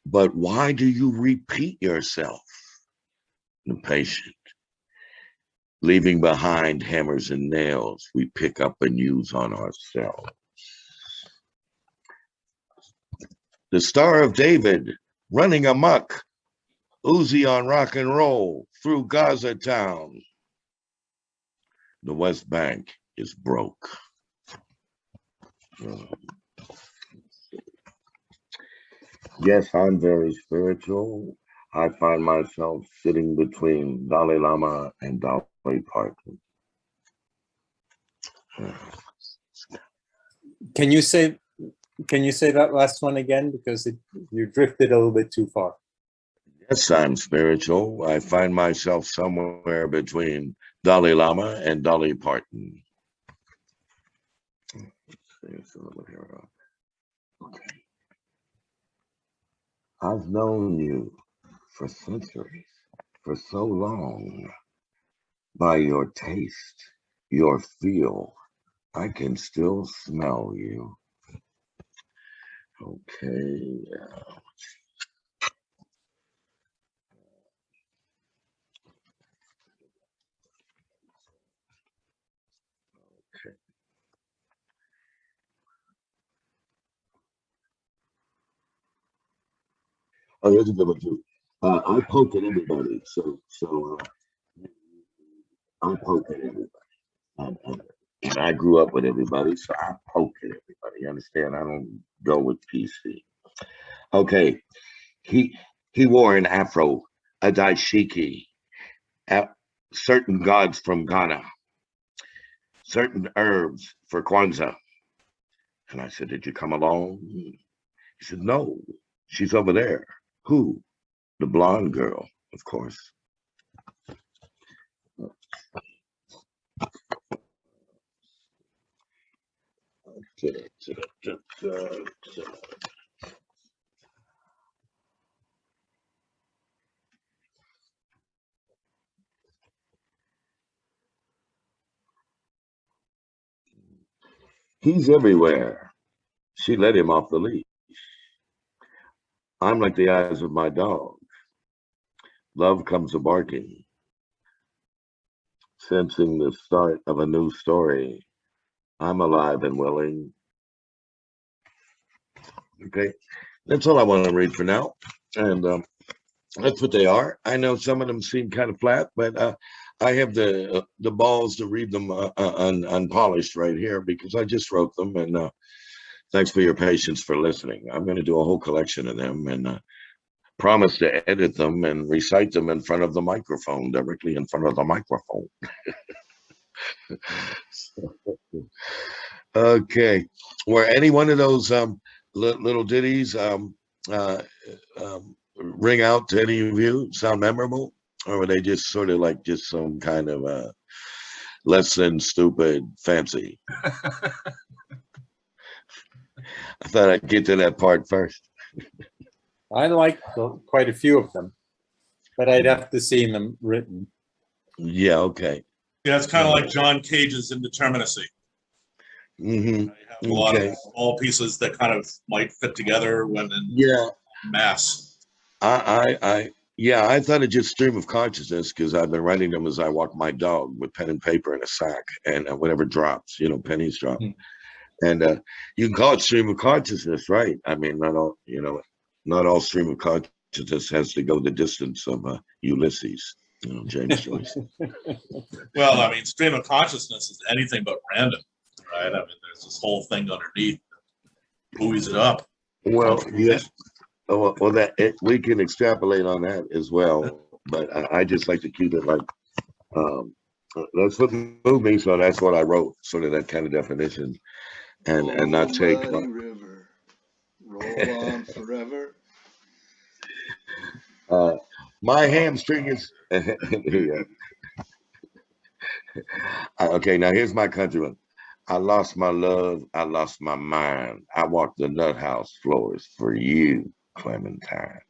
but why do you repeat yourself? The patient, leaving behind hammers and nails we pick up and use on ourselves. The Star of David running amok, Uzi on rock and roll through Gaza town. The West Bank is broke. Yes, I'm very spiritual. I find myself sitting between Dalai Lama and Dolly Parton. Can you say that last one again? Because you drifted a little bit too far. Yes, I'm spiritual. I find myself somewhere between Dalai Lama and Dolly Parton. Okay. I've known you for centuries, for so long. By your taste, your feel, I can still smell you. Okay. Okay. Oh, here's a good one too. I poke at everybody, so I poke at everybody. And I grew up with everybody, so I poke at everybody. You understand? I don't go with PC. Okay. He wore an afro, a daishiki, certain gods from Ghana, certain herbs for Kwanzaa. And I said, did you come along? He said, no, she's over there. Who? The blonde girl, of course. He's everywhere. She let him off the leash. I'm like the eyes of my dog. Love comes a barking, sensing the start of a new story. I'm alive and willing. Okay, that's all I want to read for now. And that's what they are. I know some of them seem kind of flat, but I have the balls to read them unpolished right here because I just wrote them. And thanks for your patience for listening. I'm going to do a whole collection of them and promise to edit them and recite them in front of the microphone, directly in front of the microphone. Okay. Were any one of those little ditties ring out to any of you? Sound memorable? Or were they just sort of like just some kind of less than stupid fancy? I thought I'd get to that part first. I like quite a few of them, but I'd have to see them written. Yeah, okay. Yeah, it's kind of like John Cage's Indeterminacy. Mm-hmm. You have a lot of all pieces that kind of might fit together when in mass. I thought it just stream of consciousness because I've been writing them as I walk my dog with pen and paper in a sack and whatever drops, pennies drop. And you can call it stream of consciousness, right? I mean, not all stream of consciousness has to go the distance of Ulysses, James Joyce. Well, I mean, stream of consciousness is anything but random, right? I mean, there's this whole thing underneath that buoys it up. Well, yes. Well, we can extrapolate on that as well, but I just like to keep it like that's what moved me, so that's what I wrote, sort of that kind of definition, and not take. River, roll on forever. My hamstring is. Okay, now here's my country one. I lost my love. I lost my mind. I walked the nut house floors for you, Clementine.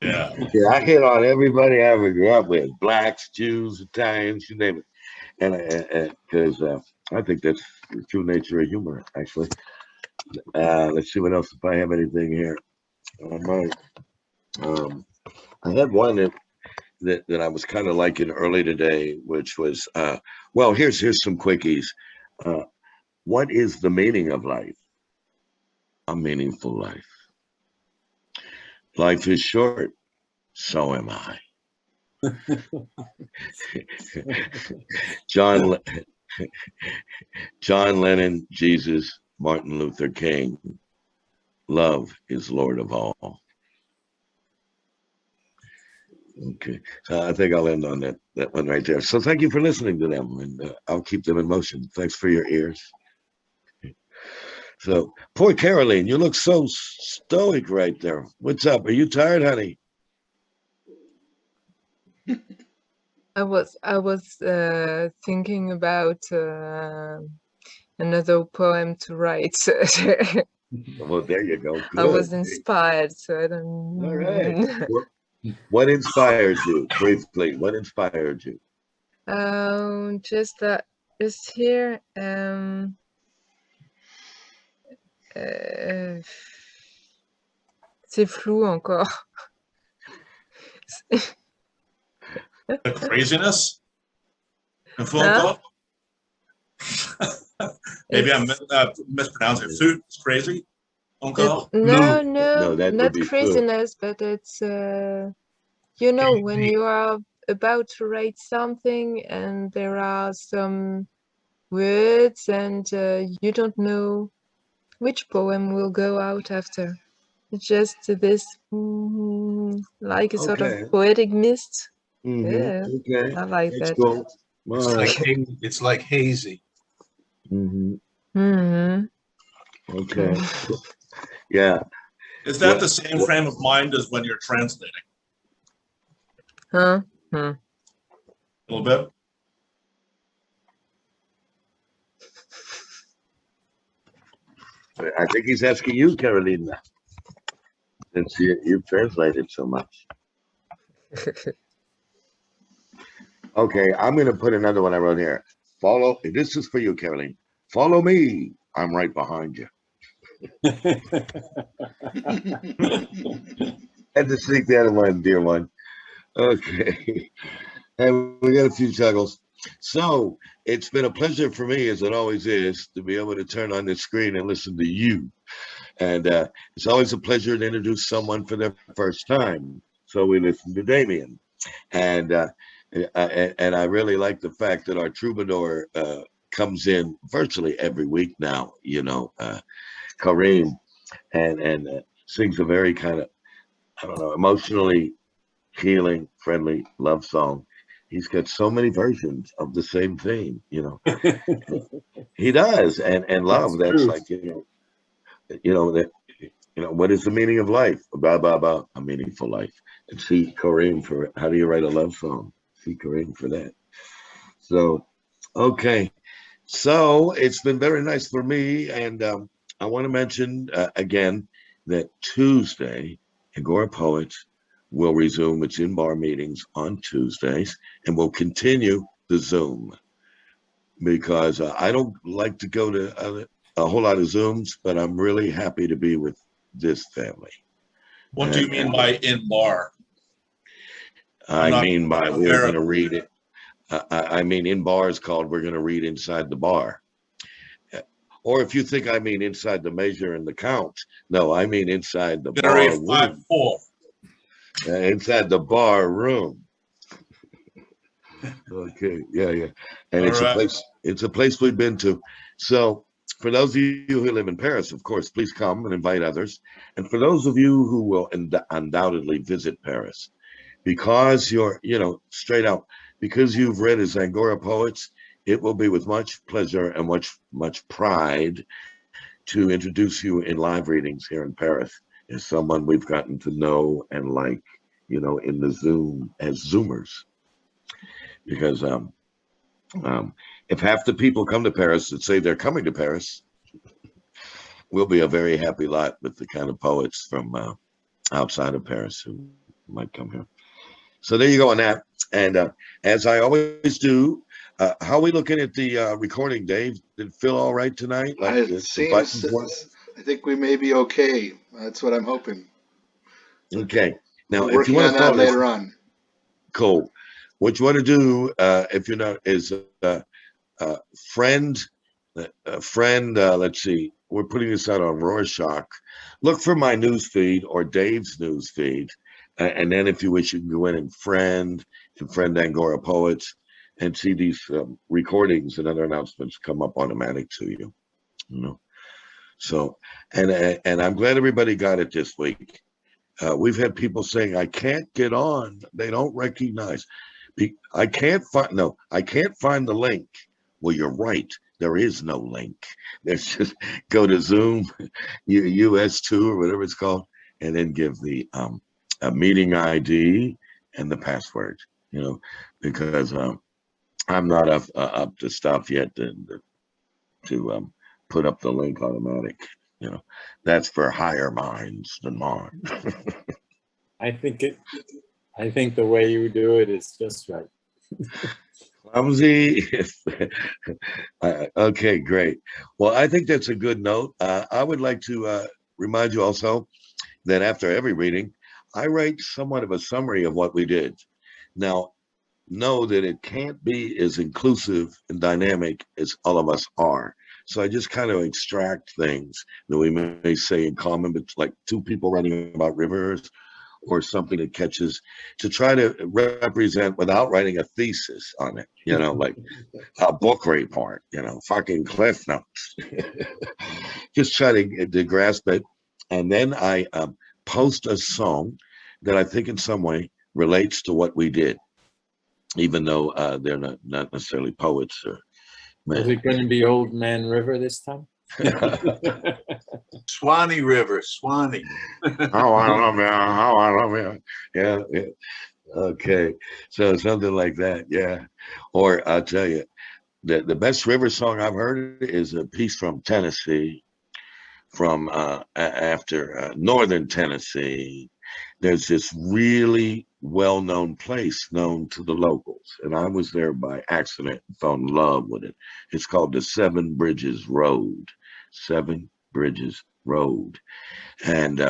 Yeah, I hit on everybody I ever grew up with, blacks, Jews, Italians, you name it. And because I think that's the true nature of humor, actually. Let's see what else, if I have anything here. All right. I had one that I was kind of liking early today, which was, well, here's some quickies. What is the meaning of life? A meaningful life. Life is short, so am I. John Lennon, Jesus, Martin Luther King. Love is Lord of all. Okay, so I think I'll end on that one right there. So thank you for listening to them, and I'll keep them in motion. Thanks for your ears. So, poor Caroline, you look so stoic right there. What's up? Are you tired, honey? I was thinking about another poem to write. Well, there you go. Good. I was inspired, so I don't. All right. What inspired you? Briefly, what inspired you? Just here. C'est flou encore. The craziness? Huh? Maybe I'm mispronouncing it. Food is crazy. Encore? No, that would not be craziness, but it's you know, when you are about to write something and there are some words and you don't know which poem will go out after. It's just this like a sort Okay. of poetic mist. Mhm. Yeah, Okay. I like That's that. cool. It's All like right. it's like hazy. Mhm. Mhm. Okay. Yeah. Is that the same frame of mind as when you're translating? Huh? A little bit? I think he's asking you, Carolina, since you've translated so much. Okay, I'm going to put another one I wrote here. Follow. This is for you, Caroline. Follow me. I'm right behind you. Had to sneak that in one, dear one. Okay. And we got a few chuckles. So it's been a pleasure for me, as it always is, to be able to turn on the screen and listen to you. And it's always a pleasure to introduce someone for their first time. So we listened to Damien. And I really like the fact that our troubadour comes in virtually every week now, you know, Kareem, and sings a very kind of, I don't know, emotionally healing, friendly love song. He's got so many versions of the same theme, you know. He does, and love. That's like, that. What is the meaning of life? Blah blah blah. A meaningful life. And see Kareem for how do you write a love song? See Kareem for that. So, okay. So it's been very nice for me, and I want to mention again that Tuesday, Angora Poets will resume its in-bar meetings on Tuesdays, and will continue the Zoom because I don't like to go to a whole lot of Zooms, but I'm really happy to be with this family. What do you mean by in bar? I mean by we're going to read it. I mean in bar is called we're going to read inside the bar. Or if you think I mean inside the measure and the count, no, I mean inside the bar room. 5-4. Inside the bar room. Okay, yeah. And it's a place we've been to. So for those of you who live in Paris, of course, please come and invite others. And for those of you who will undoubtedly visit Paris, because you're, straight out, because you've read as Angora Poets, it will be with much pleasure and much pride to introduce you in live readings here in Paris as someone we've gotten to know and like, in the Zoom as Zoomers. Because if half the people come to Paris that say they're coming to Paris, we'll be a very happy lot with the kind of poets from outside of Paris who might come here. So there you go on that. And as I always do, how are we looking at the recording, Dave? Did it feel all right tonight? Like I think we may be okay. That's what I'm hoping. Okay. Now, We're working on that later on. Cool. What you want to do, if you're not, is friend. Let's see. we're putting this out on Rorschach. Look for my news feed or Dave's news feed. And then if you wish, you can go in and friend Angora Poets and see these recordings and other announcements come up automatic to you. You know, so and I'm glad everybody got it this week. We've had people saying, I can't get on. They don't recognize. I can't find the link. Well, you're right. There is no link. There's just go to Zoom, US2 or whatever it's called, and then give the a meeting ID and the password, you know, because I'm not up to stuff yet to put up the link automatic. You know, that's for higher minds than mine. I think the way you do it is just right. Clumsy. Okay, great. Well, I think that's a good note. I would like to remind you also that after every reading, I write somewhat of a summary of what we did. Now, know that it can't be as inclusive and dynamic as all of us are. So I just kind of extract things that we may say in common, but like two people writing about rivers or something that catches, to try to represent without writing a thesis on it, you know, like a book report, you know, fucking cliff notes. Just try to grasp it. And then I post a song that I think in some way relates to what we did, even though they're not necessarily poets or men. Is it going to be Old Man River this time? Swanee River, Swanee. How I love you, how I love you. Yeah, yeah. Okay. So something like that, yeah. Or I'll tell you, the best river song I've heard is a piece from Tennessee, from after northern Tennessee. There's this really well-known place known to the locals, and I was there by accident and fell in love with it. It's called the Seven Bridges Road. Seven Bridges Road. And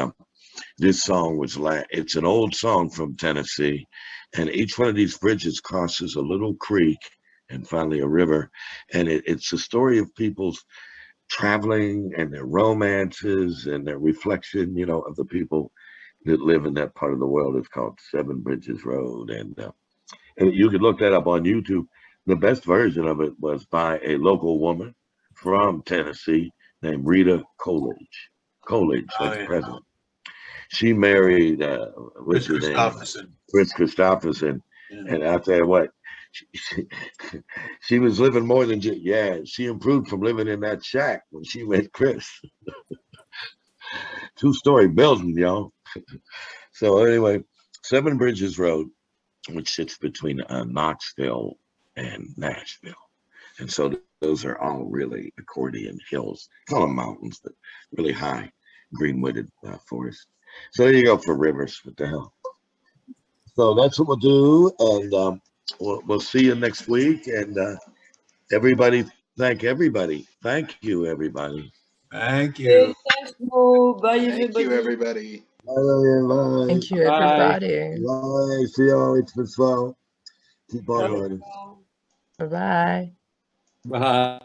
this song was it's an old song from Tennessee, and each one of these bridges crosses a little creek and finally a river, and it's a story of people's traveling and their romances and their reflection, you know, of the people that live in that part of the world. It's called Seven Bridges Road, and you could look that up on YouTube. The best version of it was by a local woman from Tennessee named Rita Coolidge. Coolidge, that's yeah. president. She married what's Chris his name? Christopherson. Chris Christopherson. Yeah. And I'll tell you what, she was living more than just, yeah, she improved from living in that shack when she met Chris. Two-story building, y'all. So anyway, Seven Bridges Road, which sits between Knoxville and Nashville. And so those are all really accordion hills, call them mountains, but really high, green-wooded forest. So there you go for rivers. What the hell? So that's what we'll do, and we'll see you next week. And everybody, thank everybody. Thank you, everybody. Thank you. Thanks, Mo. Bye, Thank you, everybody. everybody. Bye. Thank you, Bye. everybody. Bye. See y'all. It's been slow. Keep on Bye. writing. Bye-bye. Bye.